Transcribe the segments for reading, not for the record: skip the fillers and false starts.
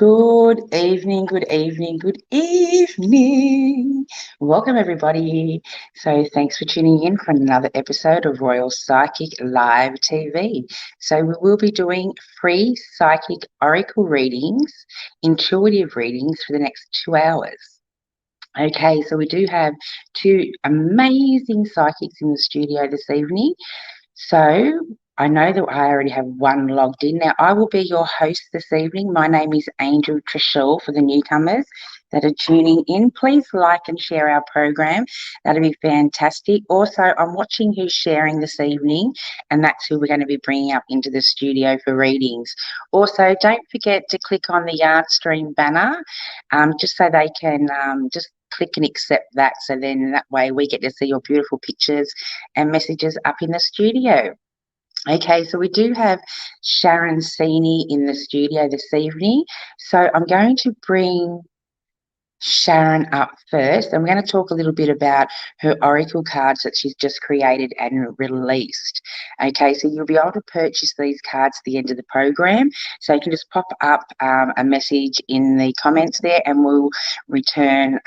Good evening, good evening, good evening. Welcome, everybody. So, thanks for tuning in for another episode of Royal Psychic Live TV. So, we will be doing free psychic oracle readings, intuitive readings for the next 2 hours. Okay, so we do have two amazing psychics in the studio this evening. So I know that I already have one logged in. Now, I will be your host this evening. My name is Angel TraShell for the newcomers that are tuning in. Please like and share our program. That'll be fantastic. Also, I'm watching who's sharing this evening, and that's who we're going to be bringing up into the studio for readings. Also, don't forget to click on the Yard Stream banner just so they can just click and accept that, so then that way we get to see your beautiful pictures and messages up in the studio. Okay, so we do have Shaz Cini in the studio this evening, so I'm going to bring Sharon up first, and we're going to talk a little bit about her oracle cards that she's just created and released. Okay, so you'll be able to purchase these cards at the end of the program, so you can just pop up a message in the comments there, and we'll return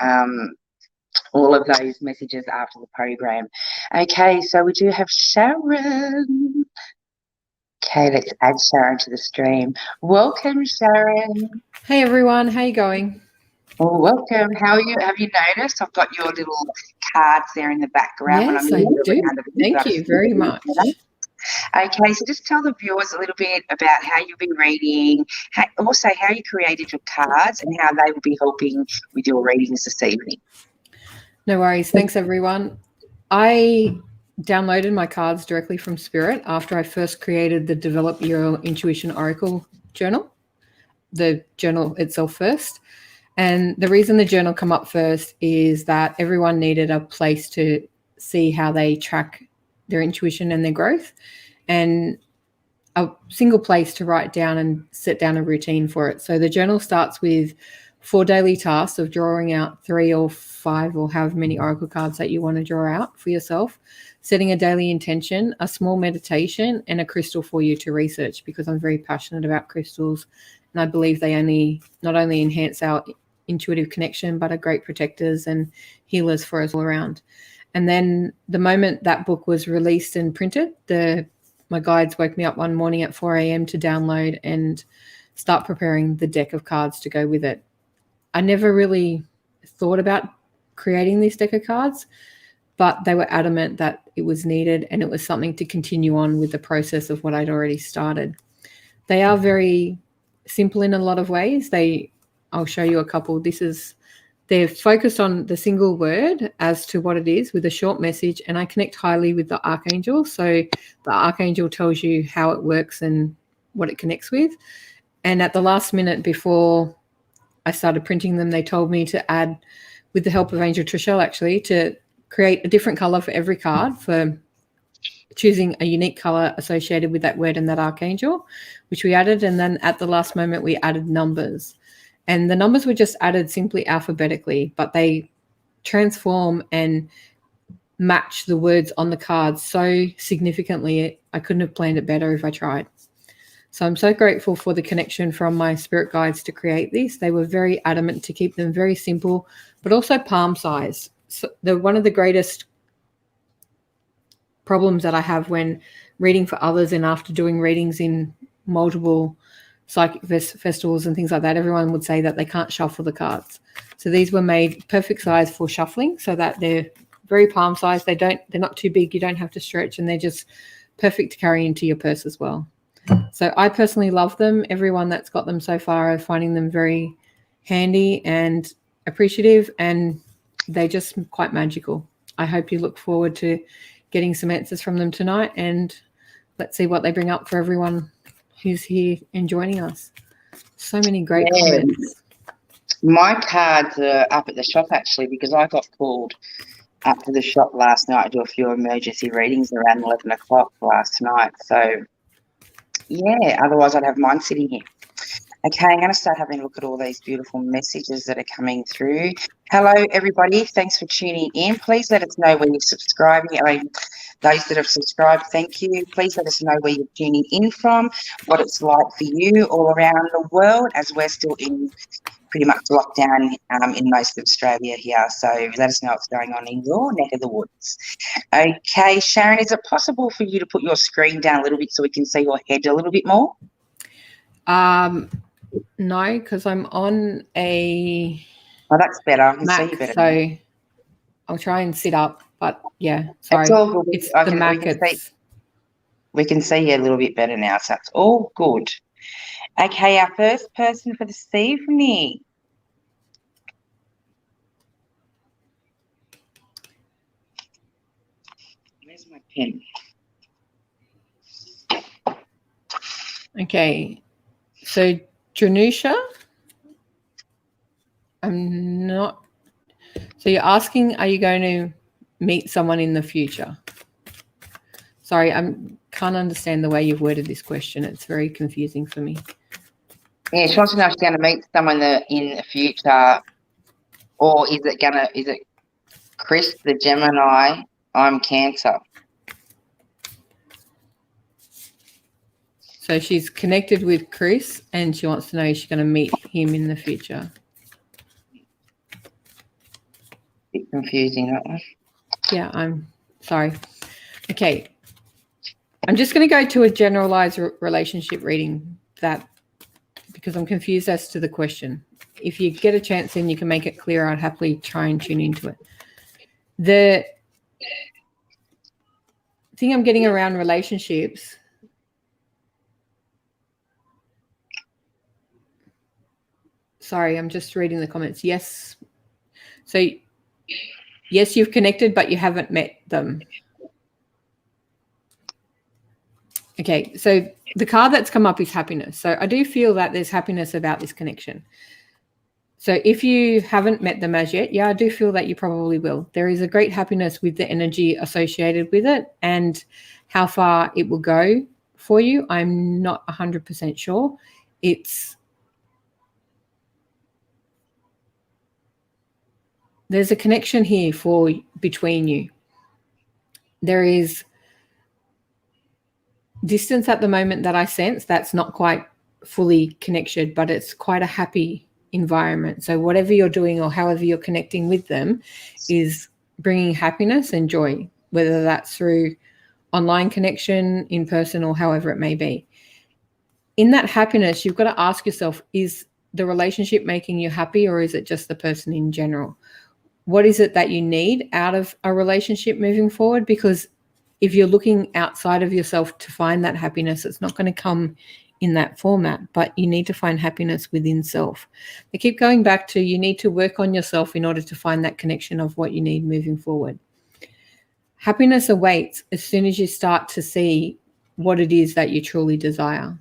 all of those messages after the program. Okay, so we do have Sharon. Okay, let's add Sharon to the stream. Welcome, Sharon. Hey everyone, how you going? Well, welcome. How are you? Have you noticed I've got your little cards there in the background? Yes, I do. Thank you very much. Okay, so just tell the viewers a little bit about how you'll be reading, also how you created your cards and how they will be helping with your readings this evening. No worries. Thanks, everyone. I downloaded my cards directly from Spirit after I first created the Develop Your Intuition Oracle journal, the journal itself first. And the reason the journal come up first is that everyone needed a place to see how they track their intuition and their growth, and a single place to write down and set down a routine for it. So the journal starts with 4 daily tasks of drawing out 3 or 5 or however many oracle cards that you want to draw out for yourself, setting a daily intention, a small meditation, and a crystal for you to research, because I'm very passionate about crystals, and I believe they not only enhance our intuitive connection, but are great protectors and healers for us all around. And then the moment that book was released and printed, my guides woke me up one morning at 4 a.m. to download and start preparing the deck of cards to go with it. I never really thought about creating this deck of cards, but they were adamant that it was needed, and it was something to continue on with the process of what I'd already started. They are very simple in a lot of ways. I'll show you a couple. They're focused on the single word as to what it is with a short message, and I connect highly with the Archangel. So the Archangel tells you how it works and what it connects with. And at the last minute before I started printing them, they told me to add, with the help of Angel TraShell actually, to create a different color for every card, for choosing a unique color associated with that word and that Archangel, which we added. And then at the last moment, we added numbers. And the numbers were just added simply alphabetically, but they transform and match the words on the cards so significantly. I couldn't have planned it better if I tried. So I'm so grateful for the connection from my spirit guides to create these. They were very adamant to keep them very simple, but also palm size. So one of the greatest problems that I have when reading for others, and after doing readings in multiple psychic festivals and things like that, everyone would say that they can't shuffle the cards. So these were made perfect size for shuffling, so that they're very palm size. They're not too big. You don't have to stretch, and they're just perfect to carry into your purse as well. So I personally love them. Everyone that's got them so far are finding them very handy and appreciative, and they're just quite magical. I hope you look forward to getting some answers from them tonight, and let's see what they bring up for everyone who's here and joining us. So many great comments. My cards are up at the shop actually, because I got called up to the shop last night to do a few emergency readings around 11 o'clock last night. So, yeah, otherwise I'd have mine sitting here. Okay, I'm going to start having a look at all these beautiful messages that are coming through. Hello, everybody. Thanks for tuning in. Please let us know where you're subscribing. Those that have subscribed, thank you. Please let us know where you're tuning in from, what it's like for you all around the world, as we're still in pretty much lockdown in most of Australia here. So let us know what's going on in your neck of the woods. Okay, Sharon, is it possible for you to put your screen down a little bit so we can see your head a little bit more? No, because I'm on a. Oh, that's better. I can Mac, see you better. so I'll try and sit up, but yeah, sorry. It's all good. It's the Mac. We can see you a little bit better now, so it's all good. Okay, our first person for this evening. Where's my pen? Okay, so Janusha, I'm not. So you're asking, are you going to meet someone in the future? Sorry, I can't understand the way you've worded this question. It's very confusing for me. Yeah, she wants to know if she's going to meet someone in the future, or is it Chris, the Gemini? I'm Cancer. So she's connected with Chris and she wants to know if she's going to meet him in the future. Bit confusing, that one. Yeah, I'm sorry. Okay. I'm just going to go to a generalized relationship reading because I'm confused as to the question. If you get a chance, then you can make it clear. I'd happily try and tune into it. The thing I'm getting around relationships. Sorry, I'm just reading the comments. Yes. So, yes, you've connected, but you haven't met them. Okay, so the card that's come up is happiness. So I do feel that there's happiness about this connection. So if you haven't met them as yet, yeah, I do feel that you probably will. There is a great happiness with the energy associated with it, and how far it will go for you, I'm not 100% sure. There's a connection here between you. There is distance at the moment that I sense that's not quite fully connected, but it's quite a happy environment. So whatever you're doing or however you're connecting with them is bringing happiness and joy, whether that's through online connection, in person, or however it may be. In that happiness, you've got to ask yourself, is the relationship making you happy, or is it just the person in general? What is it that you need out of a relationship moving forward? Because if you're looking outside of yourself to find that happiness, it's not going to come in that format, but you need to find happiness within self. They keep going back to, you need to work on yourself in order to find that connection of what you need moving forward. Happiness awaits as soon as you start to see what it is that you truly desire.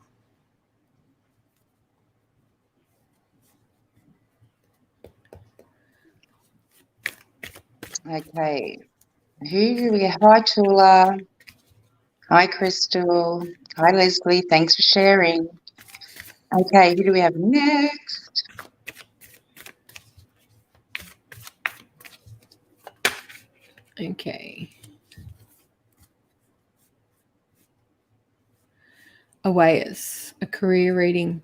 Okay. Who do we have? Hi, Tula. Hi, Crystal. Hi, Leslie. Thanks for sharing. Okay, who do we have next? Okay. Awayas, a career reading.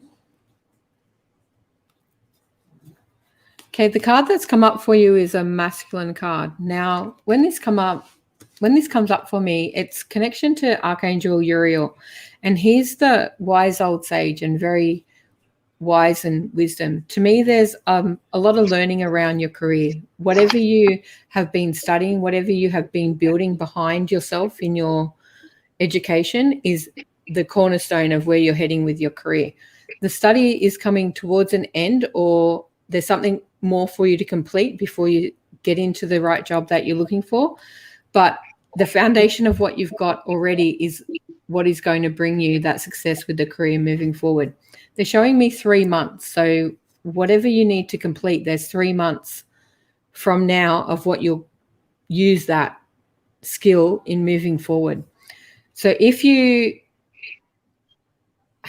Okay, the card that's come up for you is a masculine card. Now, when this comes up for me, it's connection to Archangel Uriel. And he's the wise old sage and very wise and wisdom. To me, there's a lot of learning around your career. Whatever you have been studying, whatever you have been building behind yourself in your education is the cornerstone of where you're heading with your career. The study is coming towards an end, or there's something more for you to complete before you get into the right job that you're looking for. But the foundation of what you've got already is what is going to bring you that success with the career moving forward. They're showing me 3 months. So whatever you need to complete, there's 3 months from now of what you'll use that skill in moving forward. So if you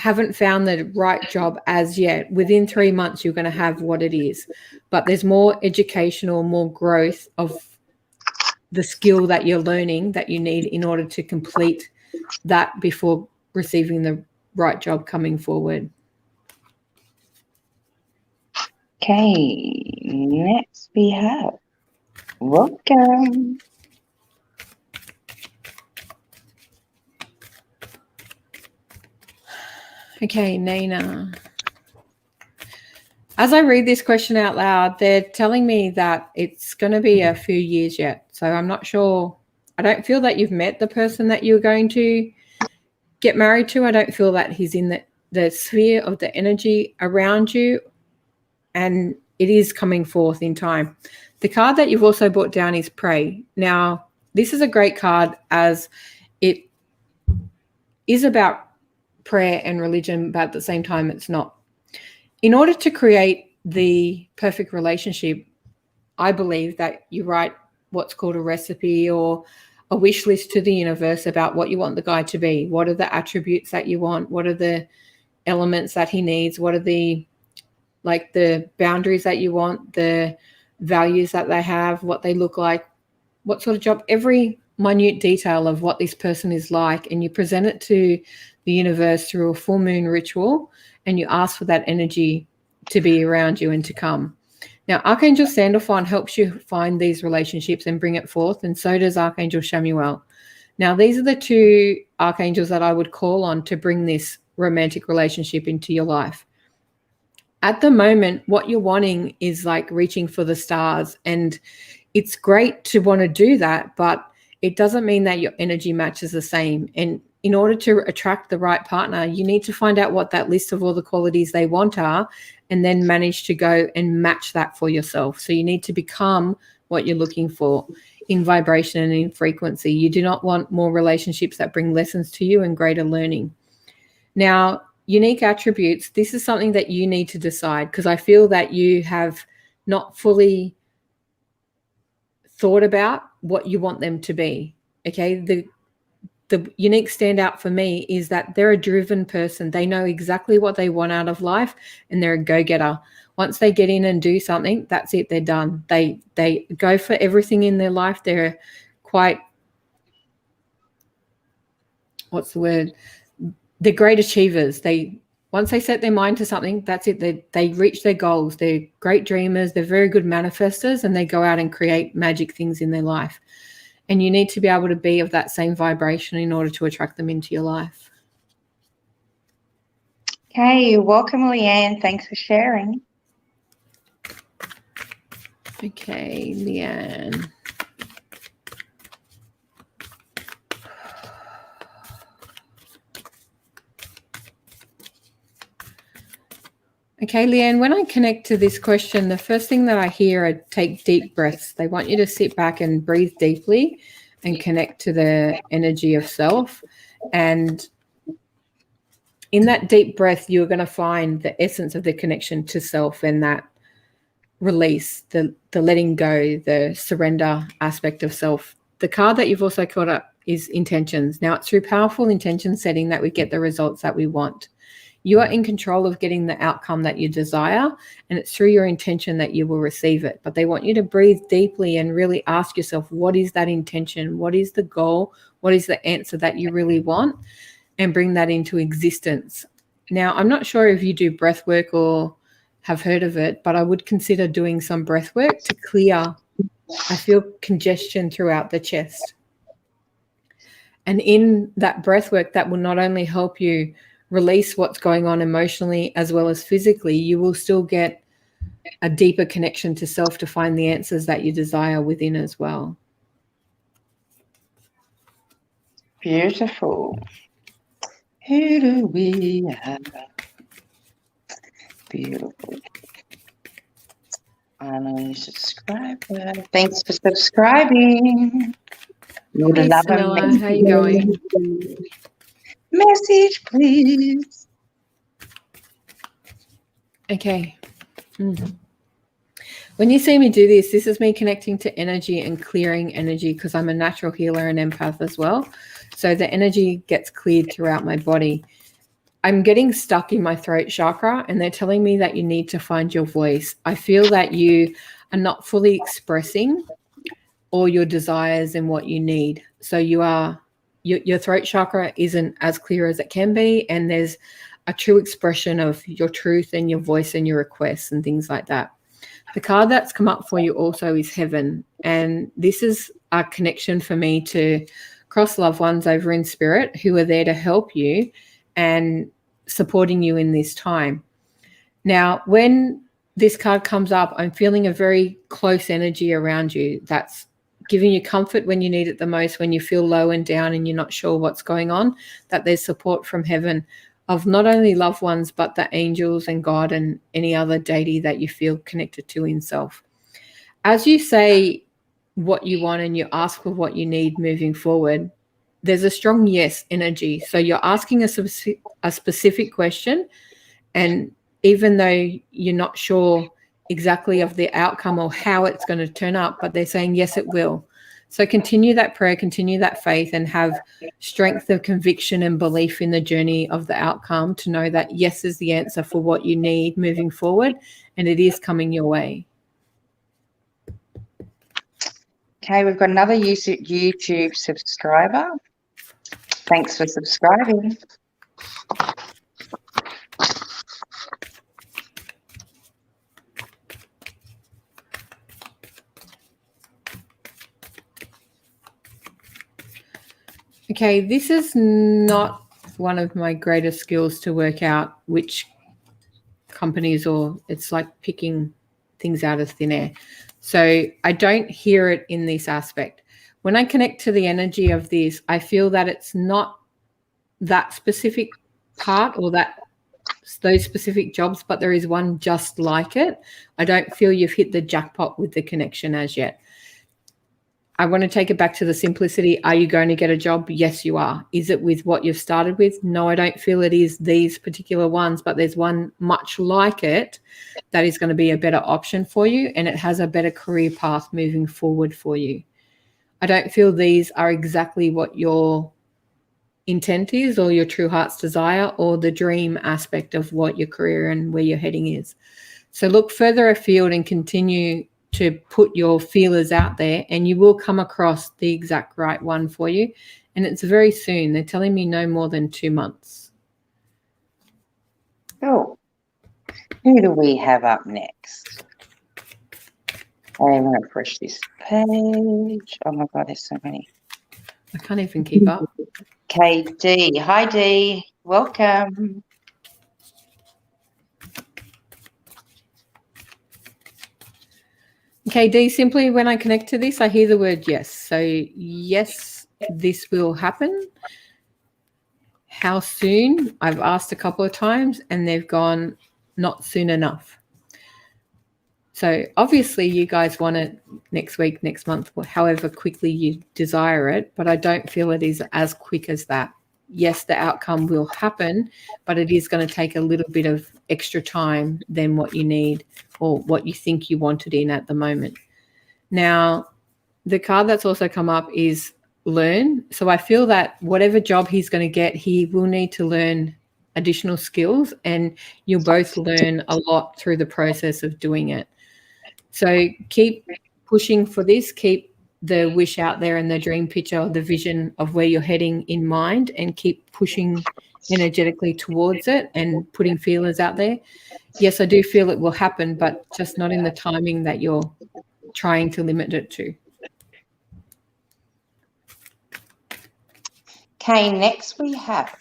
haven't found the right job as yet. Within 3 months, you're going to have what it is. But there's more educational, more growth of the skill that you're learning that you need in order to complete that before receiving the right job coming forward. Okay, next we have welcome. Okay, Nina. As I read this question out loud, they're telling me that it's going to be a few years yet. So I'm not sure. I don't feel that you've met the person that you're going to get married to. I don't feel that he's in the sphere of the energy around you, and it is coming forth in time. The card that you've also brought down is Pray. Now, this is a great card as it is about prayer and religion, but at the same time, it's not. In order to create the perfect relationship, I believe that you write what's called a recipe or a wish list to the universe about what you want the guy to be. What are the attributes that you want? What are the elements that he needs? What are the boundaries that you want, the values that they have, what they look like, what sort of job, every minute detail of what this person is like, and you present it to the universe through a full moon ritual, and you ask for that energy to be around you and to come. Now, Archangel Sandalphon helps you find these relationships and bring it forth, and so does Archangel Chamuel. Now, these are the two archangels that I would call on to bring this romantic relationship into your life. At the moment, what you're wanting is like reaching for the stars, and it's great to want to do that, but it doesn't mean that your energy matches the same. And in order to attract the right partner, you need to find out what that list of all the qualities they want are, and then manage to go and match that for yourself. So you need to become what you're looking for in vibration and in frequency. You do not want more relationships that bring lessons to you and greater learning. Now, unique attributes, this is something that you need to decide, because I feel that you have not fully thought about what you want them to be. Okay, the unique standout for me is that they're a driven person. They know exactly what they want out of life, and they're a go-getter. Once they get in and do something, that's it, they're done. They go for everything in their life. They're quite, what's the word? They're great achievers. Once they set their mind to something, that's it. They reach their goals. They're great dreamers. They're very good manifestors, and they go out and create magic things in their life. And you need to be able to be of that same vibration in order to attract them into your life. Okay, welcome, Leanne. Thanks for sharing. Okay, Leanne. Okay, Leanne, when I connect to this question, the first thing that I hear are take deep breaths. They want you to sit back and breathe deeply and connect to the energy of self. And in that deep breath, you're going to find the essence of the connection to self and that release, the letting go, the surrender aspect of self. The card that you've also caught up is intentions. Now, it's through powerful intention setting that we get the results that we want. You are in control of getting the outcome that you desire, and it's through your intention that you will receive it. But they want you to breathe deeply and really ask yourself, what is that intention? What is the goal? What is the answer that you really want? And bring that into existence. Now, I'm not sure if you do breath work or have heard of it, but I would consider doing some breath work to clear. I feel congestion throughout the chest. And in that breath work, that will not only help you release what's going on emotionally as well as physically, you will still get a deeper connection to self to find the answers that you desire within as well. Beautiful. Who do we have? Beautiful. I'm a subscriber. Thanks for subscribing. You would Hey, love a Sanella, how you going? message, please. Okay. When you see me do this, this is me connecting to energy and clearing energy, because I'm a natural healer and empath as well. So the energy gets cleared throughout my body. I'm getting stuck in my throat chakra, and they're telling me that you need to find your voice. I feel that you are not fully expressing all your desires and what you need. So your throat chakra isn't as clear as it can be, and there's a true expression of your truth and your voice and your requests and things like that. The card that's come up for you also is Heaven, and this is a connection for me to cross loved ones over in spirit who are there to help you and supporting you in this time. Now, when this card comes up, I'm feeling a very close energy around you that's giving you comfort when you need it the most, when you feel low and down and you're not sure what's going on, that there's support from heaven of not only loved ones, but the angels and God and any other deity that you feel connected to in self. As you say what you want and you ask for what you need moving forward, there's a strong yes energy. So you're asking a specific question, and even though you're not sure exactly of the outcome or how it's going to turn up, but they're saying, yes, it will. So continue that prayer, continue that faith, and have strength of conviction and belief in the journey of the outcome to know that yes is the answer for what you need moving forward, and it is coming your way. Okay, we've got another YouTube subscriber. Thanks for subscribing. Okay, this is not one of my greatest skills to work out which companies, or it's like picking things out of thin air. So I don't hear it in this aspect. When I connect to the energy of this, I feel that it's not that specific part or those specific jobs, but there is one just like it. I don't feel you've hit the jackpot with the connection as yet. I want to take it back to the simplicity. Are you going to get a job? Yes, you are. Is it with what you've started with? No, I don't feel it is these particular ones, but there's one much like it that is going to be a better option for you, and it has a better career path moving forward for you. I don't feel these are exactly what your intent is or your true heart's desire or the dream aspect of what your career and where you're heading is. So look further afield and continue to put your feelers out there, and you will come across the exact right one for you. And it's very soon. They're telling me no more than 2 months. Oh, who do we have up next? I'm going to refresh this page. Oh my God, there's so many. I can't even keep up. Okay, Dee. Hi, Dee. Welcome. Okay, Dee, simply when I connect to this, I hear the word yes. So yes, this will happen. How soon? I've asked a couple of times and they've gone not soon enough. So obviously you guys want it next week, next month, however quickly you desire it, but I don't feel it is as quick as that. Yes, the outcome will happen, but it is going to take a little bit of extra time than what you need or what you think you wanted in at the moment. Now, the card that's also come up is learn. So I feel that whatever job he's going to get, he will need to learn additional skills, and you'll both learn a lot through the process of doing it. So keep pushing for this, keep the wish out there and the dream picture, the vision of where you're heading in mind, and keep pushing energetically towards it and putting feelers out there. Yes, I do feel it will happen, but just not in the timing that you're trying to limit it to. Okay, next we have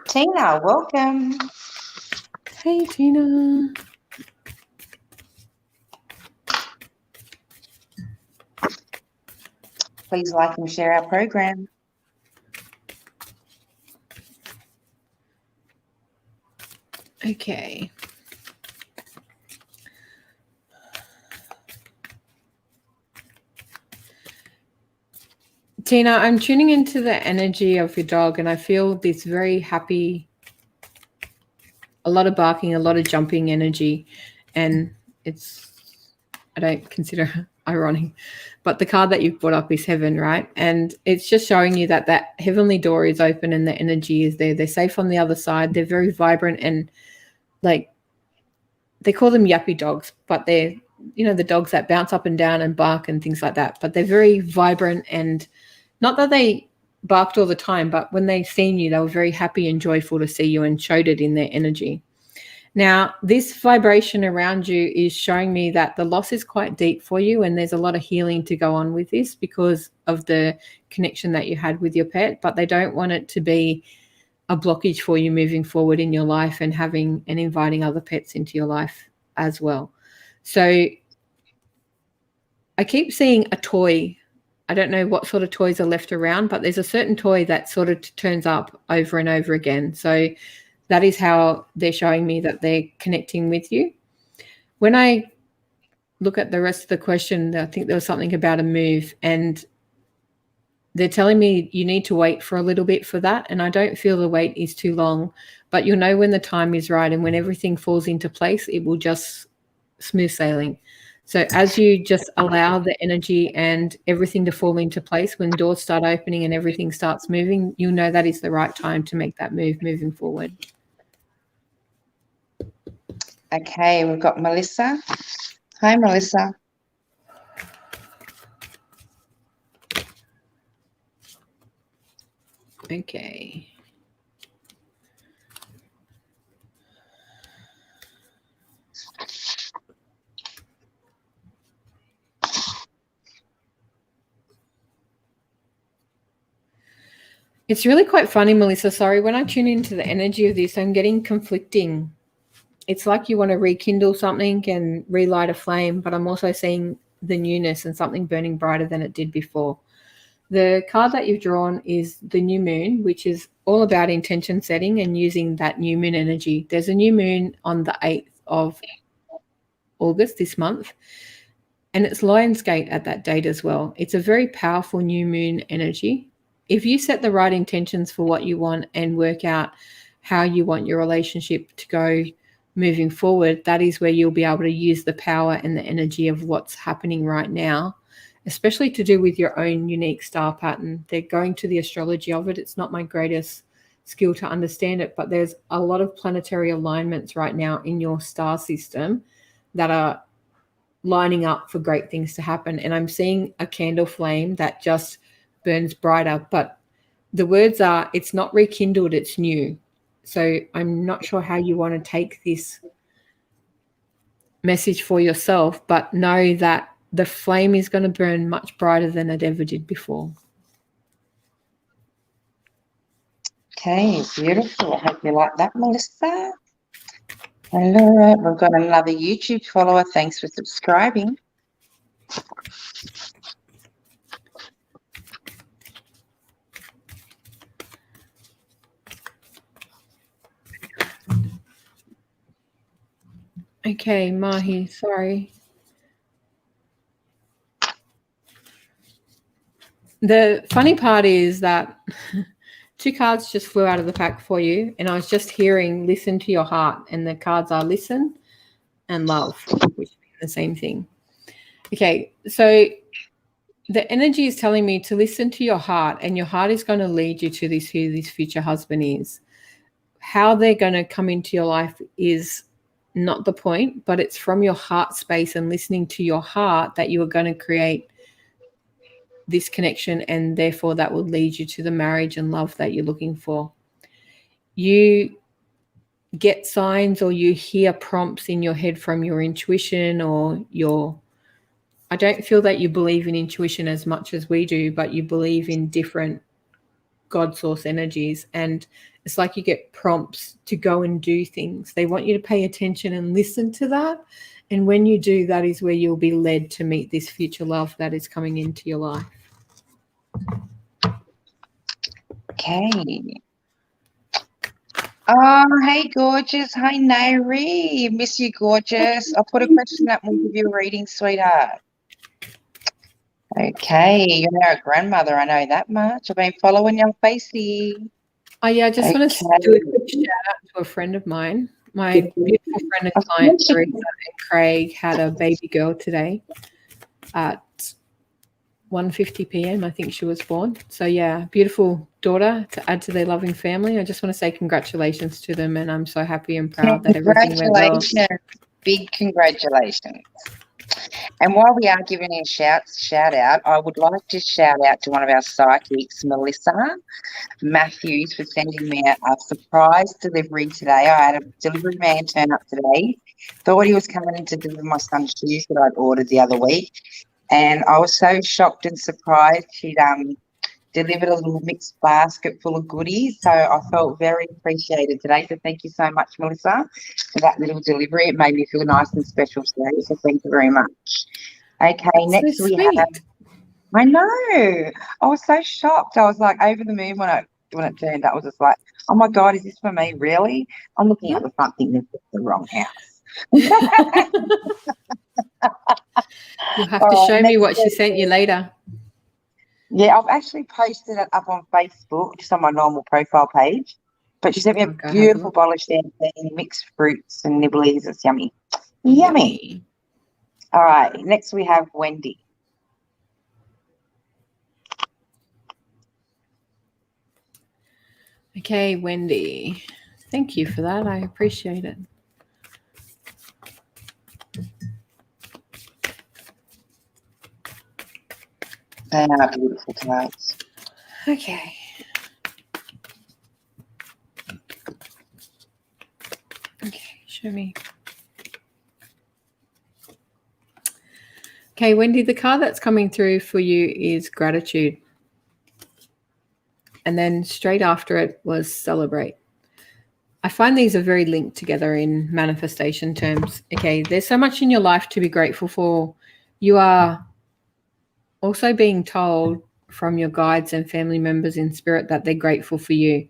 Tina. Welcome. Hey, Tina. Please like and share our program. Okay. Tina, I'm tuning into the energy of your dog, and I feel this very happy, a lot of barking, a lot of jumping energy, and I don't consider ironic. But the card that you've brought up is heaven, right? And it's just showing you that that heavenly door is open and the energy is there. They're safe on the other side. They're very vibrant and like they call them yappy dogs, but they're, the dogs that bounce up and down and bark and things like that. But they're very vibrant, and not that they barked all the time, but when they seen you, they were very happy and joyful to see you and showed it in their energy. Now, this vibration around you is showing me that the loss is quite deep for you, and there's a lot of healing to go on with this because of the connection that you had with your pet, but they don't want it to be a blockage for you moving forward in your life and having and inviting other pets into your life as well. So I keep seeing a toy. I don't know what sort of toys are left around, but there's a certain toy that sort of turns up over and over again. So that is how they're showing me that they're connecting with you. When I look at the rest of the question, I think there was something about a move, and they're telling me you need to wait for a little bit for that. And I don't feel the wait is too long, but you'll know when the time is right, and when everything falls into place, it will just smooth sailing. So as you just allow the energy and everything to fall into place, when doors start opening and everything starts moving, you'll know that is the right time to make that move moving forward. Okay, we've got Melissa. Hi, Melissa. Okay. It's really quite funny, Melissa. Sorry, when I tune into the energy of this, I'm getting conflicting. It's like you want to rekindle something and relight a flame, but I'm also seeing the newness and something burning brighter than it did before. The card that you've drawn is the new moon, which is all about intention setting and using that new moon energy. There's a new moon on the 8th of August this month, and it's Lionsgate at that date as well. It's a very powerful new moon energy. If you set the right intentions for what you want and work out how you want your relationship to go moving forward, that is where you'll be able to use the power and the energy of what's happening right now, especially to do with your own unique star pattern. They're going to the astrology of it. It's not my greatest skill to understand it, but there's a lot of planetary alignments right now in your star system that are lining up for great things to happen. And I'm seeing a candle flame that just burns brighter, but the words are, it's not rekindled, it's new. So I'm not sure how you want to take this message for yourself, but know that the flame is going to burn much brighter than it ever did before. Okay, beautiful. I hope you like that, Melissa. Hello, we've got another YouTube follower. Thanks for subscribing. Okay, Mahi, sorry. The funny part is that 2 cards just flew out of the pack for you, and I was just hearing listen to your heart, and the cards are listen and love, which is the same thing. Okay, so the energy is telling me to listen to your heart, and your heart is going to lead you to this, who this future husband is. How they're going to come into your life is not the point, but it's from your heart space and listening to your heart that you are going to create this connection, and therefore that will lead you to the marriage and love that you're looking for. You get signs or you hear prompts in your head from your intuition or I don't feel that you believe in intuition as much as we do, but you believe in different God source energies, and it's like you get prompts to go and do things. They want you to pay attention and listen to that, and when you do, that is where you'll be led to meet this future love that is coming into your life. Okay. Oh, hey, gorgeous. Hi, Nairi. Miss you, gorgeous. I'll put a question up and we'll give you a reading, sweetheart. Okay, you're now a grandmother. I know that much. I've been following your facey. Oh, yeah, I just want to do a quick shout out to a friend of mine. My beautiful friend and client, Teresa and Craig, had a baby girl today. at 1:50 p.m. I think she was born. So yeah, beautiful daughter to add to their loving family. I just want to say congratulations to them, and I'm so happy and proud that everything went well. Congratulations. Big congratulations. And while we are giving a shout out, I would like to shout out to one of our psychics, Melissa Matthews, for sending me a surprise delivery today. I had a delivery man turn up today. Thought he was coming in to deliver my son's shoes that I'd ordered the other week. And I was so shocked and surprised. She'd delivered a little mixed basket full of goodies. So I felt very appreciated today. So thank you so much, Melissa, for that little delivery. It made me feel nice and special today. So thank you very much. Okay, That's next so we sweet. have. I know. I was so shocked. I was like over the moon when it turned up. I was just like, oh my God, is this for me? Really? I'm looking at the front thinking it's the wrong house. You'll have to show me what she sent you later. Yeah, I've actually posted it up on Facebook, just on my normal profile page. But she sent me a beautiful bottle of champagne, mixed fruits and nibblies. It's yummy. Yummy. All right, next we have Wendy. Okay, Wendy. Thank you for that. I appreciate it. They are beautiful cards. Okay. Okay, show me. Okay, Wendy, the card that's coming through for you is gratitude. And then straight after it was celebrate. I find these are very linked together in manifestation terms. Okay, there's so much in your life to be grateful for. You are also being told from your guides and family members in spirit that they're grateful for you.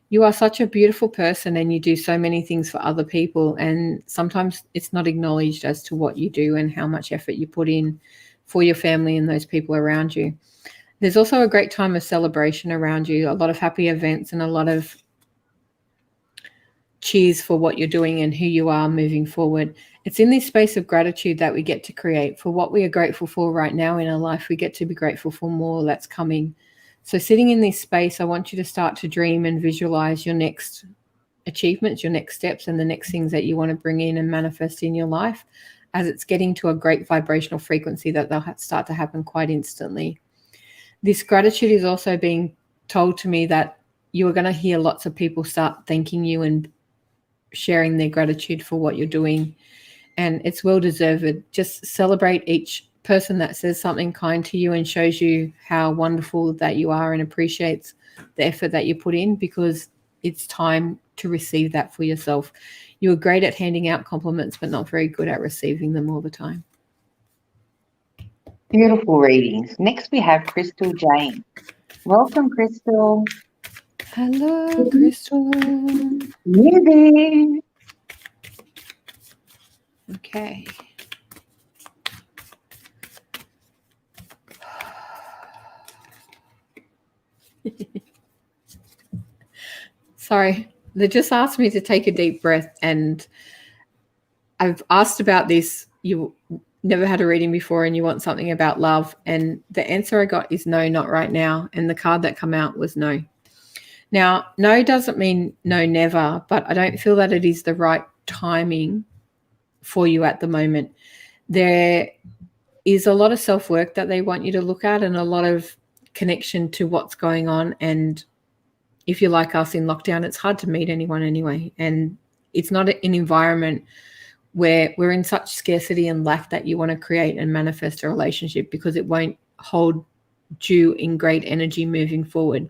You are such a beautiful person and you do so many things for other people, and sometimes it's not acknowledged as to what you do and how much effort you put in for your family and those people around you. There's also a great time of celebration around you, a lot of happy events and a lot of cheers for what you're doing and who you are moving forward. It's in this space of gratitude that we get to create for what we are grateful for right now in our life. We get to be grateful for more that's coming. So sitting in this space, I want you to start to dream and visualize your next achievements, your next steps, and the next things that you want to bring in and manifest in your life, as it's getting to a great vibrational frequency that they'll start to happen quite instantly. This gratitude is also being told to me that you are going to hear lots of people start thanking you and sharing their gratitude for what you're doing. And it's well deserved. Just celebrate each person that says something kind to you and shows you how wonderful that you are and appreciates the effort that you put in, because it's time to receive that for yourself. You are great at handing out compliments, but not very good at receiving them all the time. Beautiful readings. Next we have Crystal Jane. Welcome, Crystal. Hello, Crystal. Newbie. Okay. Sorry, they just asked me to take a deep breath, and I've asked about this. You never had a reading before and you want something about love, and the answer I got is no, not right now. And the card that came out was no. Now, no doesn't mean no, never, but I don't feel that it is the right timing for you at the moment. There is a lot of self-work that they want you to look at and a lot of connection to what's going on. And if you're like us in lockdown, it's hard to meet anyone anyway. And it's not an environment where we're in such scarcity and lack that you want to create and manifest a relationship, because it won't hold you in great energy moving forward.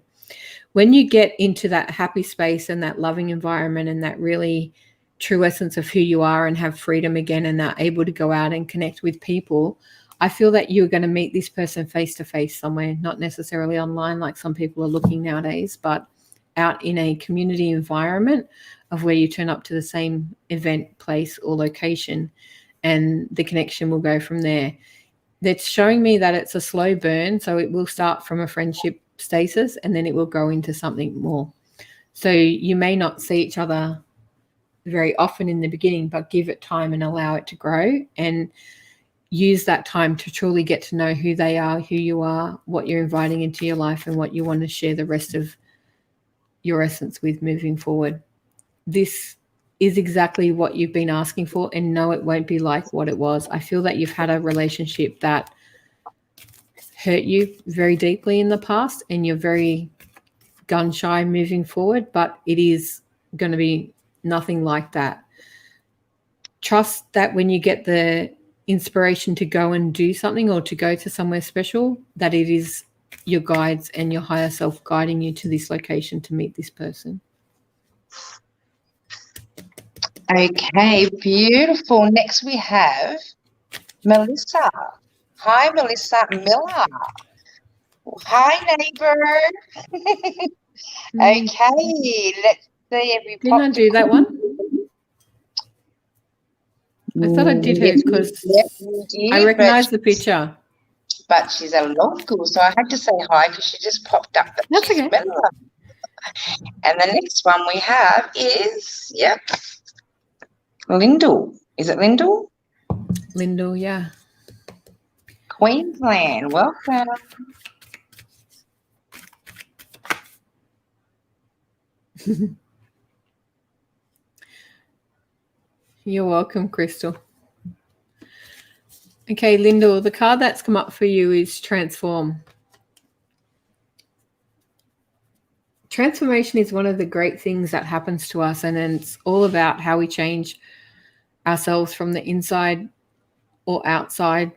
When you get into that happy space and that loving environment and that really true essence of who you are and have freedom again and are able to go out and connect with people, I feel that you're going to meet this person face to face somewhere, not necessarily online like some people are looking nowadays, but out in a community environment of where you turn up to the same event, place or location, and the connection will go from there. That's showing me that it's a slow burn. So it will start from a friendship status and then it will grow into something more. So you may not see each other very often in the beginning, but give it time and allow it to grow. And use that time to truly get to know who they are, who you are, what you're inviting into your life, and what you want to share the rest of your essence with moving forward. This is exactly what you've been asking for, and no, it won't be like what it was. I feel that you've had a relationship that hurt you very deeply in the past, and you're very gun shy moving forward, but it is going to be nothing like that. Trust that when you get the inspiration to go and do something or to go to somewhere special, that it is your guides and your higher self guiding you to this location to meet this person. Okay, beautiful. Next we have Melissa. Hi, Melissa Miller. Hi, neighbour. Okay, let's see if we Didn't I do that one? I thought I did her because I recognise the picture. But she's a local, so I had to say hi because she just popped up. That's okay. Melissa. And the next one we have is, Lyndall. Is it Lyndall? Lyndall, yeah. Queensland, welcome. You're welcome, Crystal. Okay, Lyndall, the card that's come up for you is Transform. Transformation is one of the great things that happens to us, and it's all about how we change ourselves from the inside or outside,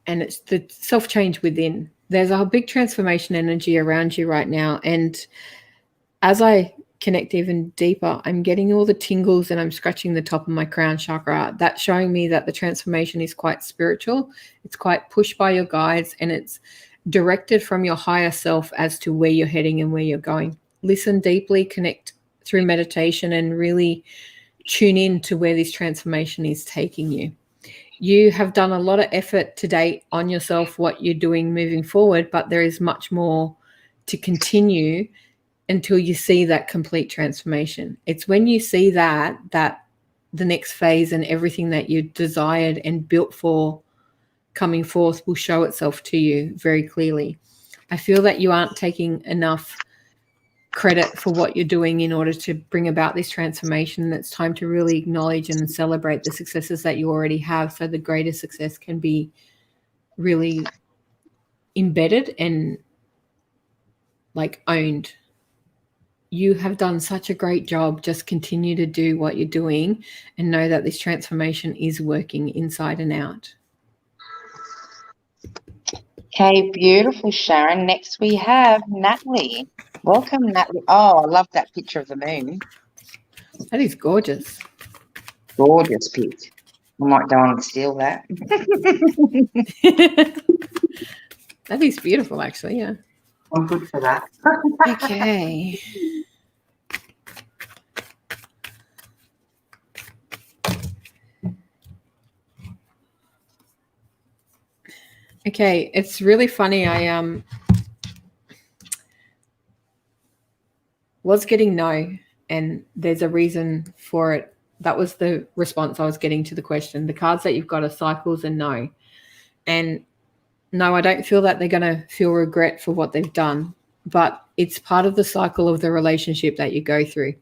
and it's the self-change within. There's a big transformation energy around you right now, and as I connect even deeper, I'm getting all the tingles and I'm scratching the top of my crown chakra. That's showing me that the transformation is quite spiritual. It's quite pushed by your guides, and it's directed from your higher self as to where you're heading and where you're going. Listen deeply, connect through meditation, and really tune in to where this transformation is taking you. You have done a lot of effort to date on yourself, what you're doing moving forward, but there is much more to continue until you see that complete transformation. It's when you see that the next phase and everything that you desired and built for coming forth will show itself to you very clearly. I feel that you aren't taking enough credit for what you're doing in order to bring about this transformation. And it's time to really acknowledge and celebrate the successes that you already have, so the greater success can be really embedded and owned. You have done such a great job. Just continue to do what you're doing and know that this transformation is working inside and out. Okay, beautiful, Sharon. Next we have Natalie. Welcome, Natalie. Oh, I love that picture of the moon. That is gorgeous. Gorgeous pic. I might go on and steal that. That is beautiful, actually, yeah. I'm good for that. Okay. Okay, it's really funny. I was getting no, and there's a reason for it. That was the response I was getting to the question. The cards that you've got are cycles and no. And no, I don't feel that they're going to feel regret for what they've done, but it's part of the cycle of the relationship that you go through.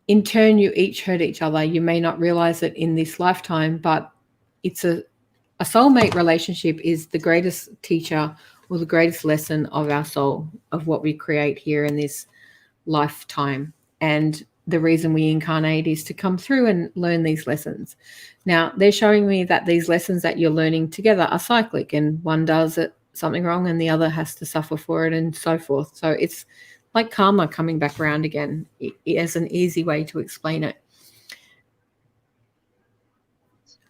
In turn, you each hurt each other. You may not realize it in this lifetime, but it's a soulmate relationship is the greatest teacher or the greatest lesson of our soul, of what we create here in this lifetime. And the reason we incarnate is to come through and learn these lessons. Now, they're showing me that these lessons that you're learning together are cyclic, and one does something wrong and the other has to suffer for it, and so forth. So it's like karma coming back around again. It is an easy way to explain it.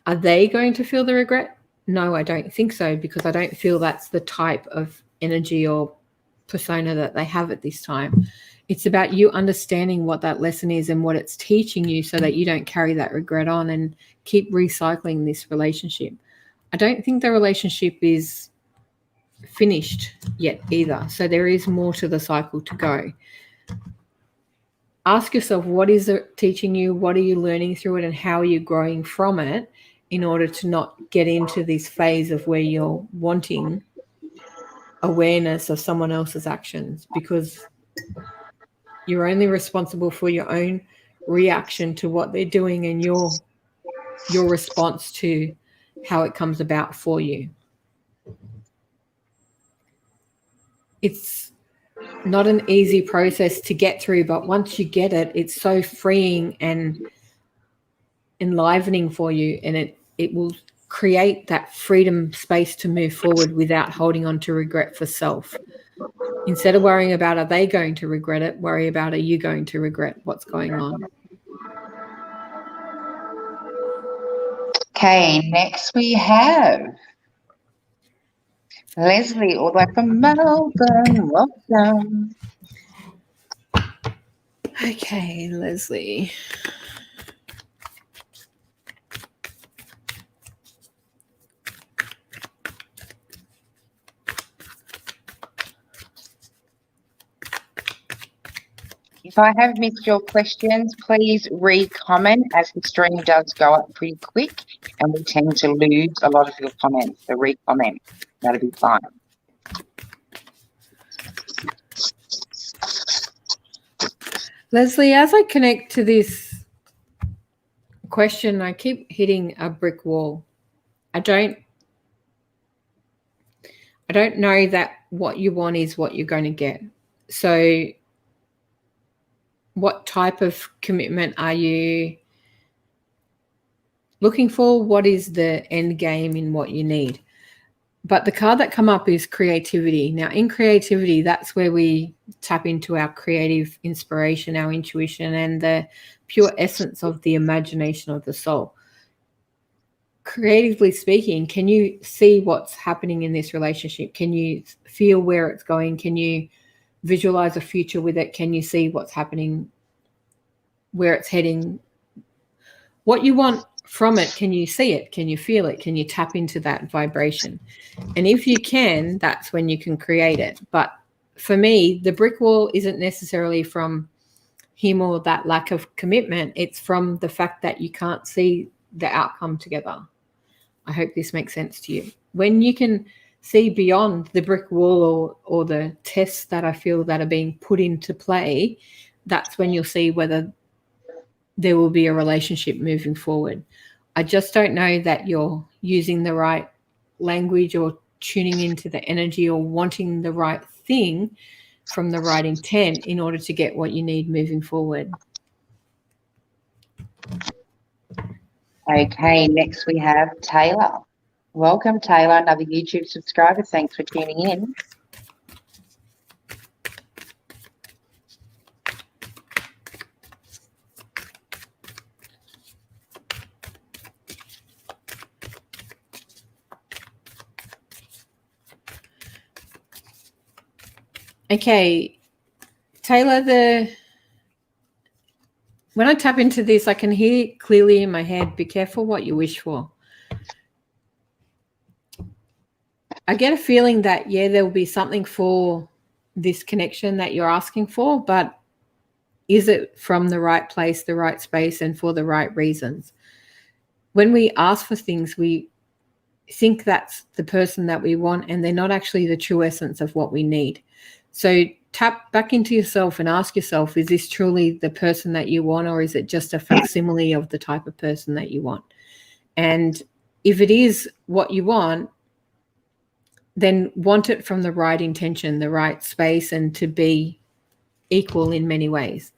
Are they going to feel the regret? No, I don't think so, because I don't feel that's the type of energy or persona that they have at this time. It's about you understanding what that lesson is and what it's teaching you, so that you don't carry that regret on and keep recycling this relationship. I don't think the relationship is finished yet either. So there is more to the cycle to go. Ask yourself, what is it teaching you? What are you learning through it? And how are you growing from it? in order to not get into this phase of where you're wanting awareness of someone else's actions, because you're only responsible for your own reaction to what they're doing and your response to how it comes about for you. It's not an easy process to get through, but once you get it, it's so freeing and enlivening for you, and it will create that freedom space to move forward without holding on to regret for self. Instead of worrying about are they going to regret it, worry about are you going to regret what's going on. Okay, next we have Leslie, all the way from Melbourne. Welcome. Okay, Leslie. If I have missed your questions, please re-comment, as the stream does go up pretty quick and we tend to lose a lot of your comments. So re-comment, that'll be fine. Leslie, as I connect to this question, I keep hitting a brick wall. I don't know that what you want is what you're going to get. So what type of commitment are you looking for? What is the end game in what you need? But the card that come up is creativity. Now, in creativity, that's where we tap into our creative inspiration, our intuition, and the pure essence of the imagination of the soul. Creatively speaking, can you see what's happening in this relationship? Can you feel where it's going? Can you visualize a future with it? Can you see what's happening, where it's heading? What you want from it, can you see it? Can you feel it? Can you tap into that vibration? And if you can, that's when you can create it. But for me, the brick wall isn't necessarily from him or that lack of commitment. It's from the fact that you can't see the outcome together. I hope this makes sense to you. When you can see beyond the brick wall or the tests that I feel that are being put into play, that's when you'll see whether there will be a relationship moving forward. I just don't know that you're using the right language or tuning into the energy or wanting the right thing from the right intent in order to get what you need moving forward. Okay, next we have Taylor. Welcome, Taylor, another YouTube subscriber. Thanks for tuning in. Okay, Taylor, when I tap into this, I can hear clearly in my head, be careful what you wish for. I get a feeling that, yeah, there will be something for this connection that you're asking for, but is it from the right place, the right space, and for the right reasons? When we ask for things, we think that's the person that we want, and they're not actually the true essence of what we need. So tap back into yourself and ask yourself, is this truly the person that you want, or is it just a facsimile of the type of person that you want? And if it is what you want, then want it from the right intention, the right space, and to be equal in many ways.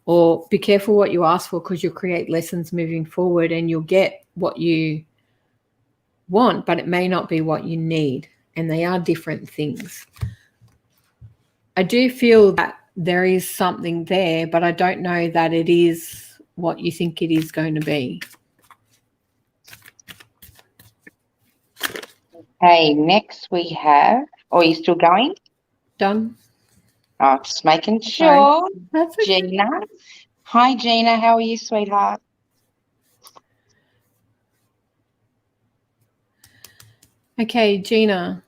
Or be careful what you ask for, because you'll create lessons moving forward and you'll get what you want, but it may not be what you need. And they are different things. I do feel that there is something there, but I don't know that it is what you think it is going to be. Okay, next we have, are you still going? Done? Oh, just making sure. That's okay. Gina. Hi, Gina. How are you, sweetheart? Okay, Gina.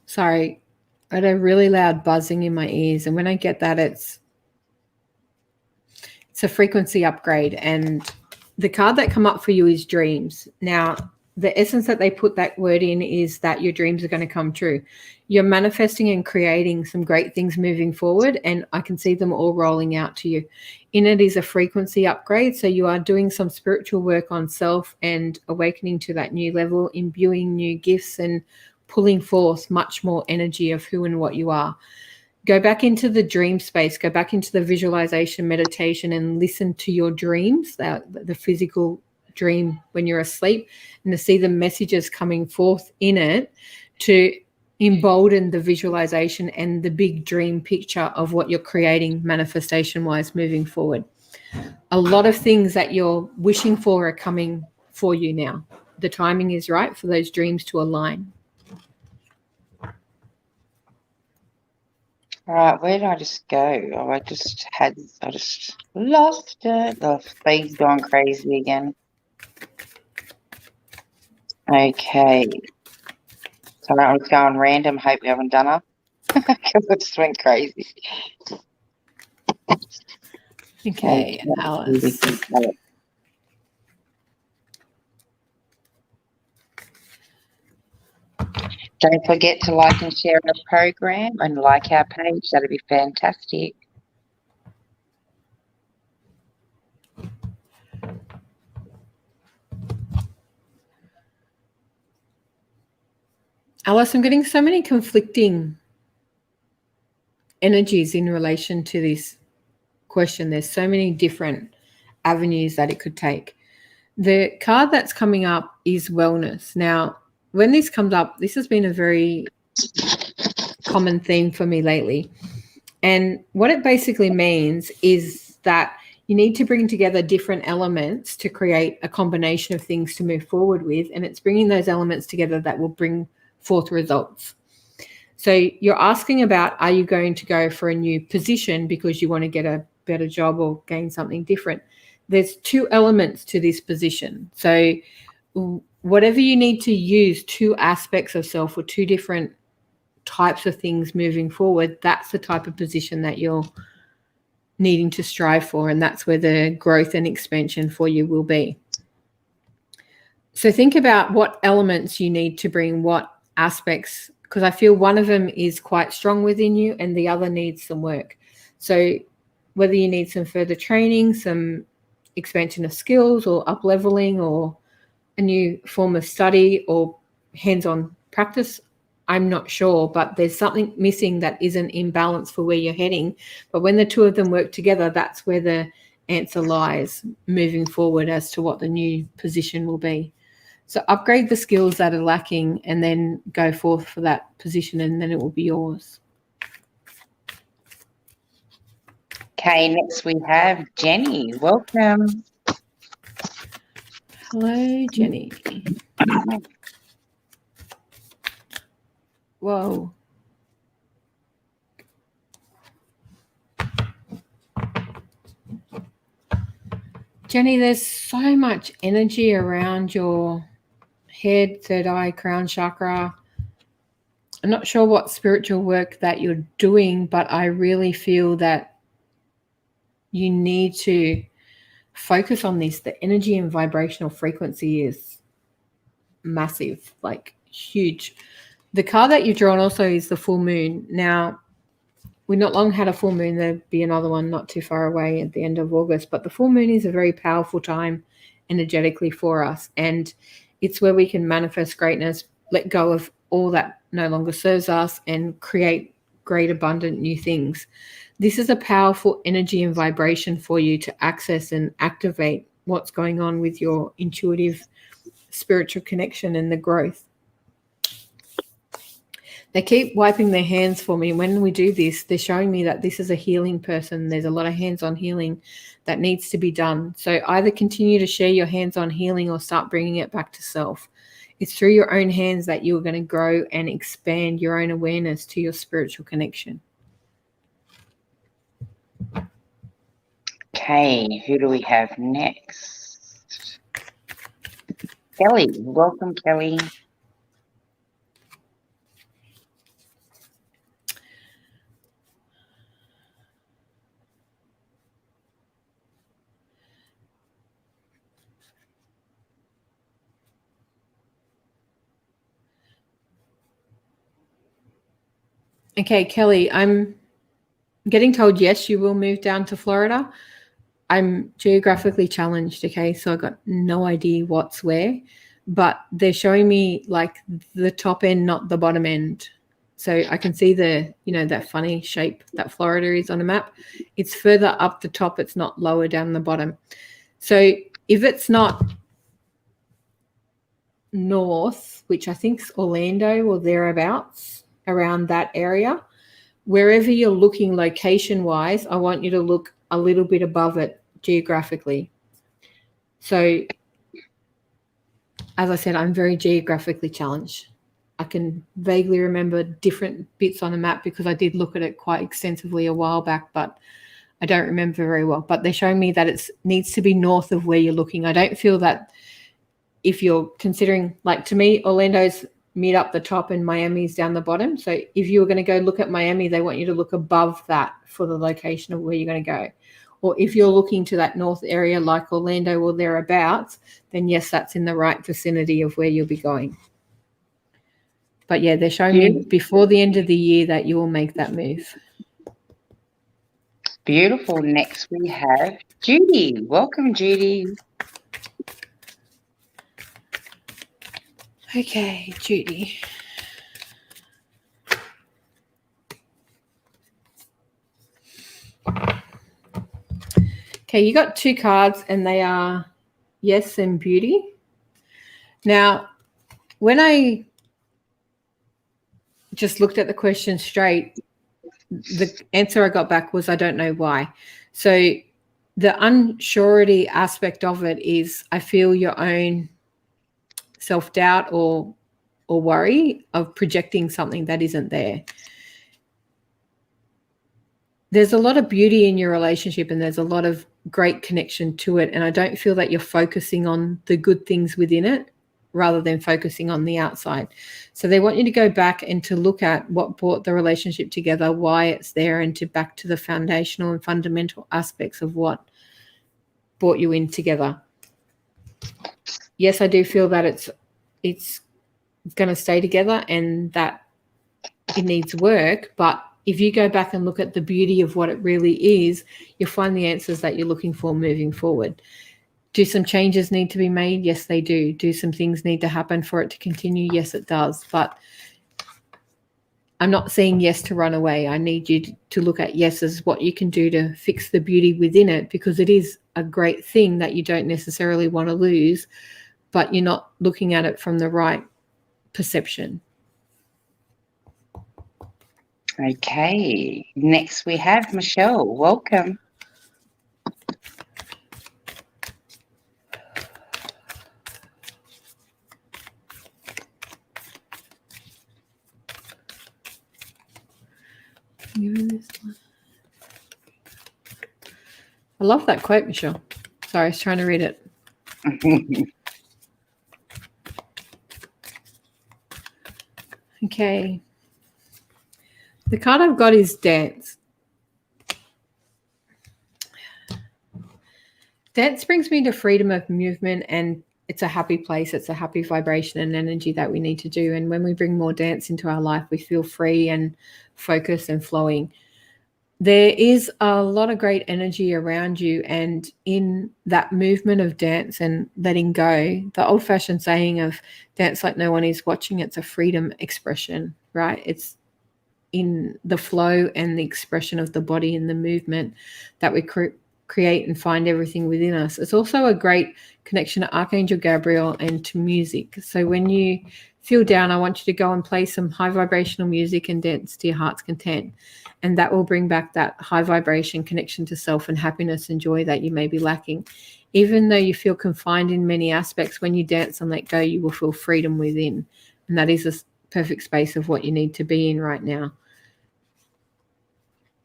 Sorry, I had a really loud buzzing in my ears, and when I get that, it's a frequency upgrade. And the card that come up for you is dreams. Now, the essence that they put that word in is that your dreams are going to come true. You're manifesting and creating some great things moving forward, and I can see them all rolling out to you. In it is a frequency upgrade, so you are doing some spiritual work on self and awakening to that new level, imbuing new gifts and pulling forth much more energy of who and what you are. Go back into the dream space, go back into the visualization meditation and listen to your dreams, the physical dream when you're asleep, and to see the messages coming forth in it to embolden the visualization and the big dream picture of what you're creating manifestation-wise moving forward. A lot of things that you're wishing for are coming for you now. The timing is right for those dreams to align. All right, where did I just go? Oh, I just lost it. The feed's gone crazy again. Okay. So I'm just going random. Hope we haven't done her because it just went crazy. Okay, Alice. Don't forget to like and share our program and like our page. That'd be fantastic. Alice, I'm getting so many conflicting energies in relation to this question. There's so many different avenues that it could take. The card that's coming up is wellness. Now, when this comes up, this has been a very common theme for me lately. And what it basically means is that you need to bring together different elements to create a combination of things to move forward with. And it's bringing those elements together that will bring forth results. So you're asking about, are you going to go for a new position because you want to get a better job or gain something different? There's two elements to this position. So whatever you need to use, two aspects of self or two different types of things moving forward, that's the type of position that you're needing to strive for, and that's where the growth and expansion for you will be. So think about what elements you need to bring what aspects, because I feel one of them is quite strong within you and the other needs some work. So whether you need some further training, some expansion of skills or up leveling or a new form of study or hands-on practice, I'm not sure, but there's something missing that isn't in balance for where you're heading. But when the two of them work together, that's where the answer lies moving forward as to what the new position will be. So upgrade the skills that are lacking and then go forth for that position, and then it will be yours. Okay, next we have Jenny. Welcome. Hello, Jenny. Whoa. Jenny, there's so much energy around your head, third eye, crown chakra. I'm not sure what spiritual work that you're doing, but I really feel that you need to focus on this. The energy and vibrational frequency is massive, like huge. The card that you've drawn also is the full moon. Now, we not long had a full moon. There'll be another one not too far away at the end of August. But the full moon is a very powerful time energetically for us. And it's where we can manifest greatness, let go of all that no longer serves us, and create great, abundant new things. This is a powerful energy and vibration for you to access and activate what's going on with your intuitive spiritual connection and the growth. They keep wiping their hands for me. When we do this, they're showing me that this is a healing person. There's a lot of hands-on healing that needs to be done. So either continue to share your hands-on healing or start bringing it back to self. It's through your own hands that you're going to grow and expand your own awareness to your spiritual connection. Okay, who do we have next? Kelly. Welcome, Kelly. Okay, Kelly, I'm getting told, yes, you will move down to Florida. I'm geographically challenged, okay? So I got no idea what's where, but they're showing me like the top end, not the bottom end. So I can see that funny shape that Florida is on a map. It's further up the top. It's not lower down the bottom. So if it's not north, which I think is Orlando or thereabouts, around that area, wherever you're looking location-wise, I want you to look a little bit above it geographically. So, as I said, I'm very geographically challenged. I can vaguely remember different bits on a map because I did look at it quite extensively a while back, but I don't remember very well. But they're showing me that it needs to be north of where you're looking. I don't feel that if you're considering, like, to me, Orlando's mid up the top and Miami's down the bottom. So if you were going to go look at Miami, they want you to look above that for the location of where you're going to go. Or if you're looking to that north area like Orlando or thereabouts, then yes, that's in the right vicinity of where you'll be going. But yeah, they're showing me before the end of the year that you will make that move. Beautiful. Next we have Judy. Welcome, Judy. Okay, Judy. Okay, you got two cards and they are yes and beauty. Now, when I just looked at the question straight, the answer I got back was I don't know why. So the unsurety aspect of it is I feel your own self-doubt or worry of projecting something that isn't there. There's a lot of beauty in your relationship and there's a lot of great connection to it. And I don't feel that you're focusing on the good things within it rather than focusing on the outside. So they want you to go back and to look at what brought the relationship together, why it's there, and to back to the foundational and fundamental aspects of what brought you in together. Yes, I do feel that it's going to stay together and that it needs work, but if you go back and look at the beauty of what it really is, you'll find the answers that you're looking for moving forward. Do some changes need to be made? Yes, they do. Do some things need to happen for it to continue? Yes, it does. But I'm not saying yes to run away. I need you to look at yes as what you can do to fix the beauty within it, because it is a great thing that you don't necessarily want to lose, but you're not looking at it from the right perception. Okay. Next we have Michelle. Welcome. I love that quote, Michelle. Sorry, I was trying to read it. Okay. The card I've got is dance. Dance brings me to freedom of movement, and it's a happy place. It's a happy vibration and energy that we need to do. And when we bring more dance into our life, we feel free and focused and flowing. There is a lot of great energy around you, and in that movement of dance and letting go, the old-fashioned saying of dance like no one is watching, it's a freedom expression, right? It's in the flow and the expression of the body and the movement that we create and find everything within us. It's also a great connection to Archangel Gabriel and to music. So when you feel down, I want you to go and play some high vibrational music and dance to your heart's content. And that will bring back that high vibration connection to self and happiness and joy that you may be lacking. Even though you feel confined in many aspects, when you dance and let go, you will feel freedom within. And that is a perfect space of what you need to be in right now.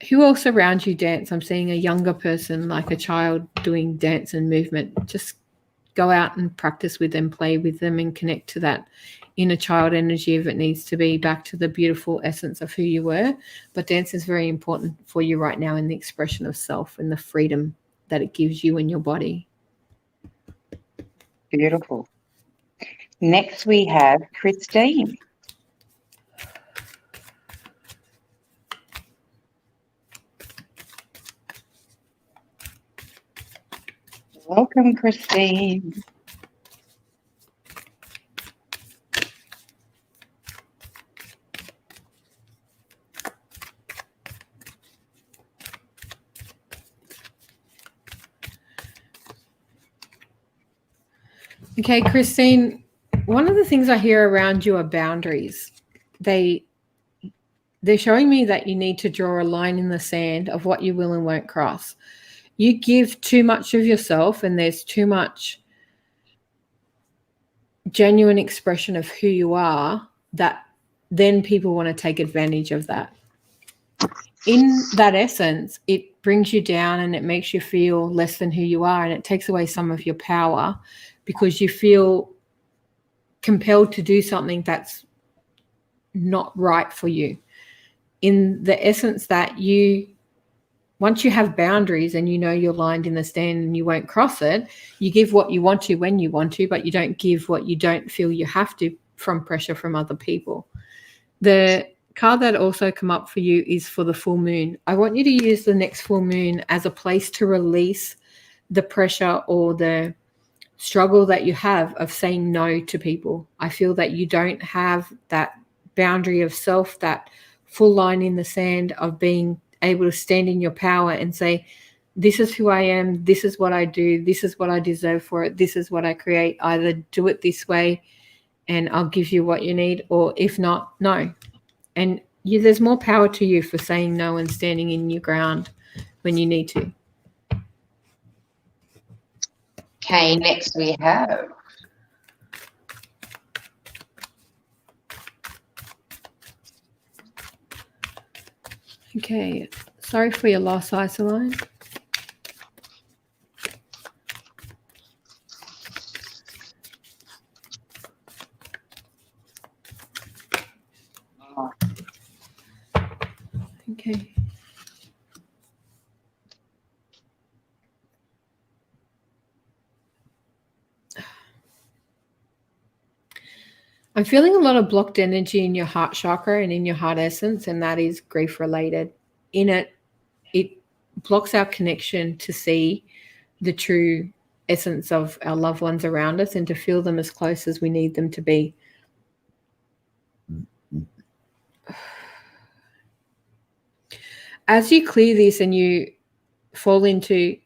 Who else around you dance? I'm seeing a younger person, like a child, doing dance and movement. Just go out and practice with them, play with them, and connect to that inner child energy if it needs to be, back to the beautiful essence of who you were. But dance is very important for you right now in the expression of self and the freedom that it gives you and your body. Beautiful. Next we have Christine. Welcome, Christine. Okay, Christine, one of the things I hear around you are boundaries. They're showing me that you need to draw a line in the sand of what you will and won't cross. You give too much of yourself, and there's too much genuine expression of who you are, that then people want to take advantage of that. In that essence, it brings you down and it makes you feel less than who you are, and it takes away some of your power because you feel compelled to do something that's not right for you. In the essence that once you have boundaries and you know you're lined in the stand and you won't cross it, you give what you want to when you want to, but you don't give what you don't feel you have to from pressure from other people. The card that also come up for you is for the full moon. I want you to use the next full moon as a place to release the pressure or the struggle that you have of saying no to people. I feel that you don't have that boundary of self, that full line in the sand of being able to stand in your power and say, this is who I am, this is what I do, this is what I deserve for it, this is what I create. Either do it this way and I'll give you what you need, or if not, no. And there's more power to you for saying no and standing in your ground when you need to. Okay, next we have Okay, sorry for your loss, Isoline. Okay. I'm feeling a lot of blocked energy in your heart chakra and in your heart essence, and that is grief related. In it, it blocks our connection to see the true essence of our loved ones around us and to feel them as close as we need them to be. As you clear this and you fall into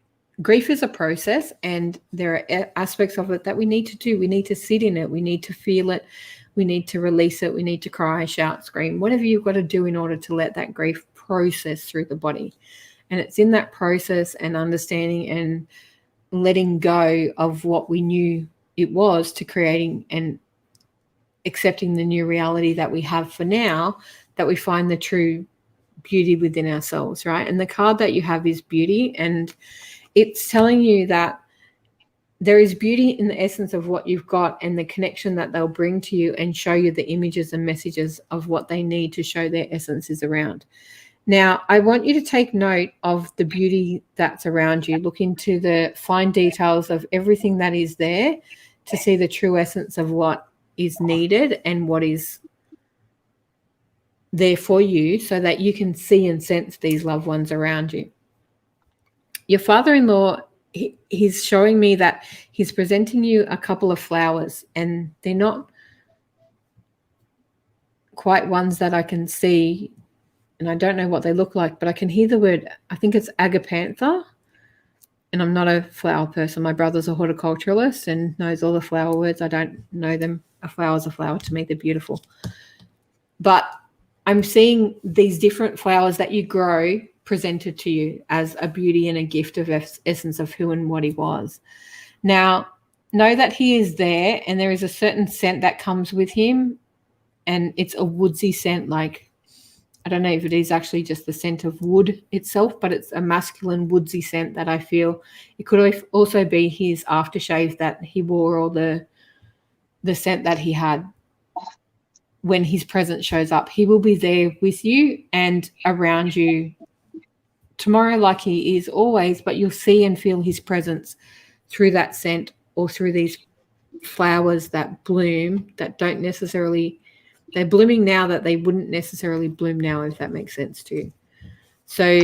grief is a process, and there are aspects of it that we need to do. We need to sit in it. We need to feel it. We need to release it. We need to cry, shout, scream, whatever you've got to do in order to let that grief process through the body. And it's in that process and understanding and letting go of what we knew it was to creating and accepting the new reality that we have for now, that we find the true beauty within ourselves, right? And the card that you have is beauty, and it's telling you that there is beauty in the essence of what you've got and the connection that they'll bring to you and show you the images and messages of what they need to show their essence is around. Now, I want you to take note of the beauty that's around you. Look into the fine details of everything that is there to see the true essence of what is needed and what is there for you, so that you can see and sense these loved ones around you. Your father-in-law, he's showing me that he's presenting you a couple of flowers, and they're not quite ones that I can see, and I don't know what they look like, but I can hear the word, I think it's agapantha, and I'm not a flower person. My brother's a horticulturalist and knows all the flower words. I don't know them. A flower's a flower to me. They're beautiful. But I'm seeing these different flowers that you grow presented to you as a beauty and a gift of essence of who and what he was. Now, know that he is there, and there is a certain scent that comes with him, and it's a woodsy scent. Like, I don't know if it is actually just the scent of wood itself, but it's a masculine woodsy scent that I feel. It could also be his aftershave that he wore, or the scent that he had. When his presence shows up, he will be there with you and around you tomorrow, like he is always, but you'll see and feel his presence through that scent or through these flowers that bloom, that don't necessarily, they're blooming now that they wouldn't necessarily bloom now, if that makes sense to you. So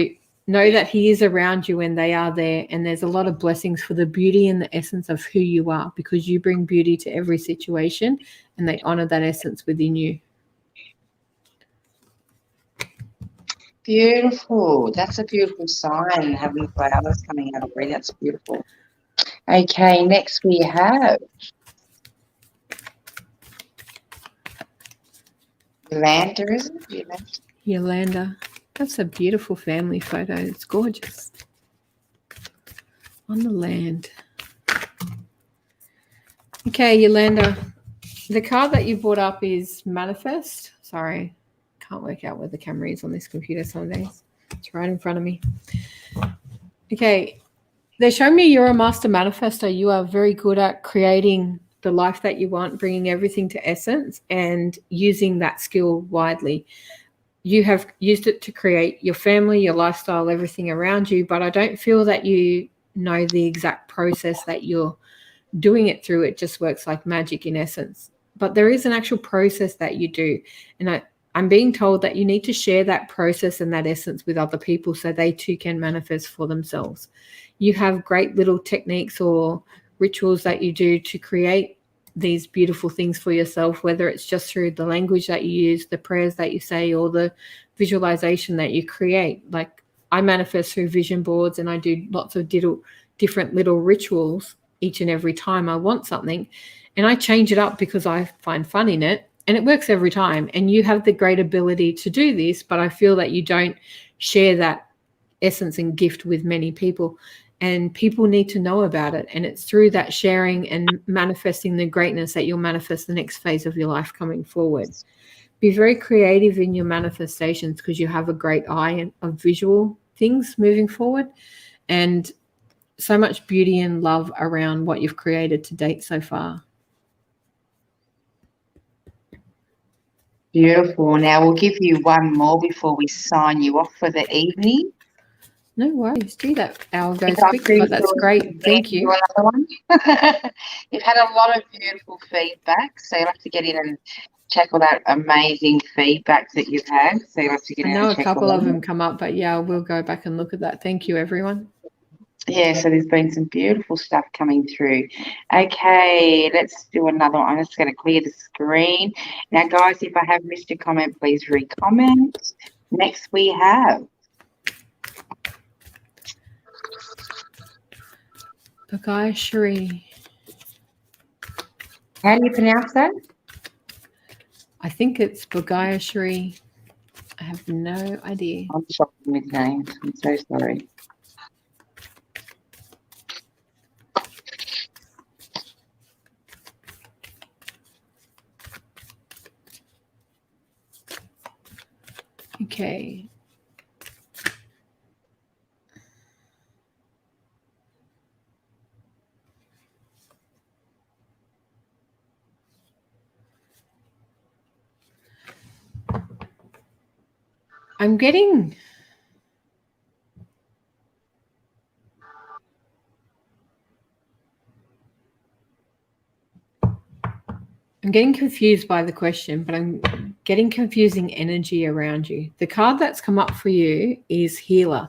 know that he is around you and they are there, and there's a lot of blessings for the beauty and the essence of who you are, because you bring beauty to every situation and they honor that essence within you. Beautiful. That's a beautiful sign, having flowers coming out of green. That's beautiful. Okay, next we have Yolanda, is it? Yolanda. That's a beautiful family photo. It's gorgeous. On the land. Okay, Yolanda. The card that you brought up is Manifest. Sorry, can't work out where the camera is on this computer some days. It's right in front of me. Okay, they show me you're a master manifestor. You are very good at creating the life that you want, bringing everything to essence and using that skill widely. You have used it to create your family, your lifestyle, everything around you, but I don't feel that you know the exact process that you're doing it through. It just works like magic in essence. But there is an actual process that you do. And I'm being told that you need to share that process and that essence with other people so they too can manifest for themselves. You have great little techniques or rituals that you do to create these beautiful things for yourself, whether it's just through the language that you use, the prayers that you say, or the visualization that you create. Like I manifest through vision boards, and I do lots of different little rituals each and every time I want something, and I change it up because I find fun in it, and it works every time. And you have the great ability to do this, but I feel that you don't share that essence and gift with many people, and people need to know about it. And it's through that sharing and manifesting the greatness that you'll manifest the next phase of your life coming forward. Be very creative in your manifestations because you have a great eye of visual things moving forward, and so much beauty and love around what you've created to date so far. Beautiful. Now we'll give you one more before we sign you off for the evening. No worries. Do that. Hour goes quick, but that's great. Thank you. Another one. You've had a lot of beautiful feedback, so you'll have to get in and check all that amazing feedback that you've had. So you'll have to get in and check. I know a couple of them come up, but yeah, we'll go back and look at that. Thank you, everyone. Yeah, so there's been some beautiful stuff coming through. Okay, let's do another one. I'm just going to clear the screen. Now, guys, if I have missed a comment, please re-comment. Next, we have Bagayashri. How do you pronounce that? I think it's Bagayashri. I have no idea. I'm shocked with names. I'm so sorry. Okay. I'm getting confused by the question, but I'm getting confusing energy around you. The card that's come up for you is Healer.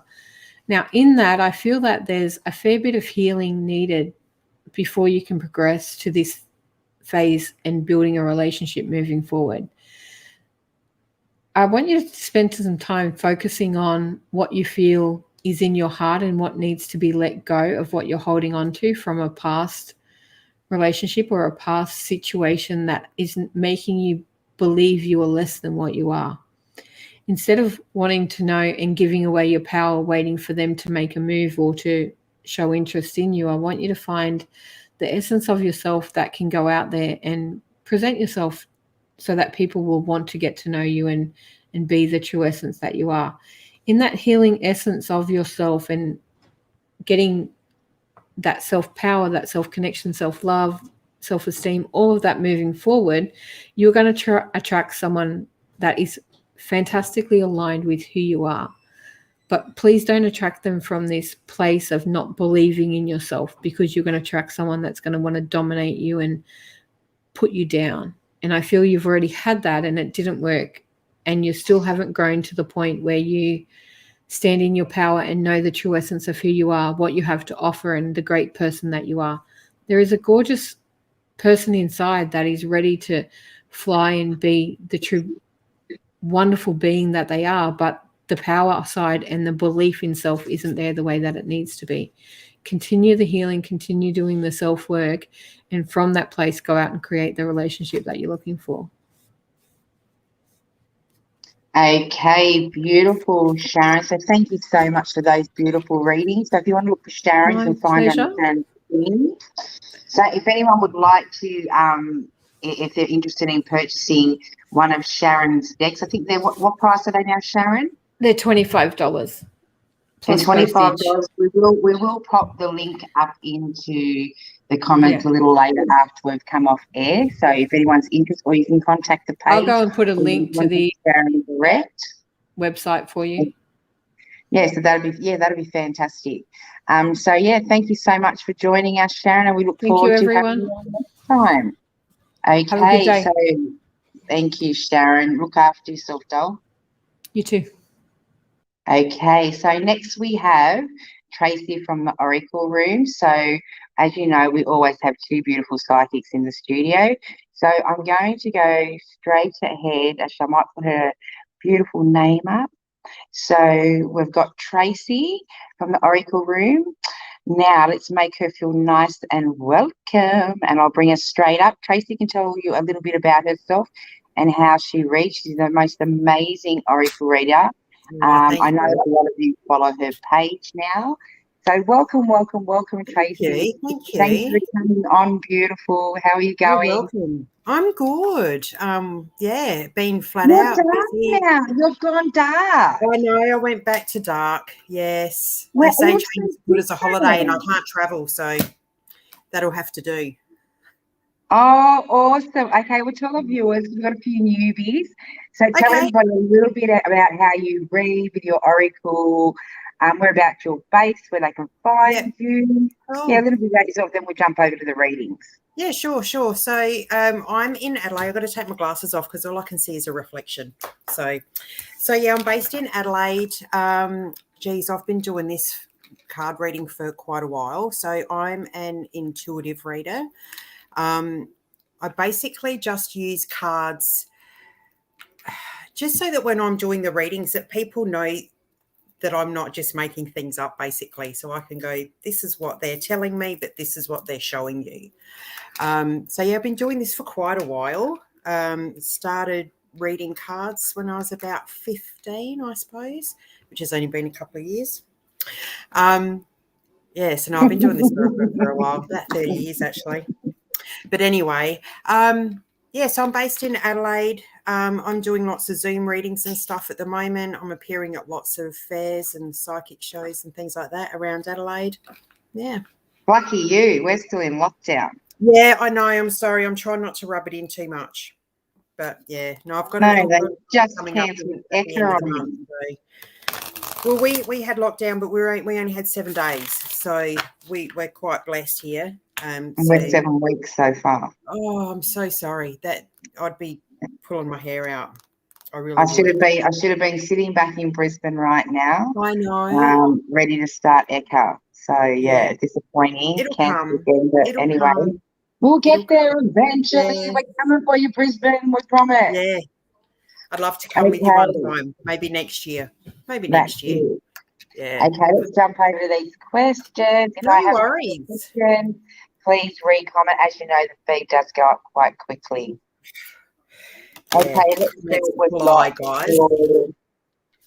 Now, in that, I feel that there's a fair bit of healing needed before you can progress to this phase and building a relationship moving forward. I want you to spend some time focusing on what you feel is in your heart and what needs to be let go of what you're holding on to from a past relationship or a past situation that isn't making you believe you are less than what you are. Instead of wanting to know and giving away your power, waiting for them to make a move or to show interest in you, I want you to find the essence of yourself that can go out there and present yourself so that people will want to get to know you and be the true essence that you are. In that healing essence of yourself and getting that self-power, that self-connection, self-love, self-esteem, all of that moving forward, you're going to attract someone that is fantastically aligned with who you are. But please don't attract them from this place of not believing in yourself, because you're going to attract someone that's going to want to dominate you and put you down. And I feel you've already had that and it didn't work, and you still haven't grown to the point where you stand in your power and know the true essence of who you are, what you have to offer, and the great person that you are. There is a gorgeous person inside that is ready to fly and be the true wonderful being that they are, but the power side and the belief in self isn't there the way that it needs to be. Continue the healing, continue doing the self work, and from that place go out and create the relationship that you're looking for. Okay, beautiful, Sharon. So thank you so much for those beautiful readings. So if you want to look for Sharon, you can find her on Sharon's thing. So if anyone would like to, if they're interested in purchasing one of Sharon's decks, I think they're what price are they now, Sharon? They're $25. And $25. We will pop the link up into the comments a little later after we've come off air. So if anyone's interested, or you can contact the page. I'll go and put a link to the Sharon direct website for you. Yeah, so that'd be fantastic. So yeah, thank you so much for joining us, Sharon, and we look forward to having you on next time. Okay, have a good day. So thank you, Sharon. Look after yourself, doll. You too. Okay, so next we have Tracy from the Oracle Room. So as you know, we always have two beautiful psychics in the studio. So I'm going to go straight ahead. Actually, I might put her beautiful name up. So we've got Tracy from the Oracle Room. Now let's make her feel nice and welcome, and I'll bring her straight up. Tracy can tell you a little bit about herself and how she reads. She's the most amazing Oracle reader. I know a lot of you follow her page now. So welcome, Tracy. Thank you. Thanks for coming on, beautiful. How are you going? You're welcome. I'm good. Yeah, been flat out. Busy. Now. You've gone dark. I know. I went back to dark. Yes. They say change is good as a holiday, and I can't travel, so that'll have to do. Oh, awesome. Okay, well, tell our viewers, we've got a few newbies. So tell everybody a little bit about how you read with your Oracle, where about your base, where they can find you. Cool. Yeah, a little bit about yourself, then we'll jump over to the readings. Yeah, sure. So I'm in Adelaide. I've got to take my glasses off because all I can see is a reflection. So yeah, I'm based in Adelaide. Geez, I've been doing this card reading for quite a while. So I'm an intuitive reader. I basically just use cards just so that when I'm doing the readings that people know that I'm not just making things up, basically. So I can go, this is what they're telling me, but this is what they're showing you. So yeah, I've been doing this for quite a while. Started reading cards when I was about 15, I suppose, which has only been a couple of years. Yeah, so no, I've been doing this for a while, about 30 years actually. But anyway, yeah, so I'm based in Adelaide. I'm doing lots of Zoom readings and stuff at the moment. I'm appearing at lots of fairs and psychic shows and things like that around Adelaide. Yeah. Lucky you. We're still in lockdown. Yeah, I know. I'm sorry. I'm trying not to rub it in too much. But yeah, no, I've got they just cancelled Ekron. Well, we had lockdown, but we only had 7 days, so we're quite blessed here. We're 7 weeks so far. Oh, I'm so sorry. That I'd be pulling my hair out. I should have been sitting back in Brisbane right now. I know. Ready to start Eka. So yeah, disappointing. It'll come. Again, but anyway, we'll get there eventually. Yeah. We're coming for you, Brisbane. We promise. Yeah. I'd love to come with you one time. Maybe next year. Next year. Yeah. Okay, let's jump over to these questions. If no worries. Question, please re-comment. As you know, the feed does go up quite quickly. Okay, let's see what we've got, guys.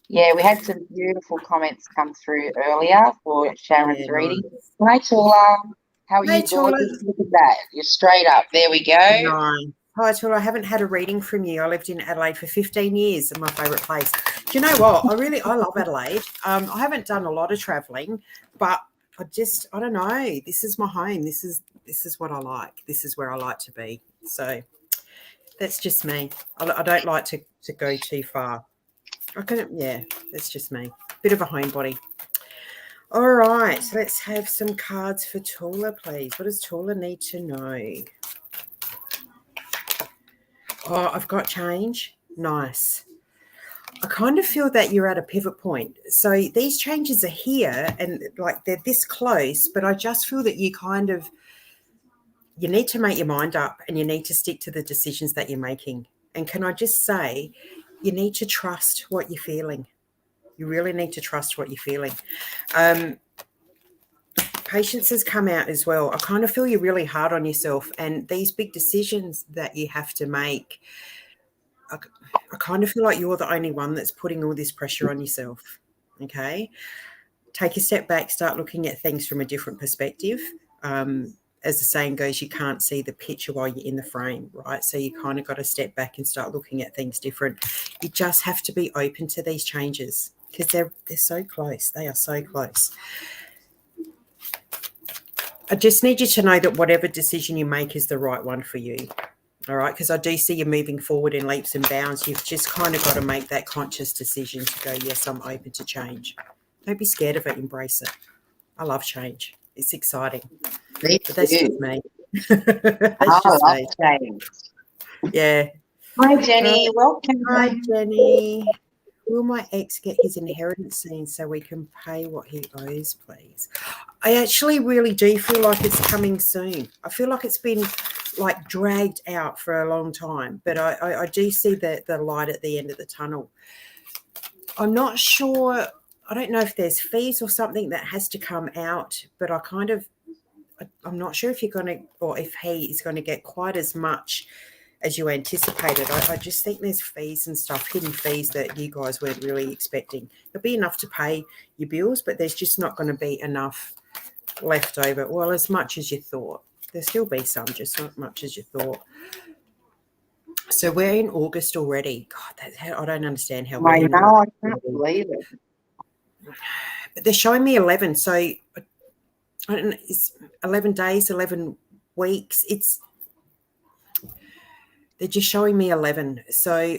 Yeah, we had some beautiful comments come through earlier for Sharon's reading. Hi, Tula. How are you doing? Look at that. You're straight up. There we go. No. Hi, Tula. I haven't had a reading from you. I lived in Adelaide for 15 years and my favourite place. Do you know what? I love Adelaide. I haven't done a lot of travelling, but I don't know. This is my home. This is what I like. This is where I like to be. So that's just me. I don't like to go too far. That's just me. Bit of a homebody. All right, so let's have some cards for Tula, please. What does Tula need to know? Oh, I've got change. Nice. I kind of feel that you're at a pivot point. So these changes are here and like they're this close, but I just feel that you need to make your mind up and you need to stick to the decisions that you're making. And can I just say, you need to trust what you're feeling. You really need to trust what you're feeling. Patience has come out as well. I kind of feel you're really hard on yourself, and these big decisions that you have to make, I kind of feel like you're the only one that's putting all this pressure on yourself. Okay. Take a step back, start looking at things from a different perspective. As the saying goes, you can't see the picture while you're in the frame, right? So you kind of got to step back and start looking at things different. You just have to be open to these changes because they're so close. They are so close. I just need you to know that whatever decision you make is the right one for you. All right, because I do see you moving forward in leaps and bounds. You've just kind of got to make that conscious decision to go, yes, I'm open to change. Don't be scared of it. Embrace it. I love change. It's exciting. Me But that's too. just me. I love change. Yeah. Hi, Jenny. Welcome. Hi, Jenny. Will my ex get his inheritance soon so we can pay what he owes, please? I actually really do feel like it's coming soon. I feel like it's been like dragged out for a long time, but I do see the light at the end of the tunnel. I'm not sure. I don't know if there's fees or something that has to come out, but I'm not sure if you're going to, or if he is going to get quite as much as you anticipated. I just think there's fees and stuff, hidden fees that you guys weren't really expecting. There'll be enough to pay your bills, but there's just not going to be enough left over. Well, as much as you thought. There'll still be some, just not much as you thought. So we're in August already. God, I don't understand how I know. I can't believe it. But they're showing me 11. So I don't know, it's 11 days, 11 weeks. They're just showing me 11. So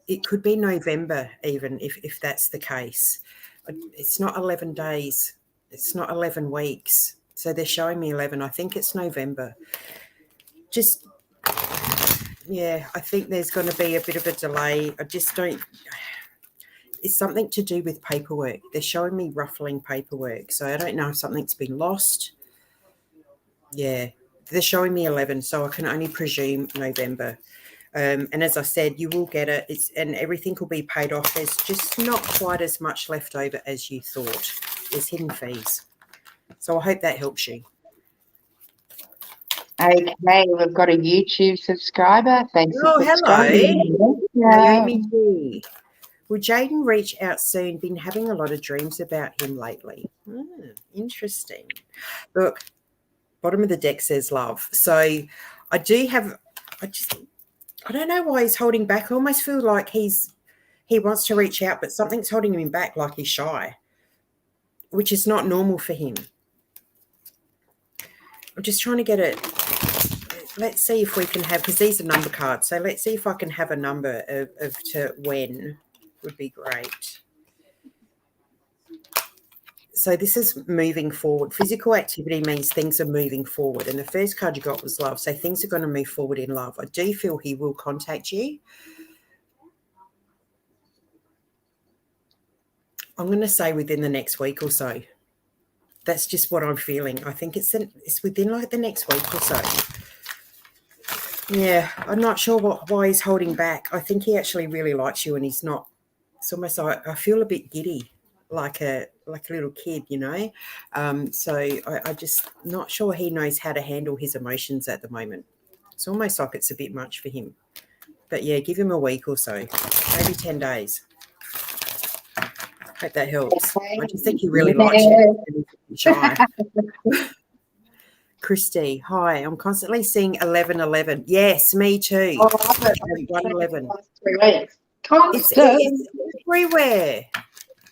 it could be November even if that's the case. It's not 11 days. It's not 11 weeks. So they're showing me 11. I think it's November. Yeah, I think there's going to be a bit of a delay. It's something to do with paperwork. They're showing me ruffling paperwork. So I don't know if something's been lost. Yeah, they're showing me 11. So I can only presume November. And as I said, you will get it. And everything will be paid off. There's just not quite as much left over as you thought. There's hidden fees. So I hope that helps you. Okay, we've got a YouTube subscriber. Thanks for subscribing. Hello. Yeah. Naomi G. Will Jaden reach out soon? Been having a lot of dreams about him lately. Interesting. Look, bottom of the deck says love. So I don't know why he's holding back. I almost feel like he wants to reach out, but something's holding him back, like he's shy, which is not normal for him. I'm just trying to get it. Let's see if we can have, because these are number cards. So let's see if I can have a number of to when would be great. So this is moving forward. Physical activity means things are moving forward. And the first card you got was love. So things are going to move forward in love. I do feel he will contact you. I'm going to say within the next week or so. That's just what I'm feeling. I think it's within like the next week or so. Yeah, I'm not sure why he's holding back. I think he actually really likes you, and he's not. It's almost like I feel a bit giddy, like a little kid, you know. So I just not sure he knows how to handle his emotions at the moment. It's almost like it's a bit much for him. But yeah, give him a week or so, maybe 10 days. Hope that helps. Okay. I just think he really likes you. And he's shy. Christy, hi. I'm constantly seeing 11:11. Yes, me too. 1:11. 3 weeks. It's everywhere.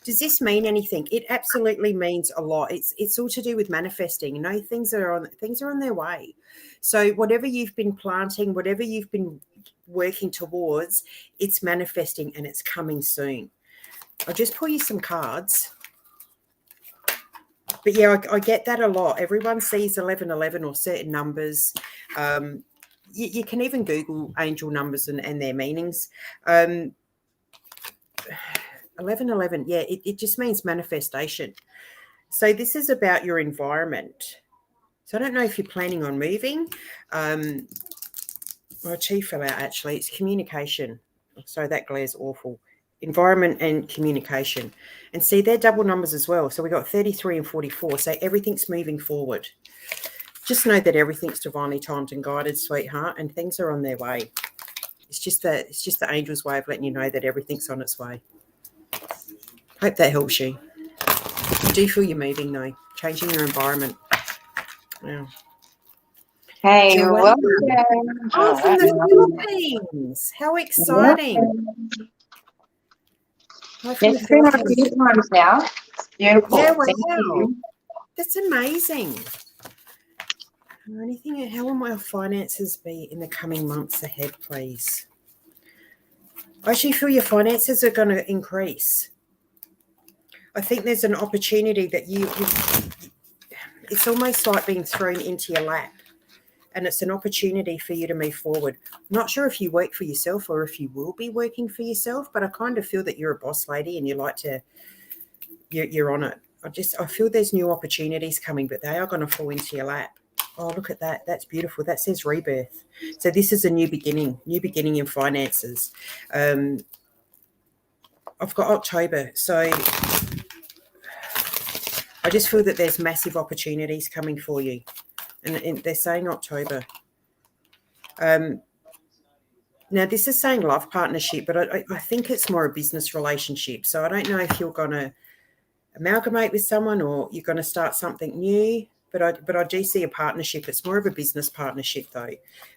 Does this mean anything? It absolutely means a lot. It's all to do with manifesting. You know, things are on their way. So whatever you've been planting, whatever you've been working towards, it's manifesting and it's coming soon. I'll just pull you some cards. But yeah, I get that a lot. Everyone sees 11:11 or certain numbers. You can even Google angel numbers and their meanings. 1111, yeah, it just means manifestation. So this is about your environment. So I don't know if you're planning on moving. My chief fell out, actually. It's communication. So that glare's awful. Environment and communication. And see, they're double numbers as well. So we got 33 and 44. So everything's moving forward. Just know that everything's divinely timed and guided, sweetheart, and things are on their way. It's just the angel's way of letting you know that everything's on its way. Hope that helps you. I do feel you're moving, though, changing your environment. Yeah. Hey, Joanne. welcome. Oh, from the Philippines. How exciting. Oh, from Yes, the it's been on a Philippines. few times now. It's beautiful. Yeah, Thank wow. you. That's amazing. Anything? How will my finances be in the coming months ahead, please? I actually feel your finances are going to increase. I think there's an opportunity that it's almost like being thrown into your lap, and it's an opportunity for you to move forward. I'm not sure if you work for yourself or if you will be working for yourself, but I kind of feel that you're a boss lady and you're on it. I feel there's new opportunities coming, but they are going to fall into your lap. Oh, look at that. That's beautiful. That says rebirth. So this is a new beginning in finances. I've got October. So I just feel that there's massive opportunities coming for you. And they're saying October. Now, this is saying love partnership, but I think it's more a business relationship. So I don't know if you're going to amalgamate with someone or you're going to start something new. But I do see a partnership. It's more of a business partnership, though.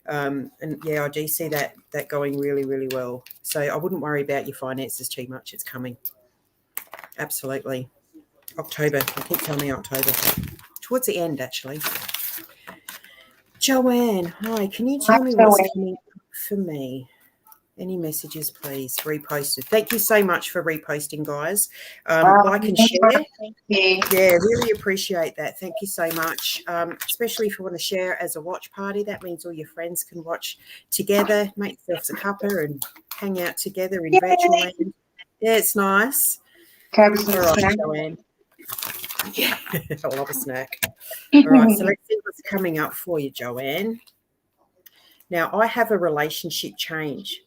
And, yeah, I do see that going really, really well. So I wouldn't worry about your finances too much. It's coming. Absolutely. October. I keep telling me October. Towards the end, actually. Joanne, hi. Can you tell me what's coming up for me? Any messages, please? Reposted. Thank you so much for reposting, guys. Like and share. Thank you. Yeah, really appreciate that. Thank you so much. Especially if you want to share as a watch party. That means all your friends can watch together, make yourselves a cuppa and hang out together in virtual land. Yeah, it's nice. Grab All some right, snack. Joanne. Yeah, I love a snack. All right, so let's see what's coming up for you, Joanne. Now, I have a relationship change.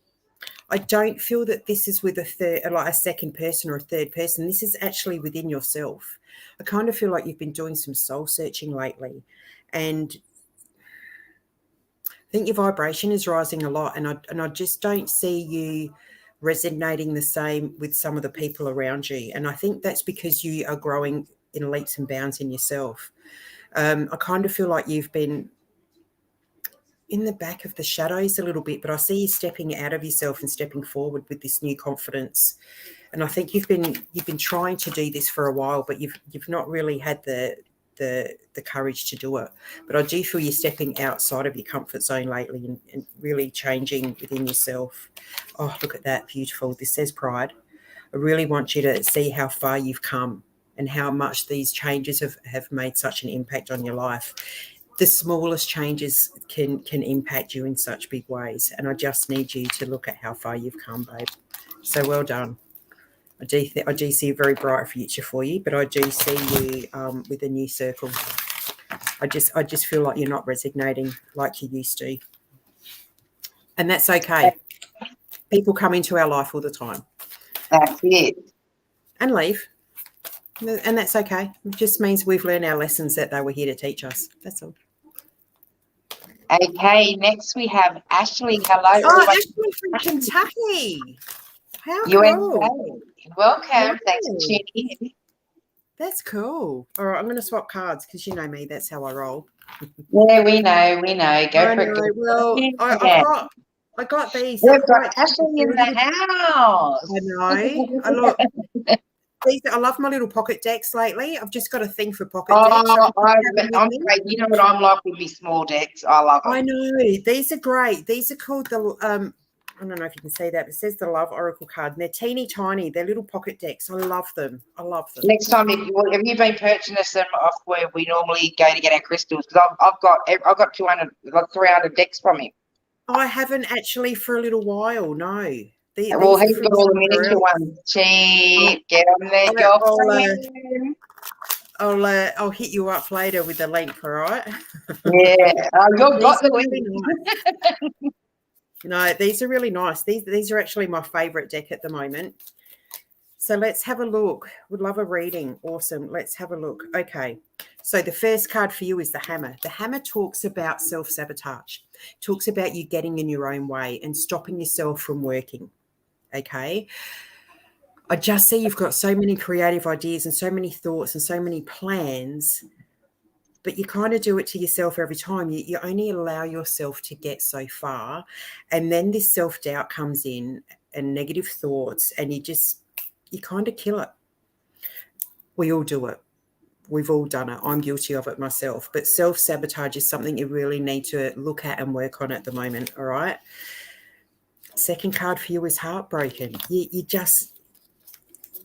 I don't feel that this is with a second person or a third person. This is actually within yourself. I kind of feel like you've been doing some soul searching lately, and I think your vibration is rising a lot, and I just don't see you resonating the same with some of the people around you. And I think that's because you are growing in leaps and bounds in yourself. I kind of feel like you've been in the back of the shadows a little bit, but I see you stepping out of yourself and stepping forward with this new confidence. And I think you've been trying to do this for a while, but you've not really had the courage to do it. But I do feel you're stepping outside of your comfort zone lately and really changing within yourself. Oh, look at that. Beautiful. This says pride. I really want you to see how far you've come and how much these changes have made such an impact on your life. The smallest changes can impact you in such big ways. And I just need you to look at how far you've come, babe. So well done. I do see a very bright future for you, but I do see you with a new circle. I just feel like you're not resonating like you used to. And that's okay. People come into our life all the time. That's it. And leave. And that's okay. It just means we've learned our lessons that they were here to teach us. That's all. Okay, next we have Ashley. Hello. Oh, Ashley from Kentucky. How USA. cool. Welcome. Wow. Thanks for tuning in. That's cool. All right, I'm going to swap cards because you know me. That's how I roll. Yeah, we know. Go for it. Well, I got these. We've got Ashley in the house. I know. I love my little pocket decks lately. I've just got a thing for pocket decks. I'm great. You know what I'm like with me small decks. I love them. I know. These are great. These are called the I don't know if you can see that. It says the Love Oracle card. And they're teeny tiny. They're little pocket decks. I love them. Next time, have you been purchasing them off where we normally go to get our crystals? Because I've got 300 decks from him. I haven't actually for a little while. No. Well, These are he's from got all the somewhere miniature else. ones. Cheap. Get on there, girlfriend. I'll hit you up later with the link, all right? Yeah. You've got the Really link. nice. No, these are really nice. These are actually my favourite deck at the moment. So let's have a look. Would love a reading. Awesome. Let's have a look. Okay. So the first card for you is the hammer. The hammer talks about self-sabotage. Talks about you getting in your own way and stopping yourself from working. Okay. I just see you've got so many creative ideas and so many thoughts and so many plans, but you kind of do it to yourself every time. You only allow yourself to get so far. And then this self-doubt comes in and negative thoughts, and you kind of kill it. We all do it. We've all done it. I'm guilty of it myself. But self-sabotage is something you really need to look at and work on at the moment, all right? Second card for you is heartbroken.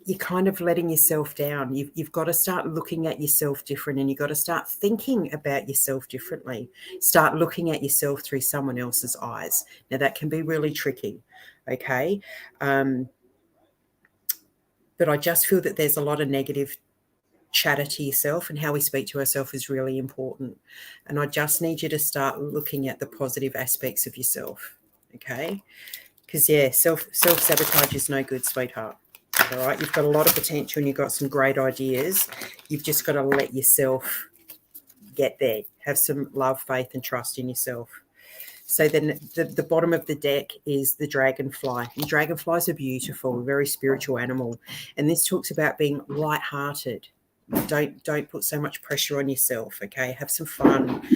You're kind of letting yourself down. You've got to start looking at yourself different, and you've got to start thinking about yourself differently. Start looking at yourself through someone else's eyes. Now, that can be really tricky, okay? But I just feel that there's a lot of negative chatter to yourself, and how we speak to ourselves is really important. And I just need you to start looking at the positive aspects of yourself, okay? Because, yeah, self-sabotage is no good, sweetheart. All right, you've got a lot of potential and you've got some great ideas. You've just got to let yourself get there. Have some love, faith, and trust in yourself. So then the bottom of the deck is the dragonfly. And dragonflies are beautiful, a very spiritual animal. And this talks about being lighthearted. Don't put so much pressure on yourself, okay? Have some fun.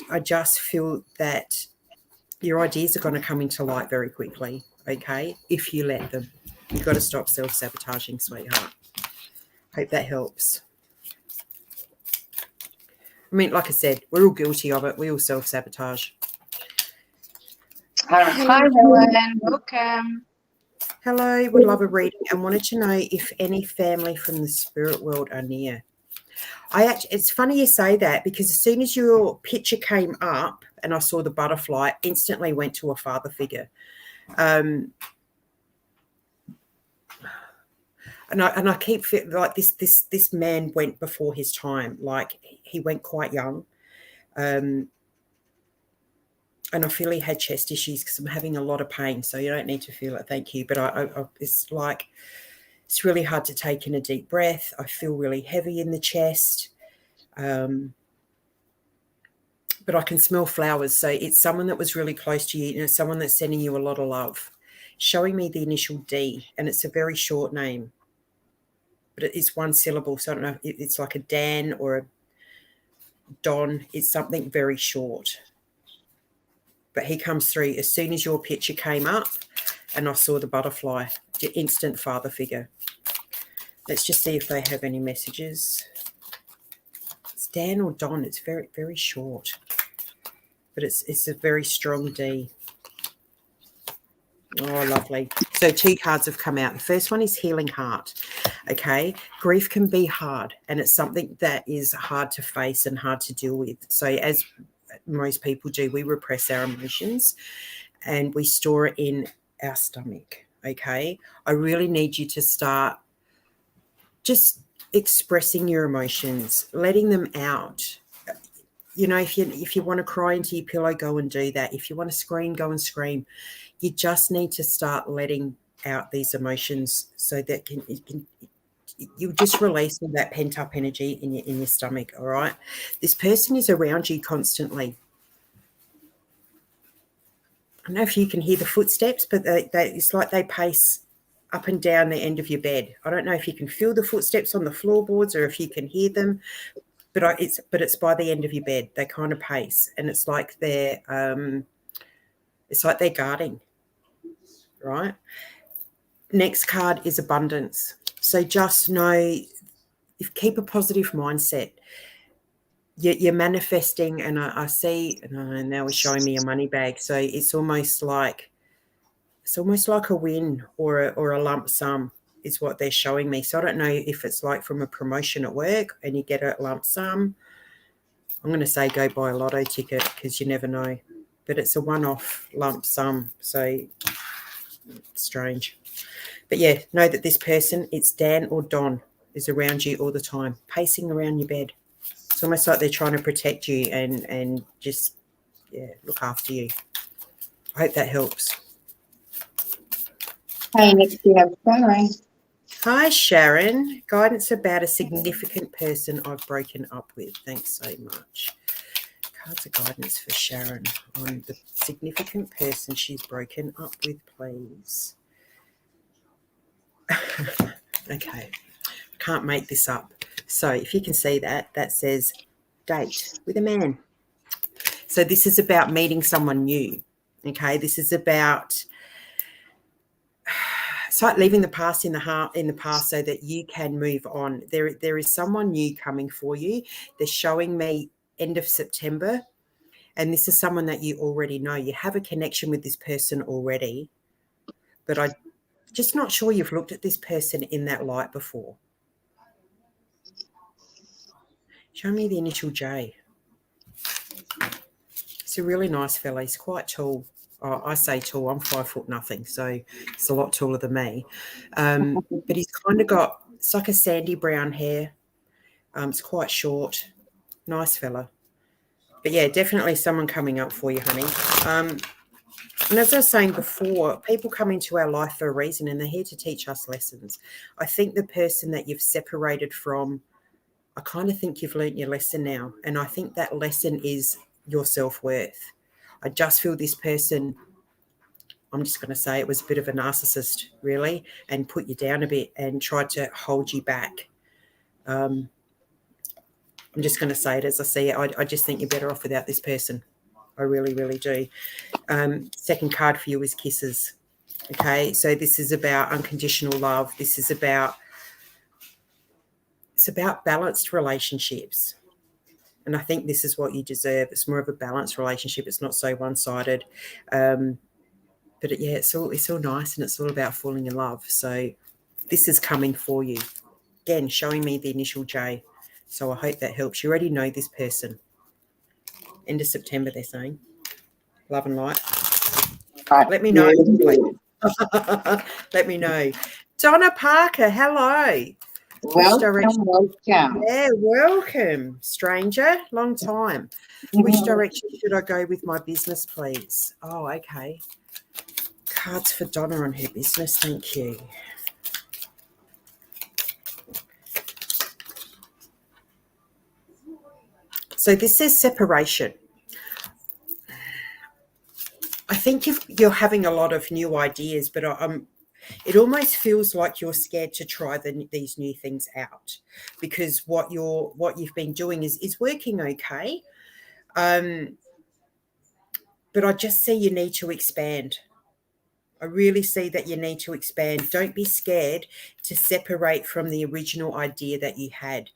I just feel that your ideas are going to come into light very quickly, okay, if you let them. You've got to stop self-sabotaging, sweetheart. Hope that helps. I mean, like I said, we're all guilty of it. We all self-sabotage. Hi, Helen. Welcome. Hello, would love a reading and wanted to know if any family from the spirit world are near. It's funny you say that, because as soon as your picture came up and I saw the butterfly, instantly went to a father figure. And I keep feeling like this man went before his time. Like, he went quite young. And I feel he had chest issues, because I'm having a lot of pain. So you don't need to feel it. Thank you. But it's like, it's really hard to take in a deep breath. I feel really heavy in the chest. But I can smell flowers. So it's someone that was really close to you, someone that's sending you a lot of love. Showing me the initial D, and it's a very short name, but it's one syllable. So I don't know if it's like a Dan or a Don. It's something very short. But he comes through as soon as your picture came up and I saw the butterfly. Instant father figure. Let's just see if they have any messages. It's Dan or Don. It's very, very short. But it's a very strong D. Oh, lovely. So 2 cards have come out. The first one is Healing Heart. Okay. Grief can be hard, and it's something that is hard to face and hard to deal with. So as most people do, we repress our emotions and we store it in our stomach. Okay. I really need you to start just expressing your emotions, letting them out. You know, if you want to cry into your pillow, go and do that. If you want to scream, go and scream. You just need to start letting out these emotions, so that you just release all that pent up energy in your stomach. All right. This person is around you constantly. I don't know if you can hear the footsteps, but it's like they pace up and down the end of your bed. I don't know if you can feel the footsteps on the floorboards or if you can hear them, but it's by the end of your bed. They kind of pace, and it's like they're guarding, right? Next card is abundance. So just know, keep a positive mindset. You're manifesting, and I see, and now we're showing me a money bag. So it's almost like a win or a lump sum is what they're showing me. So I don't know if it's like from a promotion at work and you get a lump sum. I'm going to say go buy a lotto ticket, because you never know. But it's a one-off lump sum. So strange. But yeah, know that this person, it's Dan or Don, is around you all the time, pacing around your bed. It's almost like they're trying to protect you and just, look after you. I hope that helps. Hey, next we have Sharon. Hi, Sharon. Guidance about a significant person I've broken up with. Thanks so much. Cards of guidance for Sharon on the significant person she's broken up with, please. Okay. Can't make this up. So if you can see that, that says date with a man. So this is about meeting someone new. Okay. This is about it's like leaving the past in the past so that you can move on. There is someone new coming for you. They're showing me end of September, and this is someone that you already know. You have a connection with this person already, but I'm just not sure you've looked at this person in that light before. Show me the initial J. He's a really nice fella. He's quite tall. Oh, I say tall, I'm 5 foot nothing, so it's a lot taller than me. But he's kind of got, it's like a sandy brown hair. It's quite short. Nice fella. But yeah, definitely someone coming up for you, honey. And as I was saying before, people come into our life for a reason, and they're here to teach us lessons. I think the person that you've separated from, I kind of think you've learnt your lesson now. And I think that lesson is your self-worth. I just feel this person, I'm just going to say it was a bit of a narcissist, really, and put you down a bit and tried to hold you back. I'm just going to say it as I see it. I just think you're better off without this person. I really, really do. Second card for you is kisses. Okay, so this is about unconditional love. This is about, it's about balanced relationships. And I think this is what you deserve. It's more of a balanced relationship. It's not so one-sided. But it's all nice, and it's all about falling in love. So this is coming for you. Again, showing me the initial J. So I hope that helps. You already know this person. End of September, they're saying. Love and light. Right. Let me know. Let me know. Donna Parker, hello. Welcome. Yeah, welcome, stranger. Long time. Which direction should I go with my business, please? Oh, okay. Cards for Donna on her business. Thank you. So this says separation. I think you're having a lot of new ideas, but it almost feels like you're scared to try these new things out, because what you've been doing is working okay. But I just see you need to expand. I really see that you need to expand. Don't be scared to separate from the original idea that you had,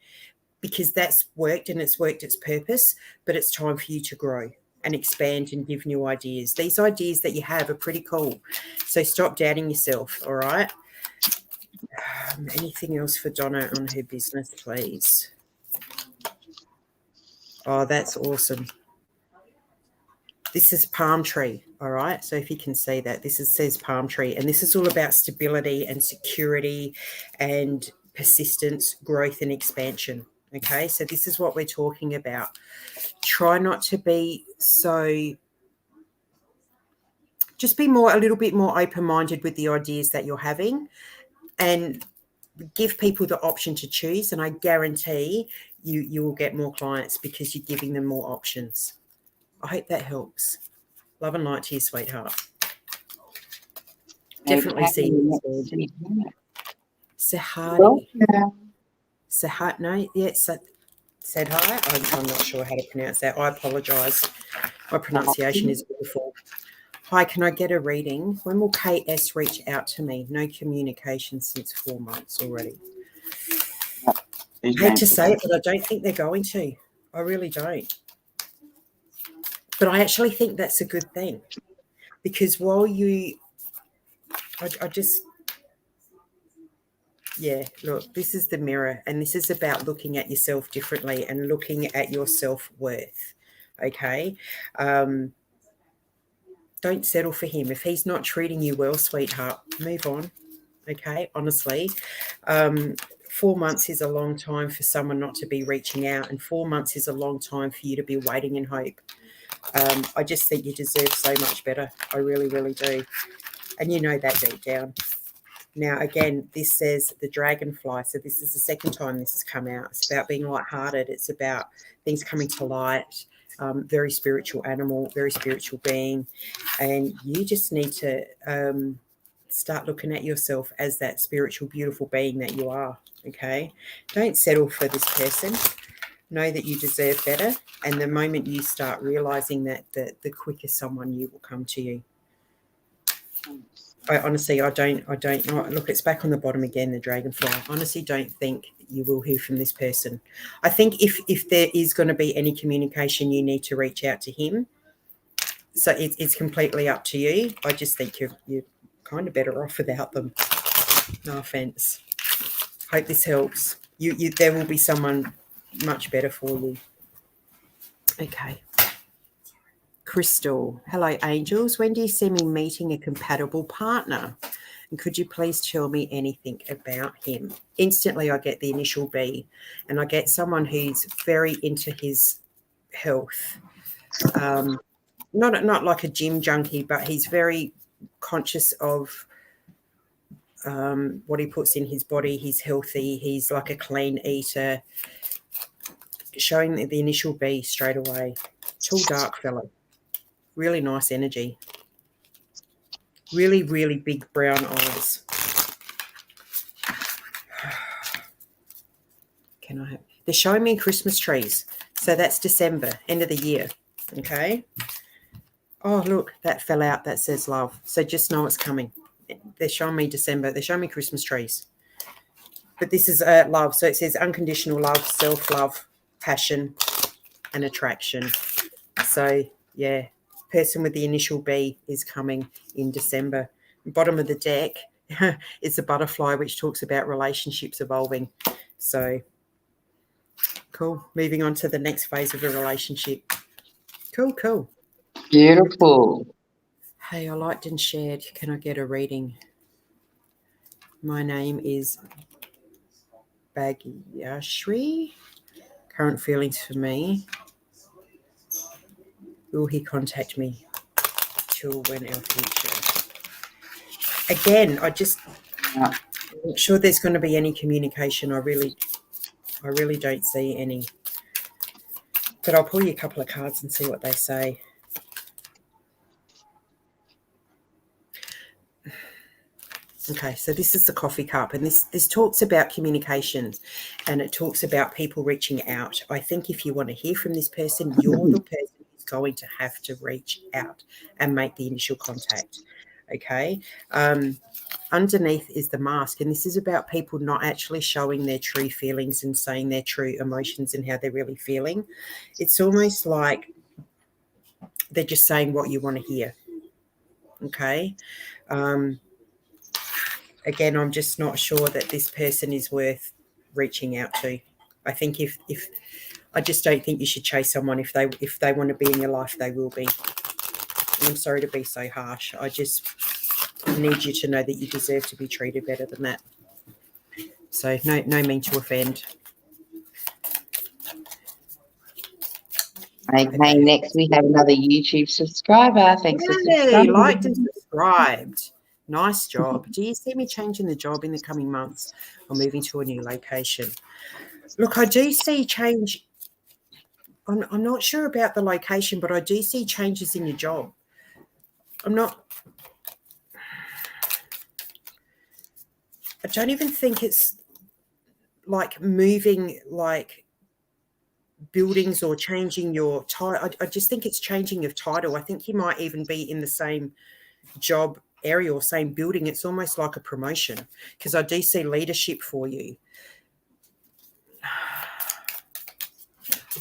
because that's worked and it's worked its purpose, but it's time for you to grow and expand and give new ideas. These ideas that you have are pretty cool. So stop doubting yourself, all right? Anything else for Donna on her business, please? Oh, that's awesome. This is palm tree, all right? So if you can see that, says palm tree, and this is all about stability and security and persistence, growth and expansion, okay? So this is what we're talking about. Try not to be so, just be a little bit more open-minded with the ideas that you're having, and give people the option to choose, and I guarantee you will get more clients because you're giving them more options. I hope that helps. Love and light to you, sweetheart. Definitely see you. Sahadi. Sahat, no, yeah, said hi. I'm not sure how to pronounce that. I apologise. My pronunciation is awful. Hi, can I get a reading? When will KS reach out to me? No communication since 4 months already. I hate to say it, but I don't think they're going to. I really don't. But I actually think that's a good thing, because while look, this is the mirror, and this is about looking at yourself differently and looking at your self-worth, okay? don't settle for him. If he's not treating you well, sweetheart, move on. Okay, honestly. 4 months is a long time for someone not to be reaching out, and 4 months is a long time for you to be waiting in hope. I just think you deserve so much better. I really, really do. And you know that deep down. Now, again, this says the dragonfly. So this is the second time this has come out. It's about being lighthearted. It's about things coming to light. Very spiritual animal, very spiritual being. And you just need to start looking at yourself as that spiritual, beautiful being that you are. Okay? Don't settle for this person. Know that you deserve better. And the moment you start realizing that, the quicker someone new will come to you. I don't look, it's back on the bottom again, the dragonfly. I honestly don't think you will hear from this person. I think if there is going to be any communication, you need to reach out to him. So it's completely up to you. I just think you're kind of better off without them. No offense. Hope this helps. There will be someone much better for you. Okay. Crystal, hello angels. When do you see me meeting a compatible partner? And could you please tell me anything about him? Instantly I get the initial B, and I get someone who's very into his health. Not like a gym junkie, but he's very conscious of what he puts in his body. He's healthy. He's like a clean eater. Showing the initial B straight away. Tall, dark fellow. Really nice energy. Really, really big brown eyes. They're showing me Christmas trees. So that's December, end of the year. Okay. Oh, look, that fell out. That says love. So just know it's coming. They're showing me December. They're showing me Christmas trees. But this is love. So it says unconditional love, self-love, passion, and attraction. So, yeah. Person with the initial B is coming in December. Bottom of the deck is a butterfly, which talks about relationships evolving. So cool. Moving on to the next phase of a relationship. Cool. Beautiful. Hey, I liked and shared. Can I get a reading? My name is Bagyashri. Current feelings for me. Will he contact me? Till when our future? Again, I'm not sure there's going to be any communication. I really don't see any. But I'll pull you a couple of cards and see what they say. Okay, so this is the coffee cup, and this talks about communications, and it talks about people reaching out. I think if you want to hear from this person, you're the person who's going to have to reach out and make the initial contact. Okay. Underneath is the mask, and this is about people not actually showing their true feelings and saying their true emotions and how they're really feeling. It's almost like they're just saying what you want to hear. Okay. Again, I'm just not sure that this person is worth reaching out to. I think if I just don't think you should chase someone. If they want to be in your life, they will be. And I'm sorry to be so harsh. I just need you to know that you deserve to be treated better than that. So no mean to offend. Okay, next we have another YouTube subscriber. Thanks for subscribing. Liked and subscribed. Nice job. Do you see me changing the job in the coming months or moving to a new location? Look, I do see change. I'm not sure about the location, but I do see changes in your job. I don't even think it's like moving like buildings or changing your title. I just think it's changing your title. I think you might even be in the same job area or same building. It's almost like a promotion, because I do see leadership for you. I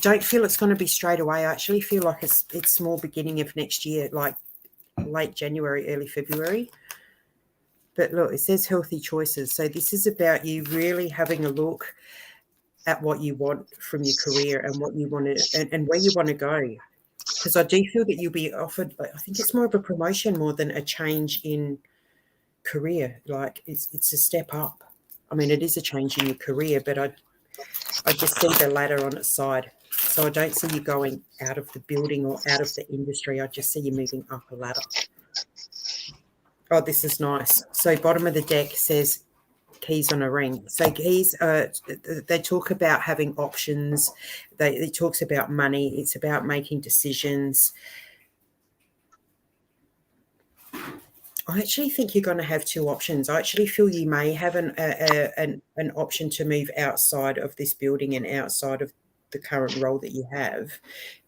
don't feel it's going to be straight away. I actually feel like it's small beginning of next year, like late January, early February. But look, it says healthy choices. So this is about you really having a look at what you want from your career and what you want to and where you want to go. because I do feel that you'll be offered, I think it's more of a promotion more than a change in career. Like it's a step up. I mean, it is a change in your career, but I just see the ladder on its side. So I don't see you going out of the building or out of the industry. I just see you moving up a ladder. Oh, this is nice. So bottom of the deck says keys on a ring. So keys, they talk about having options. It talks about money. It's about making decisions. I actually think you're going to have two options. I actually feel you may have an option to move outside of this building and outside of the current role that you have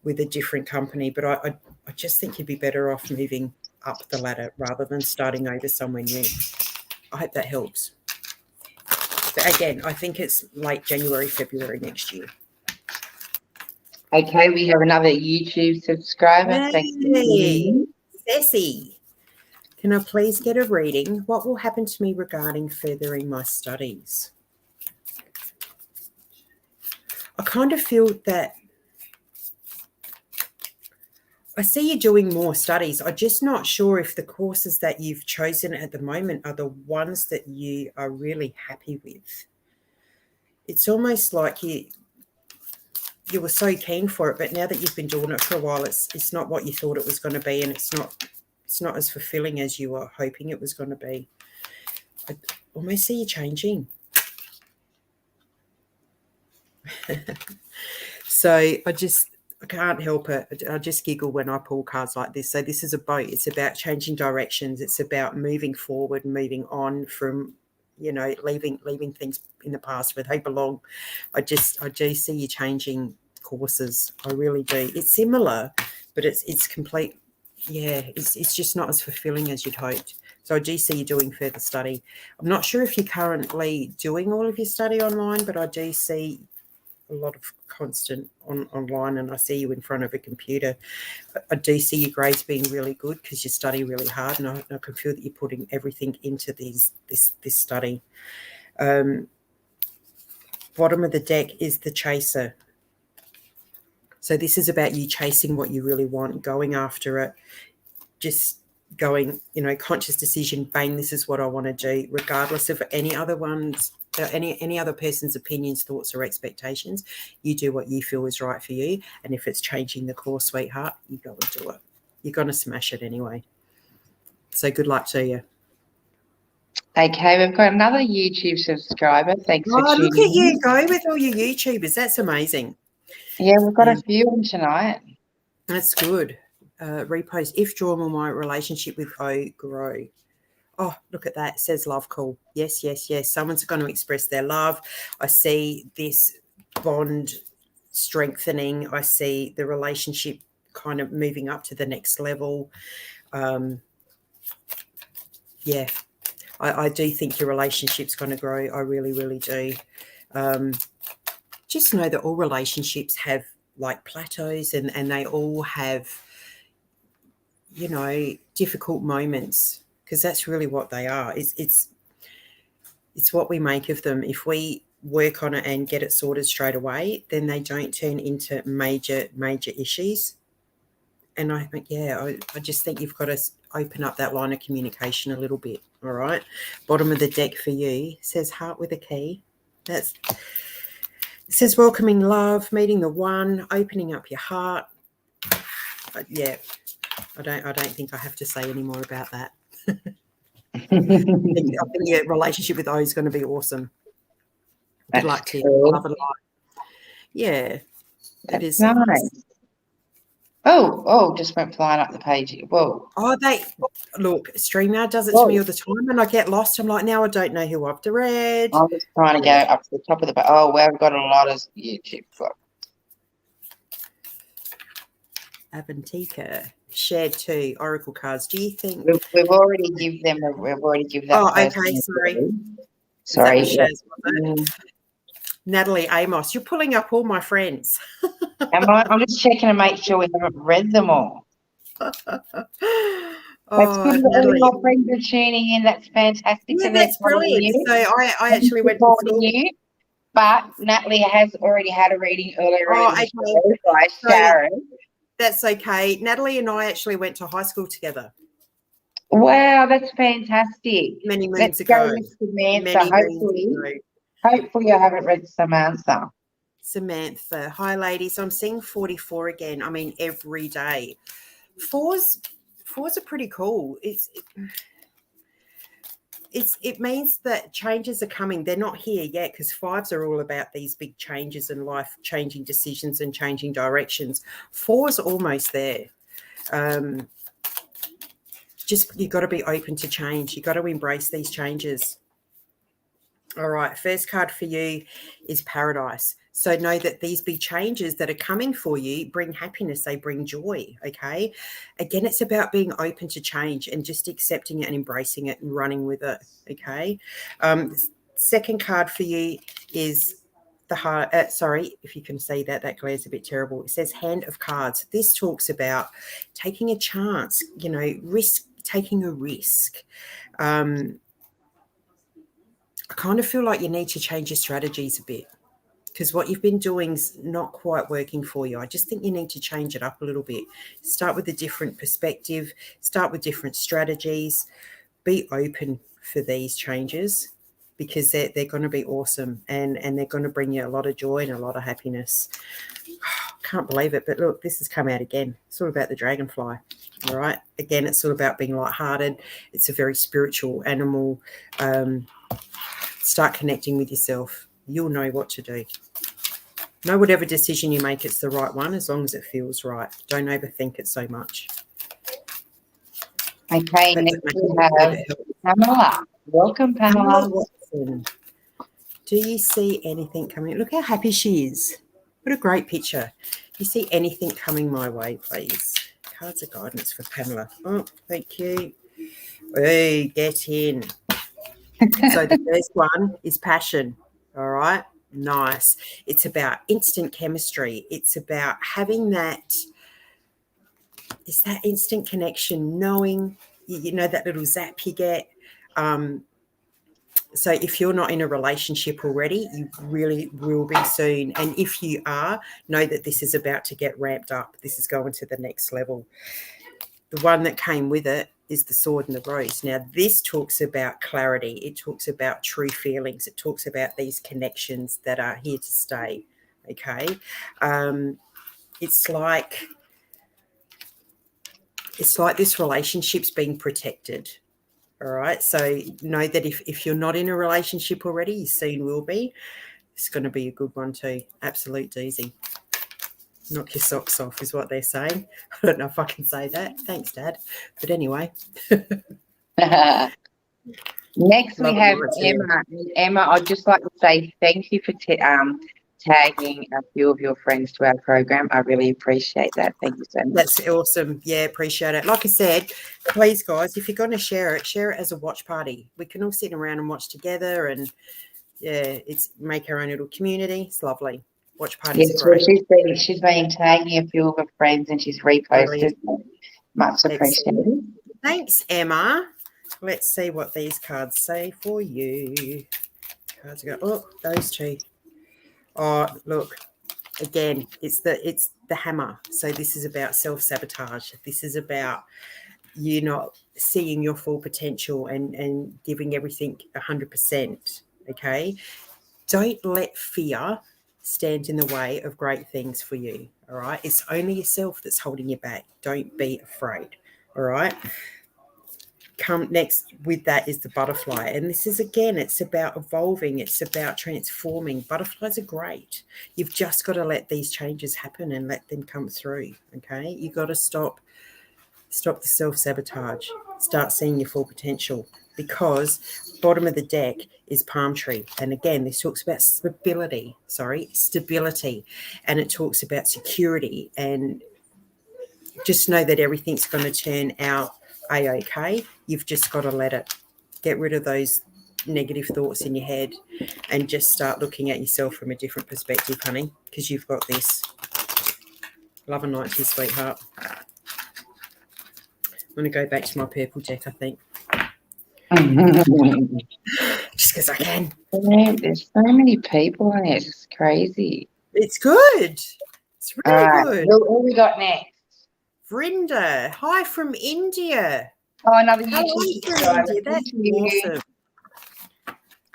with a different company. But I just think you'd be better off moving up the ladder rather than starting over somewhere new. I hope that helps. But again, I think it's late January, February next year. Okay, we have another YouTube subscriber. Thanks for tuning in. Ceci, can I please get a reading? What will happen to me regarding furthering my studies? I kind of feel that I see you doing more studies. I'm just not sure if the courses that you've chosen at the moment are the ones that you are really happy with. It's almost like you were so keen for it, but now that you've been doing it for a while, it's not what you thought it was going to be, and it's not as fulfilling as you were hoping it was going to be. I almost see you changing. So I can't help it. I just giggle when I pull cards like this. So this is a boat. It's about changing directions. It's about moving forward, moving on from, leaving things in the past where they belong. I do see you changing courses. I really do. It's similar, but it's complete. Yeah, it's just not as fulfilling as you'd hoped. So I do see you doing further study. I'm not sure if you're currently doing all of your study online, but I do see a lot of constant online, and I see you in front of a computer. I do see your grades being really good because you study really hard, and I can feel that you're putting everything into this study. Bottom of the deck is the chaser. So this is about you chasing what you really want, going after it, just going, conscious decision, bang, this is what I want to do, regardless of any other ones, any other person's opinions, thoughts or expectations. You do what you feel is right for you. And if it's changing the course, sweetheart, you go and do it. You're going to smash it anyway. So good luck to you. Okay, we've got another YouTube subscriber. Thanks for tuning in. Look at you go with all your YouTubers. That's amazing. Yeah, we've got a few of them tonight. That's good. Repost, if drawn, will my relationship with O grow? Oh, look at that. It says love call. Yes, yes, yes. Someone's going to express their love. I see this bond strengthening. I see the relationship kind of moving up to the next level. Yeah, I do think your relationship's going to grow. I really, really do. Just know that all relationships have like plateaus, and they all have, difficult moments, because that's really what they are. It's what we make of them. If we work on it and get it sorted straight away, then they don't turn into major issues. And I think, I just think you've got to open up that line of communication a little bit. All right. Bottom of the deck for you says heart with a key. It says welcoming love, meeting the one, opening up your heart. Yeah, I don't think I have to say any more about that. I think your relationship with O is going to be awesome. Good luck to you. Love and life. Yeah, that is nice. Oh, just went flying up the page. Whoa. Oh, look, StreamYard does it to me all the time, and I get lost. I'm like, now I don't know who I've read. I'm just trying to go up to the top of the page. Oh, well, we've got a lot of YouTube. Avantika shared 2 oracle cards. Do you think we've already give them? We've already give that. Oh, okay. Sorry. Shaz, Natalie Amos, you're pulling up all my friends. I'm just checking to make sure we haven't read them all. That's good that all your friends are tuning in. That's fantastic. Yeah, that's brilliant. So I actually went to school. You, but Natalie has already had a reading earlier by so Sharon. That's okay. Natalie and I actually went to high school together. Wow, that's fantastic. Many moons Let's ago. go with Samantha. Many moons ago. Hopefully I haven't read Samantha. Samantha. Hi, ladies. I'm seeing 44 again. I mean, every day. Fours are pretty cool. It means that changes are coming. They're not here yet because fives are all about these big changes in life, changing decisions and changing directions. Fours are almost there. Just you've got to be open to change. You've got to embrace these changes. All right, first card for you is Paradise. So know that these big changes that are coming for you bring happiness, they bring joy, okay? Again, it's about being open to change and just accepting it and embracing it and running with it, okay? Second card for you is the heart. Sorry, if you can see that, that glare's a bit terrible. It says Hand of Cards. This talks about taking a chance, you know, taking a risk. I kind of feel like you need to change your strategies a bit because what you've been doing is not quite working for you. I just think you need to change it up a little bit. Start with a different perspective, start with different strategies, be open for these changes because they're going to be awesome and they're going to bring you a lot of joy and a lot of happiness. Can't believe it, but look, this has come out again. It's all about the dragonfly. All right. Again, it's all about being lighthearted. It's a very spiritual animal. Start connecting with yourself. You'll know what to do. Know whatever decision you make, it's the right one as long as it feels right. Don't overthink it so much. Okay, next we have Pamela. Welcome, Pamela. Watson. Do you see anything coming? Look how happy she is. What a great picture. Do you see anything coming my way, please? Cards of guidance for Pamela. Oh, thank you. Hey, get in. So the first one is passion. All right. Nice. It's about instant chemistry. It's about having that instant connection, knowing, you know, that little zap you get. So if you're not in a relationship already, you really will be soon. And if you are, know that this is about to get ramped up. This is going to the next level. The one that came with it is the Sword and the Rose. Now, this talks about clarity. It talks about true feelings. It talks about these connections that are here to stay, okay? It's like this relationship's being protected, all right? So know that if you're not in a relationship already, you soon will be. It's going to be a good one too. Absolute doozy. Knock your socks off is what they're saying. I don't know if I can say that. Thanks, Dad. But anyway. Next we have Emma. Emma, I'd just like to say thank you for tagging a few of your friends to our program. I really appreciate that. Thank you so much. That's awesome. Yeah, appreciate it. Like I said, please, guys, if you're going to share it as a watch party. We can all sit around and watch together and, yeah, make our own little community. It's lovely. Watch parties. Yes, well, she's been tagging a few of her friends and she's reposted. Much appreciated. Thanks, Emma. Let's see what these cards say for you. Cards go. Oh, those two. Oh, look. Again, it's the hammer. So this is about self-sabotage. This is about you not seeing your full potential and giving everything 100%. Okay. Don't let fear stand in the way of great things for you. All right. It's only yourself that's holding you back. Don't be afraid. All right. Come next with that is the butterfly. And this is, again, it's about evolving. It's about transforming. Butterflies are great. You've just got to let these changes happen and let them come through. Okay. You've got to stop the self-sabotage. Start seeing your full potential, because bottom of the deck is palm tree. And again, this talks about stability, and it talks about security, and just know that everything's going to turn out a-okay. You've just got to let it. Get rid of those negative thoughts in your head and just start looking at yourself from a different perspective, honey, because you've got this. Love and light to you, sweetheart. I'm going to go back to my purple deck, I think. Just because I can. Yeah, there's so many people in it. It's crazy. It's good. It's really good. What we got next? Vrinda, hi from India. Oh, another Hello YouTube from subscriber. India. That's Thank you. awesome.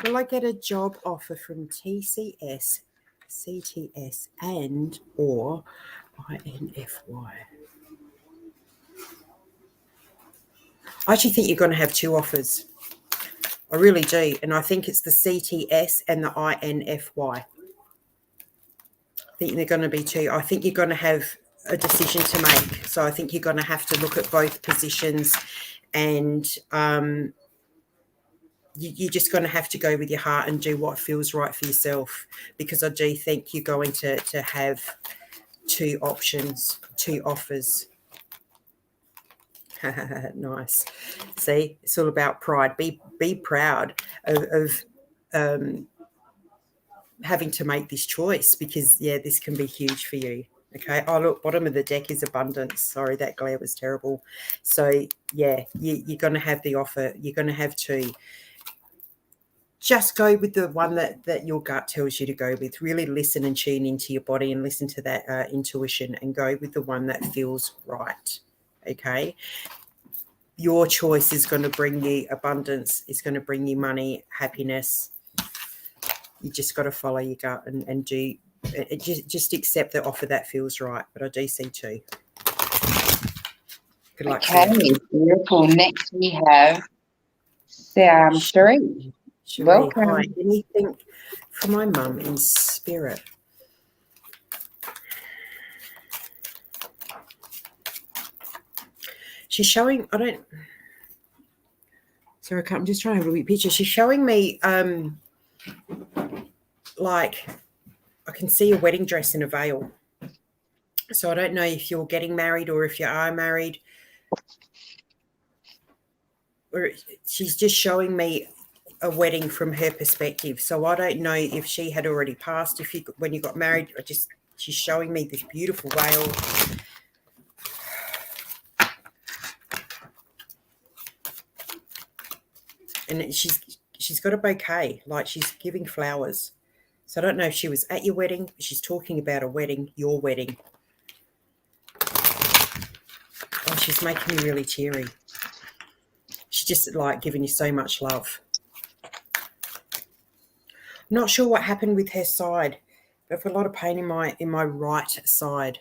Will I get a job offer from TCS, CTS, and or INFY? I actually think you're going to have two offers. I really do. And I think it's the CTS and the INFY. I think they're going to be two. I think you're going to have a decision to make. So I think you're going to have to look at both positions, and you're just going to have to go with your heart and do what feels right for yourself, because I do think you're going to have two options, two offers. Nice. See, it's all about pride. Be proud of having to make this choice, because this can be huge for you. Okay. Oh, look, bottom of the deck is abundance. Sorry, that glare was terrible. So you're going to have the offer. You're going to have two. Just go with the one that your gut tells you to go with. Really listen and tune into your body and listen to that intuition, and go with the one that feels right. Okay. Your choice is going to bring you abundance. It's going to bring you money, happiness. You just got to follow your gut and do it. Just accept the offer that feels right. But I do see two. Good luck. Okay, beautiful. Next we have Cherie. Welcome. Hi. Anything for my mum in spirit? She's showing, sorry, I'm just trying to have a look at picture. She's showing me, like, I can see a wedding dress in a veil. So I don't know if you're getting married or if you are married. Or she's just showing me a wedding from her perspective. So I don't know if she had already passed, when you got married. She's showing me this beautiful veil. And she's got a bouquet, like she's giving flowers. So I don't know if she was at your wedding. She's talking about a wedding, your wedding. Oh, she's making me really teary. She's just like giving you so much love. I'm not sure what happened with her side, but I've got a lot of pain in my right side.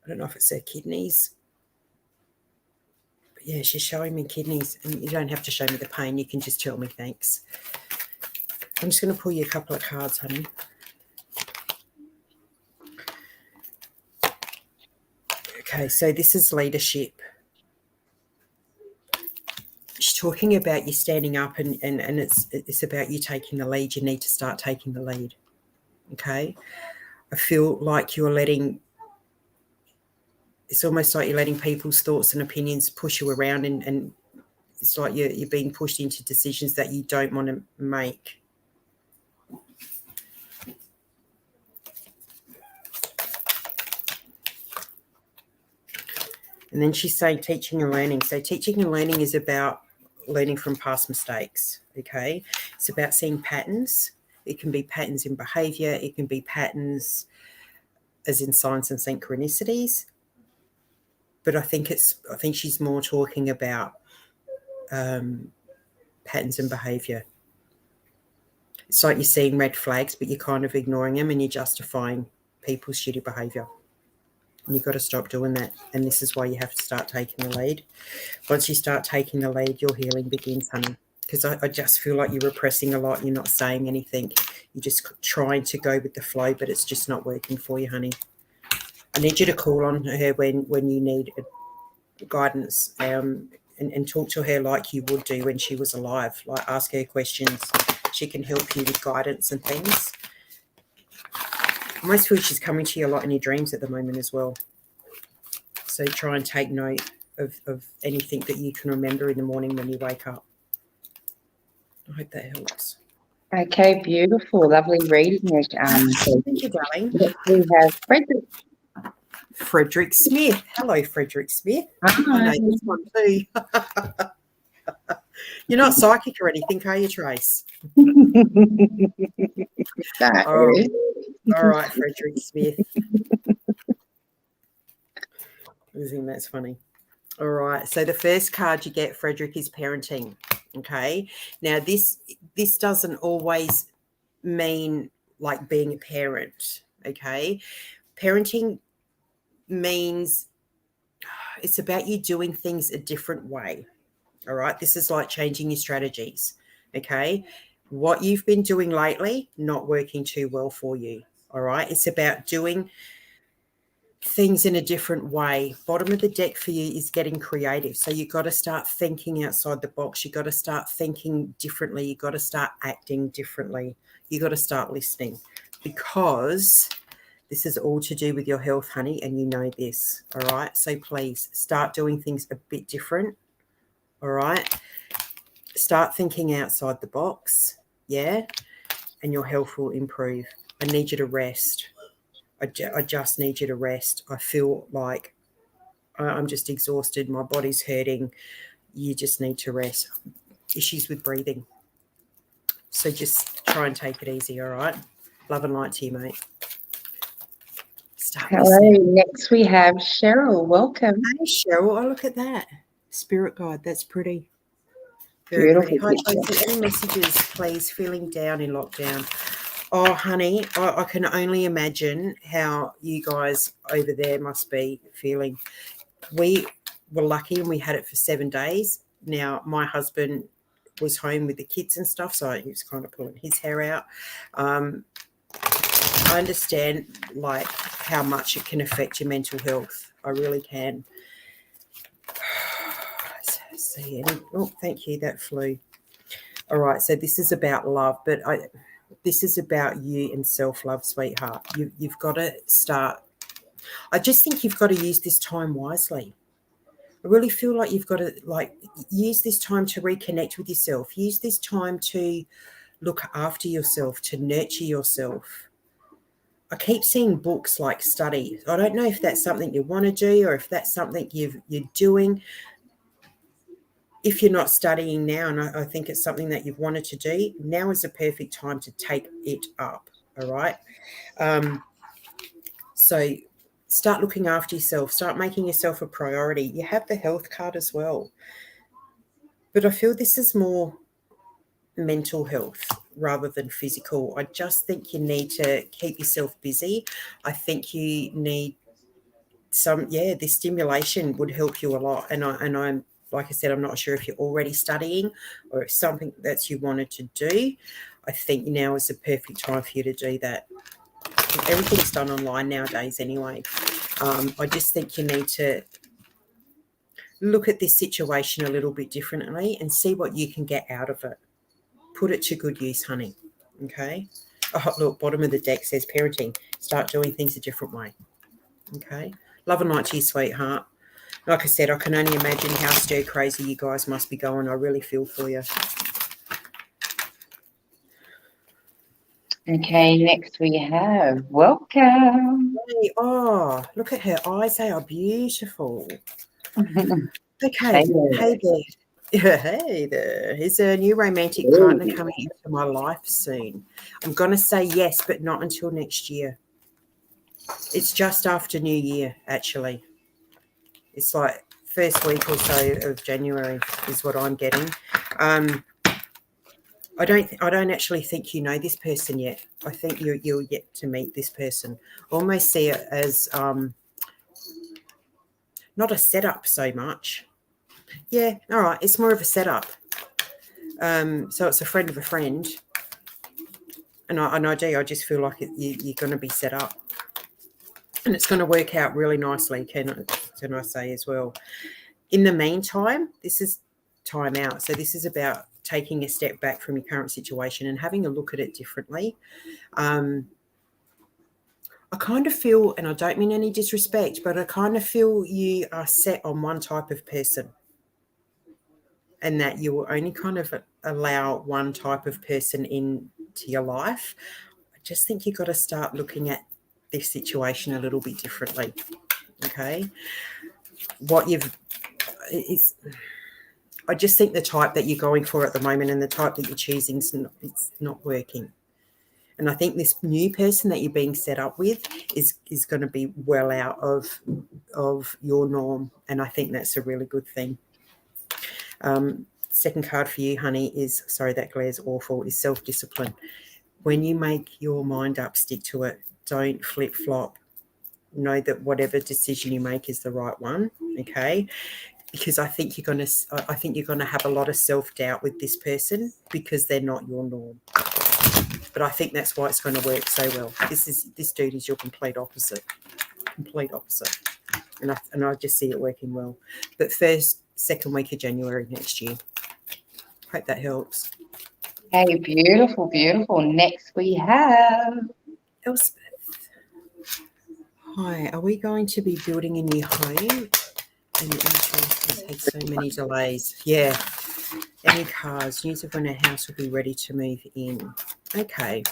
I don't know if it's her kidneys. Yeah, she's showing me kidneys, and you don't have to show me the pain. You can just tell me thanks. I'm just going to pull you a couple of cards, honey. Okay, so this is leadership. She's talking about you standing up, and it's about you taking the lead. You need to start taking the lead. Okay? I feel like it's almost like you're letting people's thoughts and opinions push you around, and it's like you're being pushed into decisions that you don't want to make. And then she's saying teaching and learning. So teaching and learning is about learning from past mistakes, okay? It's about seeing patterns. It can be patterns in behaviour. It can be patterns as in signs and synchronicities. But I think she's more talking about patterns and behaviour. It's like you're seeing red flags, but you're kind of ignoring them, and you're justifying people's shitty behaviour. And you've got to stop doing that. And this is why you have to start taking the lead. Once you start taking the lead, your healing begins, honey. Because I just feel like you're repressing a lot. You're not saying anything. You're just trying to go with the flow, but it's just not working for you, honey. I need you to call on her when you need guidance, and talk to her like you would do when she was alive. Like, ask her questions. She can help you with guidance and things. I almost feel she's coming to you a lot in your dreams at the moment as well. So try and take note of anything that you can remember in the morning when you wake up. I hope that helps. Okay, beautiful. Lovely reading. Thank you, darling. We have Frederick. Frederick Smith. Hello, Frederick Smith. Hi. I know this one too. You're not psychic or anything, are you, Trace? All right, Frederick Smith. I think that's funny. All right. So the first card you get, Frederick, is parenting. Okay. Now this doesn't always mean like being a parent. Okay. Parenting means it's about you doing things a different way. All right. This is like changing your strategies. Okay. What you've been doing lately, not working too well for you. All right. It's about doing things in a different way. Bottom of the deck for you is getting creative. So you've got to start thinking outside the box. You've got to start thinking differently. You've got to start acting differently. You've got to start listening, because this is all to do with your health, honey, and you know this. All right. So please start doing things a bit different. All right. Start thinking outside the box. Yeah. And your health will improve. I need you to rest. I just need you to rest. I feel like I'm just exhausted. My body's hurting. You just need to rest. Issues with breathing. So just try and take it easy, all right? Love and light to you, mate. Hello. Listening. Next we have Cheryl. Welcome. Hey, Cheryl. Oh, look at that. Spirit guide. That's pretty. Very Beautiful pretty. Hi, Tracy. Any messages, please? Feeling down in lockdown. Oh, honey, I can only imagine how you guys over there must be feeling. We were lucky and we had it for 7 days. Now, my husband was home with the kids and stuff, so he was kind of pulling his hair out. I understand, like, how much it can affect your mental health. I really can. Oh, thank you. That flew. All right, so this is about love, but this is about you and self-love, sweetheart. You've got to start. I just think you've got to use this time wisely. I really feel like you've got to use this time to reconnect with yourself. Use this time to look after yourself, to nurture yourself. I keep seeing books like study. I don't know if that's something you want to do or if that's something you're doing. If you're not studying now, and I think it's something that you've wanted to do, now is a perfect time to take it up, all right? So start looking after yourself. Start making yourself a priority. You have the health card as well. But I feel this is more mental health rather than physical. I just think you need to keep yourself busy. I think you need this stimulation would help you a lot. And I'm like I said, I'm not sure if you're already studying or if something that you wanted to do. I think now is the perfect time for you to do that. Everything's done online nowadays anyway. I just think you need to look at this situation a little bit differently and see what you can get out of it. Put it to good use, honey. Okay? Oh, look, bottom of the deck says parenting. Start doing things a different way. Okay? Love and light to you, sweetheart. Like I said, I can only imagine how stir crazy you guys must be going. I really feel for you. Okay, next we have welcome. Hey, oh, look at her eyes. They are beautiful. Okay, hey there. Hey there. Is a new romantic partner coming into my life soon? I'm going to say yes, but not until next year. It's just after New Year, actually. It's like first week or so of January is what I'm getting. I don't actually think you know this person yet. I think you're yet to meet this person. I almost see it as not a setup so much. Yeah, all right. It's more of a setup. So it's a friend of a friend. And I just feel like you're going to be set up. And it's going to work out really nicely, can I say as well. In the meantime, this is time out. So this is about taking a step back from your current situation and having a look at it differently. I kind of feel, and I don't mean any disrespect, but I kind of feel you are set on one type of person and that you will only kind of allow one type of person into your life. I just think you've got to start looking at this situation a little bit differently. Okay? I just think the type that you're going for at the moment and the type that you're choosing it's not working. And I think this new person that you're being set up with is going to be well out of your norm. And I think that's a really good thing. Second card for you, honey, is, sorry, that glare's awful, is self-discipline. When you make your mind up, stick to it. Don't flip-flop. Know that whatever decision you make is the right one, okay? Because I think you're going to have a lot of self-doubt with this person because they're not your norm. But I think that's why it's going to work so well. This dude is your complete opposite. And I just see it working well. But second week of January next year. Hope that helps. Hey, beautiful, beautiful. Next we have Elspeth. Hi, are we going to be building a new home? And the interest has had so many delays. Yeah. Any cards? News of when a house will be ready to move in. Okay.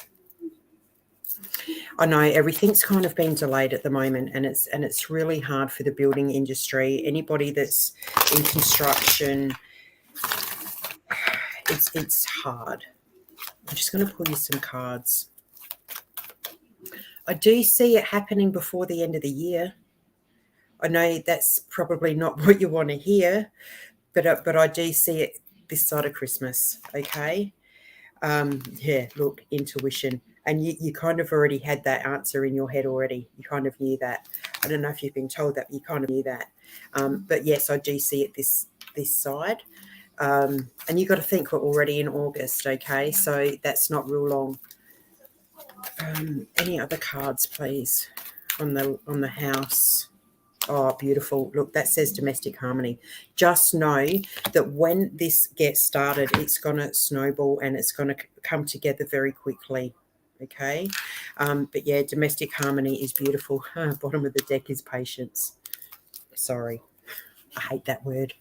I know everything's kind of been delayed at the moment, and it's really hard for the building industry. Anybody that's in construction, it's hard. I'm just going to pull you some cards. I do see it happening before the end of the year. I know that's probably not what you want to hear, but I do see it this side of Christmas, okay? Yeah, look, intuition. And you kind of already had that answer in your head already. You kind of knew that. I don't know if you've been told that, but you kind of knew that. But yes, I do see it this side. And you've got to think we're already in August, okay? So that's not real long. Any other cards, please, on the house? Oh, beautiful. Look, that says domestic harmony. Just know that when this gets started, it's going to snowball and it's going to come together very quickly, okay? But, yeah, domestic harmony is beautiful. Bottom of the deck is patience. Sorry. I hate that word.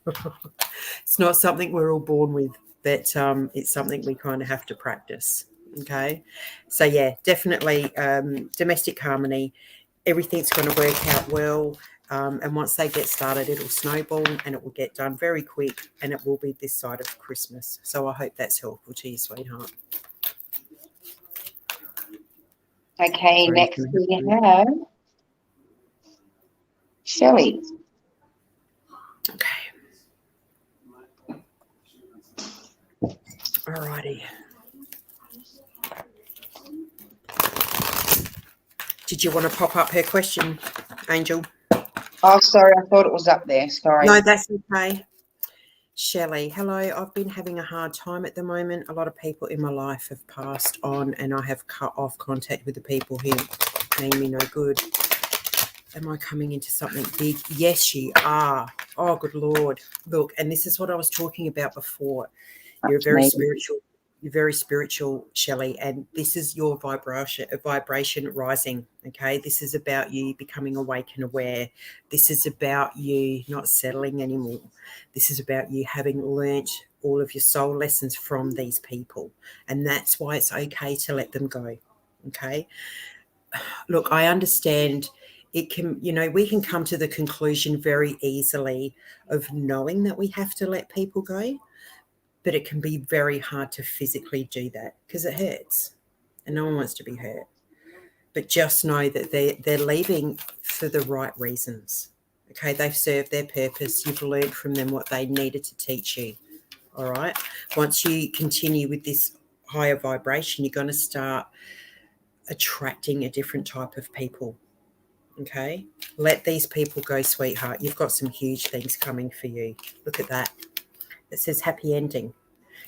It's not something we're all born with, but it's something we kind of have to practice, okay? So, yeah, definitely domestic harmony. Everything's going to work out well. And once they get started, it'll snowball and it will get done very quick, and it will be this side of Christmas. So I hope that's helpful to you, sweetheart. Okay, next we have Shelley. Okay. Alrighty. Did you want to pop up her question, Angel? Oh, sorry, I thought it was up there. Sorry. No, that's okay. Shelley, hello. I've been having a hard time at the moment. A lot of people in my life have passed on, and I have cut off contact with the people who mean me no good. Am I coming into something big? Yes, you are. Oh, good Lord. Look, and this is what I was talking about before. You're very spiritual. You're very spiritual, Shelley, and this is your vibration rising, okay? This is about you becoming awake and aware. This is about you not settling anymore. This is about you having learnt all of your soul lessons from these people, and that's why it's okay to let them go, okay? Look, I understand it can, we can come to the conclusion very easily of knowing that we have to let people go. But it can be very hard to physically do that because it hurts and no one wants to be hurt. But just know that they're leaving for the right reasons. Okay, they've served their purpose. You've learned from them what they needed to teach you. All right. Once you continue with this higher vibration, you're going to start attracting a different type of people. Okay. Let these people go, sweetheart. You've got some huge things coming for you. Look at that. It says happy ending.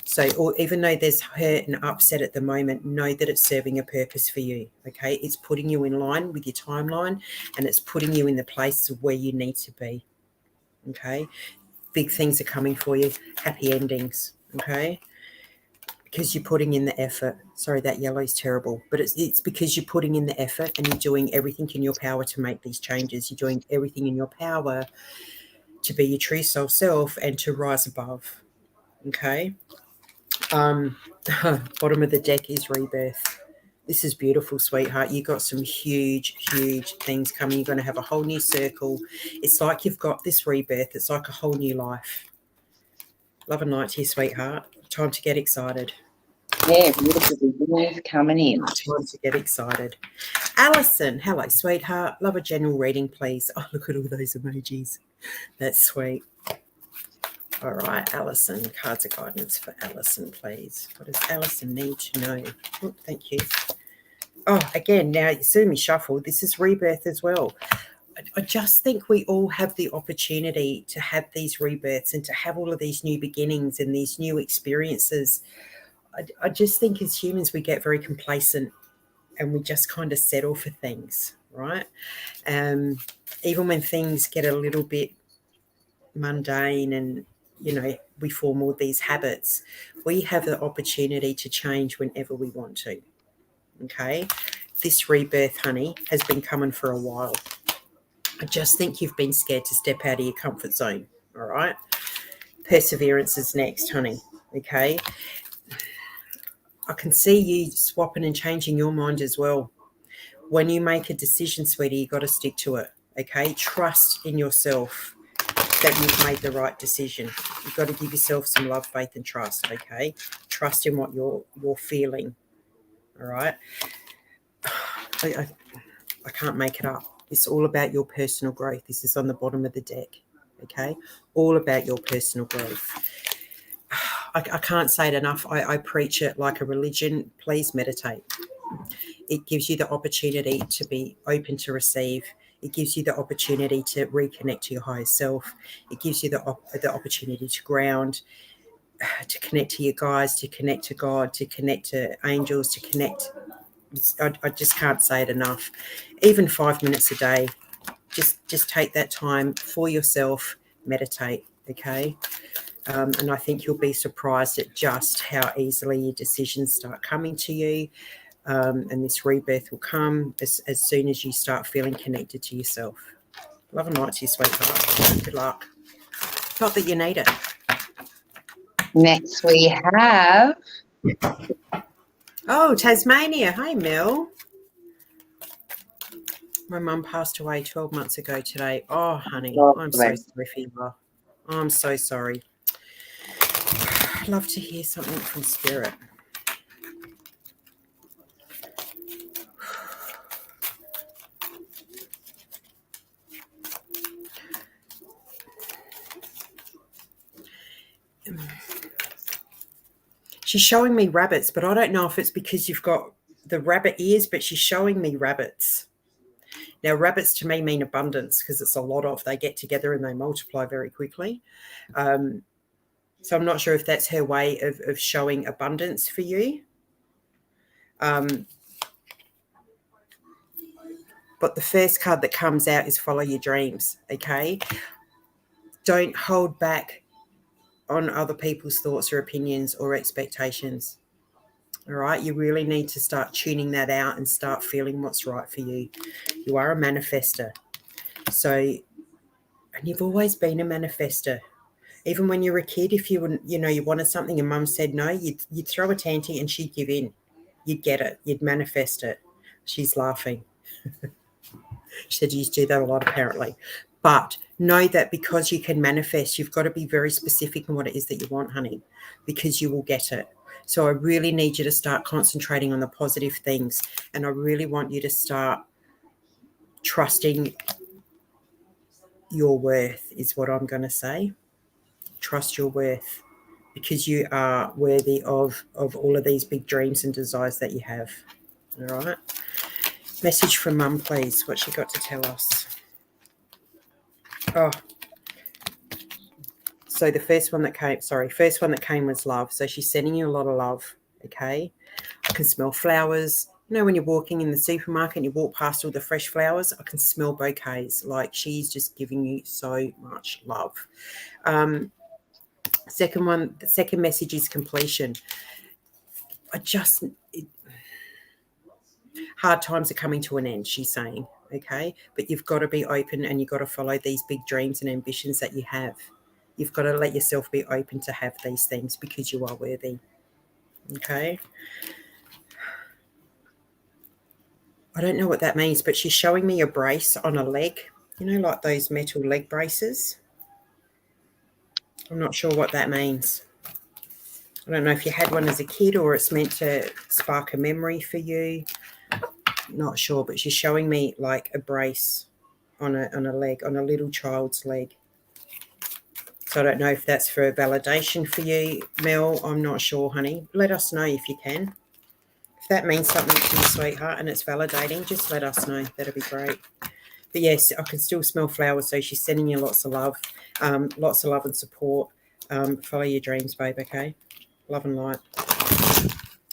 So even though there's hurt and upset at the moment, know that it's serving a purpose for you, okay? It's putting you in line with your timeline, and it's putting you in the place of where you need to be, okay? Big things are coming for you, happy endings, okay? Because you're putting in the effort. Sorry, that yellow is terrible, but it's because you're putting in the effort and you're doing everything in your power to make these changes. You're doing everything in your power to be your true soul self and to rise above, okay? Bottom of the deck is rebirth. This is beautiful, sweetheart. You got some huge, huge things coming. You're going to have a whole new circle. It's like you've got this rebirth. It's like a whole new life. Love and light to you, sweetheart. Time to get excited. Yeah, beautiful, Everyone's coming in. Time to get excited. Alison, hello, sweetheart. Love a general reading, please. Oh, look at all those emojis. That's sweet. All right, Alison, cards of guidance for Alison, please. What does Alison need to know? Oh, thank you. Oh, again, now you see me shuffle. This is rebirth as well. I just think we all have the opportunity to have these rebirths and to have all of these new beginnings and these new experiences. I just think as humans, we get very complacent and we just kind of settle for things, right? Even when things get a little bit mundane and, you know, we form all these habits, we have the opportunity to change whenever we want to, okay? This rebirth, honey, has been coming for a while. I just think you've been scared to step out of your comfort zone, all right? Perseverance is next, honey, okay? I can see you swapping and changing your mind as well. When you make a decision, sweetie, you got to stick to it, okay? Trust in yourself that you've made the right decision. You've got to give yourself some love, faith, and trust, okay? Trust in what you're feeling, all right? I can't make it up. It's all about your personal growth. This is on the bottom of the deck, okay? All about your personal growth. I can't say it enough. I preach it like a religion. Please meditate. It gives you the opportunity to be open to receive. It gives you the opportunity to reconnect to your higher self. It gives you the opportunity to ground, to connect to your guides, to connect to God, to connect to angels, to connect. I just can't say it enough. Even 5 minutes a day, just take that time for yourself, meditate, okay? And I think you'll be surprised at just how easily your decisions start coming to you. And this rebirth will come as soon as you start feeling connected to yourself. Love and light to you, sweetheart. Good luck. Not that you need it. Next we have... Oh, Tasmania. Hi, Mel. My mum passed away 12 months ago today. Oh, honey, I'm so sorry for you. I'm so sorry. I'd love to hear something from Spirit. She's showing me rabbits, but I don't know if it's because you've got the rabbit ears, but she's showing me rabbits. Now, rabbits to me mean abundance because it's a lot of, they get together and they multiply very quickly. So I'm not sure if that's her way of showing abundance for you. But the first card that comes out is follow your dreams, okay? Don't hold back on other people's thoughts or opinions or expectations, all right? You really need to start tuning that out and start feeling what's right for you. You are a manifester. So, and you've always been a manifester. Even when you were a kid, if you wanted something and mum said no, you'd throw a tanty and she'd give in. You'd get it. You'd manifest it. She's laughing. She said you used to do that a lot, apparently. But know that because you can manifest, you've got to be very specific in what it is that you want, honey, because you will get it. So I really need you to start concentrating on the positive things. And I really want you to start trusting your worth is what I'm going to say. Trust your worth because you are worthy of all of these big dreams and desires that you have. All right. Message from Mum, please. What she got to tell us. Oh. So the first one that came was love. So she's sending you a lot of love, okay? I can smell flowers. You know, when you're walking in the supermarket and you walk past all the fresh flowers, I can smell bouquets. Like she's just giving you so much love. The second message is completion. Hard times are coming to an end, she's saying, okay? But you've got to be open and you've got to follow these big dreams and ambitions that you have. You've got to let yourself be open to have these things because you are worthy, okay? I don't know what that means, but she's showing me a brace on a leg, you know, like those metal leg braces. I'm not sure what that means. I don't know if you had one as a kid or it's meant to spark a memory for you. Not sure, but she's showing me like a brace on a leg, on a little child's leg. So I don't know if that's for validation for you, Mel. I'm not sure, honey. Let us know if you can. If that means something to you, sweetheart, and it's validating, just let us know. That'd be great. But yes, I can still smell flowers, so she's sending you lots of love and support. Follow your dreams, babe, okay? Love and light.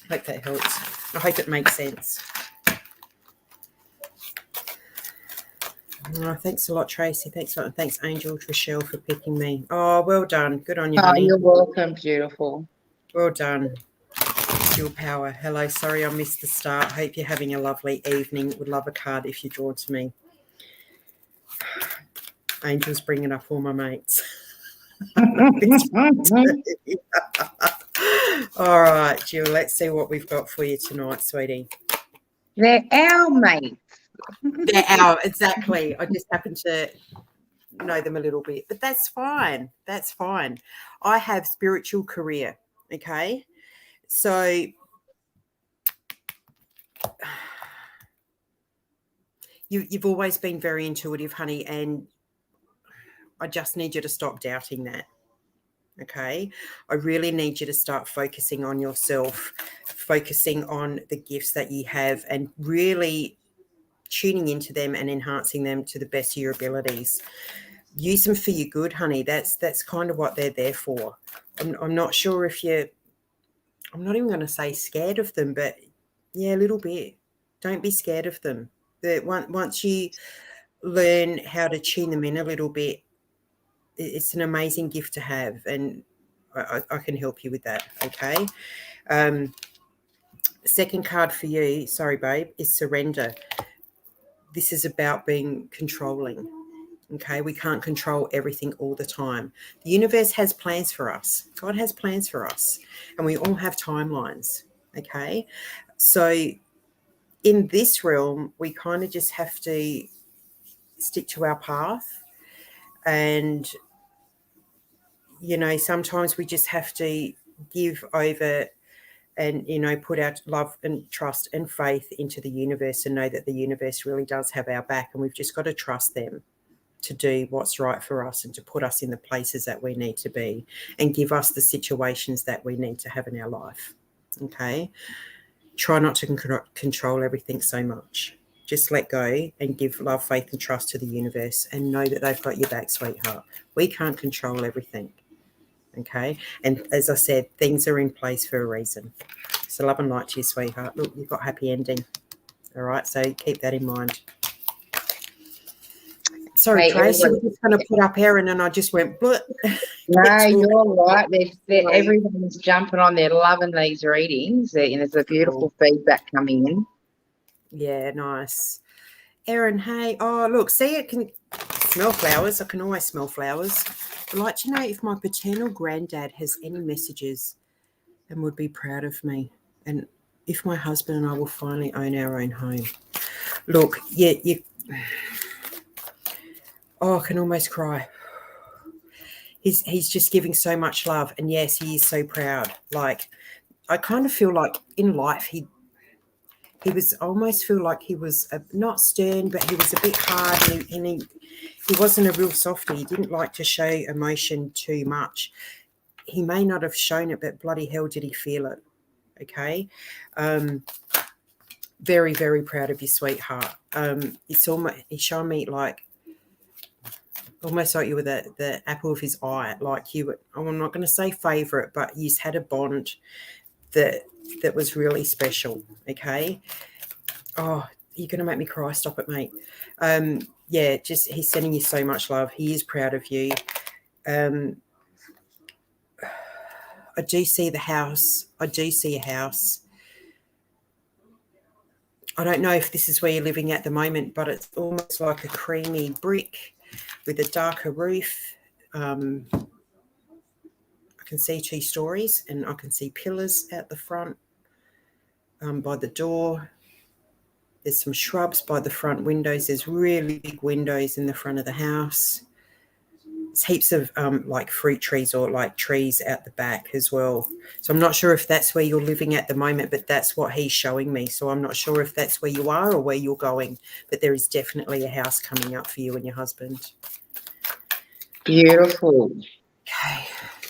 Hope that helps. I hope it makes sense. Oh, thanks a lot, Tracy. Thanks a lot. Thanks, Angel, TraShell, for picking me. Oh, well done. Good on you, honey. You're welcome, beautiful. Well done. Your power. Hello. Sorry I missed the start. Hope you're having a lovely evening. Would love a card if you draw to me. Angel's bringing up all my mates. All right, Jill, let's see what we've got for you tonight, sweetie. They're our mates. They're our, exactly. I just happen to know them a little bit, but that's fine. That's fine. I have spiritual career, okay? So you've always been very intuitive, honey, and I just need you to stop doubting that. Okay, I really need you to start focusing on yourself, focusing on the gifts that you have, and really tuning into them and enhancing them to the best of your abilities. Use them for your good, honey. That's kind of what they're there for. I'm not sure if you're, I'm not even going to say scared of them, but yeah, a little bit. Don't be scared of them. Once you learn how to tune them in a little bit, it's an amazing gift to have, and I can help you with that, okay? Second card for you, sorry, babe, is surrender. This is about being controlling, okay? We can't control everything all the time. The universe has plans for us. God has plans for us, and we all have timelines, okay? So in this realm, we kind of just have to stick to our path, and you know, sometimes we just have to give over and, you know, put our love and trust and faith into the universe and know that the universe really does have our back, and we've just got to trust them to do what's right for us and to put us in the places that we need to be and give us the situations that we need to have in our life, okay? Try not to control everything so much. Just let go and give love, faith and trust to the universe and know that they've got your back, sweetheart. We can't control everything. Okay, and as I said, things are in place for a reason. So love and light to you, sweetheart. Look, you've got happy ending. All right, so keep that in mind. Sorry, Hey, Tracy, we're just going to put up Erin, and I just went, bleh. No, you're right. Everyone's jumping on. They're loving these readings, and there's a beautiful feedback coming in. Yeah, nice. Erin, hey. Oh, look, see, it can smell flowers. I can always smell flowers. I'd like to know if my paternal granddad has any messages and would be proud of me, and if my husband and I will finally own our own home. Look, yeah, I can almost cry. He's just giving so much love, and yes, he is so proud. Like, I kind of feel like in life he was, I almost feel like he was not stern, but he was a bit hard, and he wasn't a real softie. He didn't like to show emotion too much. He may not have shown it, but bloody hell did he feel it, okay? Very, very proud of you, sweetheart. It's almost, he's showing me like, almost like you were the apple of his eye, like you were, I'm not going to say favourite, but you had a bond that was really special, okay? Oh, you're going to make me cry. Stop it, mate. Yeah, just he's sending you so much love. He is proud of you. I do see the house. I do see a house. I don't know if this is where you're living at the moment, but it's almost like a creamy brick with a darker roof. I can see 2 stories, and I can see pillars out the front by the door. There's some shrubs by the front windows. There's really big windows in the front of the house. There's heaps of like fruit trees or like trees out the back as well. So I'm not sure if that's where you're living at the moment, but that's what he's showing me. So I'm not sure if that's where you are or where you're going, but there is definitely a house coming up for you and your husband. Beautiful. Okay.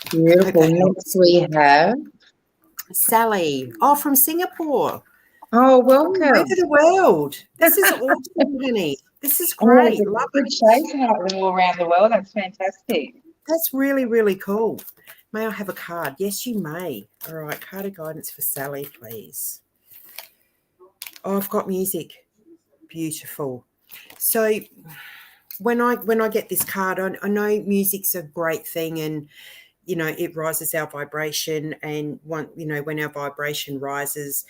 Beautiful. Next we have Sally. Oh, from Singapore. Oh, All welcome. over the world. This is awesome, honey. This is Oh, great. it's a Love good it. show happening all around the world. That's fantastic. That's really, really cool. May I have a card? Yes, you may. All right, card of guidance for Sally, please. Oh, I've got music. Beautiful. So when I get this card, I know music's a great thing, and you know it rises our vibration, and when our vibration rises,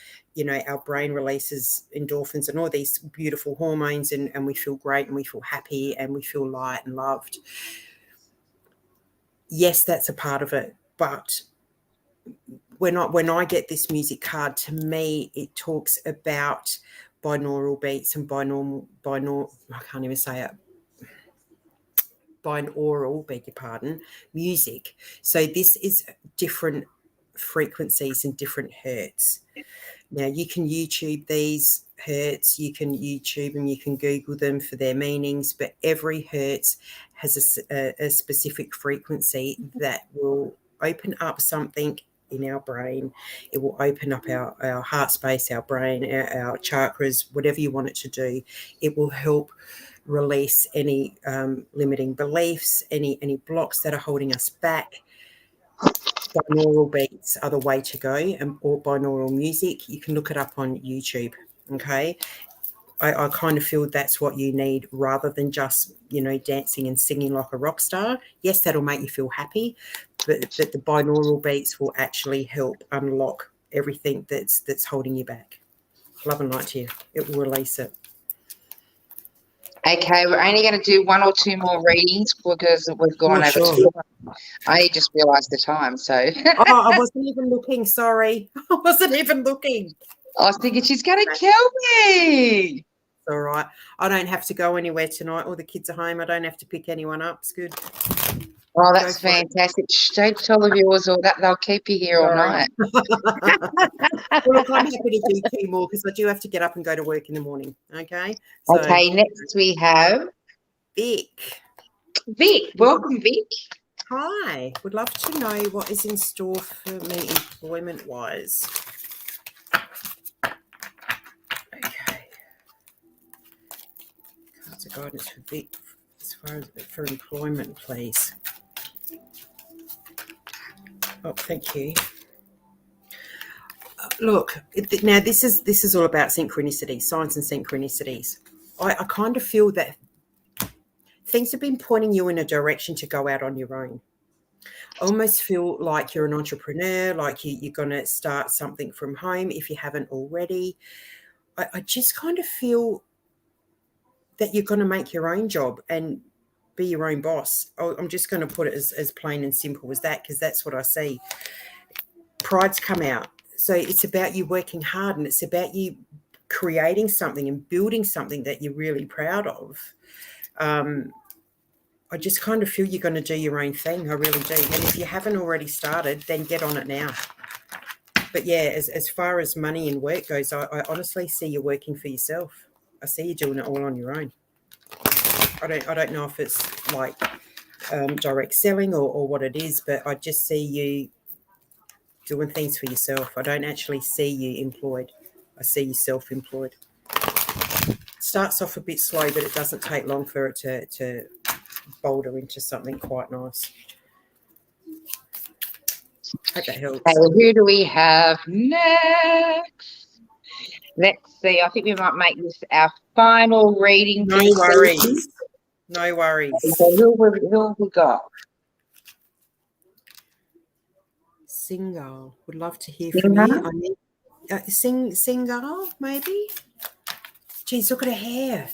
our brain releases endorphins and all these beautiful hormones, and we feel great, and we feel happy, and we feel light and loved. Yes, that's a part of it, but when I get this music card, to me it talks about binaural beats and binaural I can't even say it, binaural, beg your pardon, music. So this is different frequencies and different hertz. Now you can YouTube these hertz, you can YouTube them, you can Google them for their meanings, but every hertz has a specific frequency that will open up something in our brain. It will open up our heart space, our brain, our chakras, whatever you want it to do. It will help release any limiting beliefs, any blocks that are holding us back. Binaural beats are the way to go, or binaural music. You can look it up on YouTube. Okay, I kind of feel that's what you need, rather than just dancing and singing like a rock star. Yes, that'll make you feel happy, but the binaural beats will actually help unlock everything that's holding you back. Love and light to you. It will release it. Okay, we're only going to do one or two more readings because we've gone over Sure. time. I just realised the time, so. I wasn't even looking. Sorry, I wasn't even looking. I was thinking she's going to kill me. It's all right. I don't have to go anywhere tonight. All the kids are home. I don't have to pick anyone up. It's good. Oh, that's fantastic. Don't tell the viewers all that. They'll keep you here all night. Well, look, I'm happy to do two more because I do have to get up and go to work in the morning. Okay. So, okay, next we have Vic. Vic. Welcome, Vic. Hi. Would love to know what is in store for me employment-wise. Okay. Cards of guidance for Vic as far as for employment, please. Oh, thank you. Look, now this is all about synchronicity, signs and synchronicities. I kind of feel that things have been pointing you in a direction to go out on your own. I almost feel like you're an entrepreneur, like you're going to start something from home if you haven't already. I just kind of feel that you're going to make your own job and be your own boss. I'm just going to put it as plain and simple as that, because that's what I see. Pride's come out. So it's about you working hard, and it's about you creating something and building something that you're really proud of. I just kind of feel you're going to do your own thing. I really do. And if you haven't already started, then get on it now. But yeah, as far as money and work goes, I honestly see you working for yourself. I see you doing it all on your own. I don't know if it's like direct selling or what it is, but I just see you doing things for yourself. I don't actually see you employed. I see you self-employed. Starts off a bit slow, but it doesn't take long for it to boulder into something quite nice. Hope that helps. Okay, well, who do we have next? Let's see. I think we might make this our final reading. No worries. No worries. So who have we got? Singal. Would love to hear from you. I need Singal, maybe. Geez, look at her hair.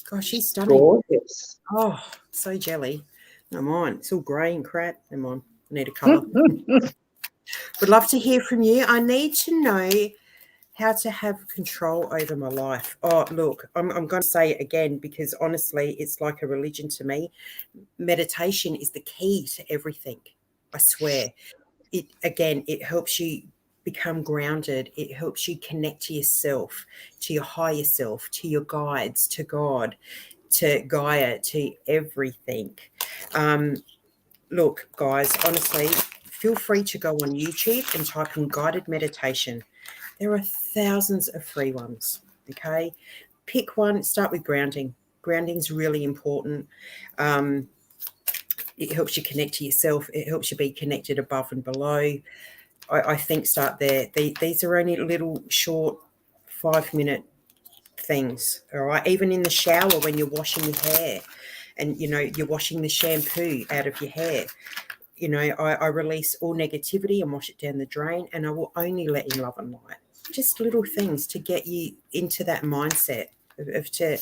Gosh, she's stunning. Gorgeous. Oh, so jelly. No, mine. It's all grey and crap. Come on. I need a colour. Would love to hear from you. I need to know how to have control over my life. Oh, look, I'm going to say it again because honestly, it's like a religion to me. Meditation is the key to everything. I swear. It helps you become grounded. It helps you connect to yourself, to your higher self, to your guides, to God, to Gaia, to everything. Look, guys, honestly, feel free to go on YouTube and type in guided meditation. There are thousands of free ones, okay? Pick one, start with grounding. Grounding's really important. It helps you connect to yourself. It helps you be connected above and below. I think start there. These are only little short 5-minute things, all right? Even in the shower when you're washing your hair and, you're washing the shampoo out of your hair, I release all negativity and wash it down the drain, and I will only let in love and light. Just little things to get you into that mindset of to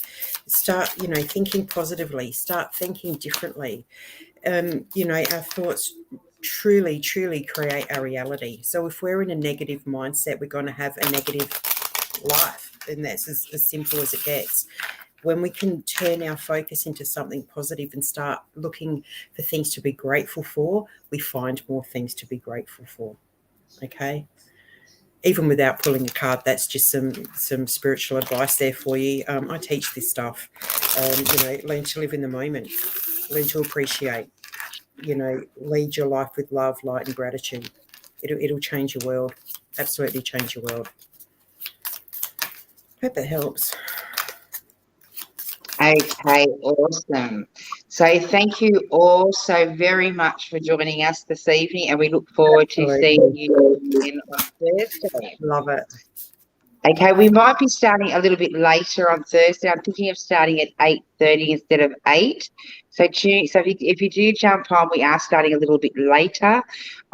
start, thinking positively, start thinking differently. Our thoughts truly create our reality. So if we're in a negative mindset, we're going to have a negative life, and that's as simple as it gets. When we can turn our focus into something positive and start looking for things to be grateful for, we find more things to be grateful for. Okay? Even without pulling a card, that's just some spiritual advice there for you. I teach this stuff. Learn to live in the moment. Learn to appreciate. Lead your life with love, light, and gratitude. It'll change your world. Absolutely change your world. Hope that helps. Okay, awesome. So thank you all so very much for joining us this evening, and we look forward to seeing you again on Thursday. Love it. Okay, we might be starting a little bit later on Thursday. I'm thinking of starting at 8:30 instead of 8. So if you do jump on, we are starting a little bit later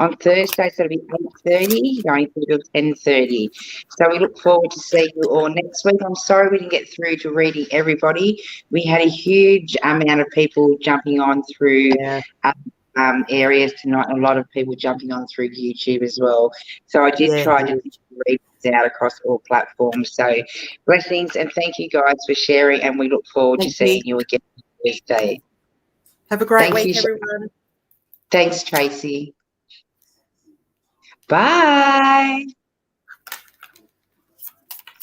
on Thursday. So it'll be 8:30 going through to 10:30. So we look forward to seeing you all next week. I'm sorry we didn't get through to reading everybody. We had a huge amount of people jumping on through areas tonight. A lot of people jumping on through YouTube as well. So I did try to read out across all platforms. So blessings, and thank you guys for sharing, and we look forward to seeing you again Thursday. Have a great week, everyone. Thanks, Tracy. Bye.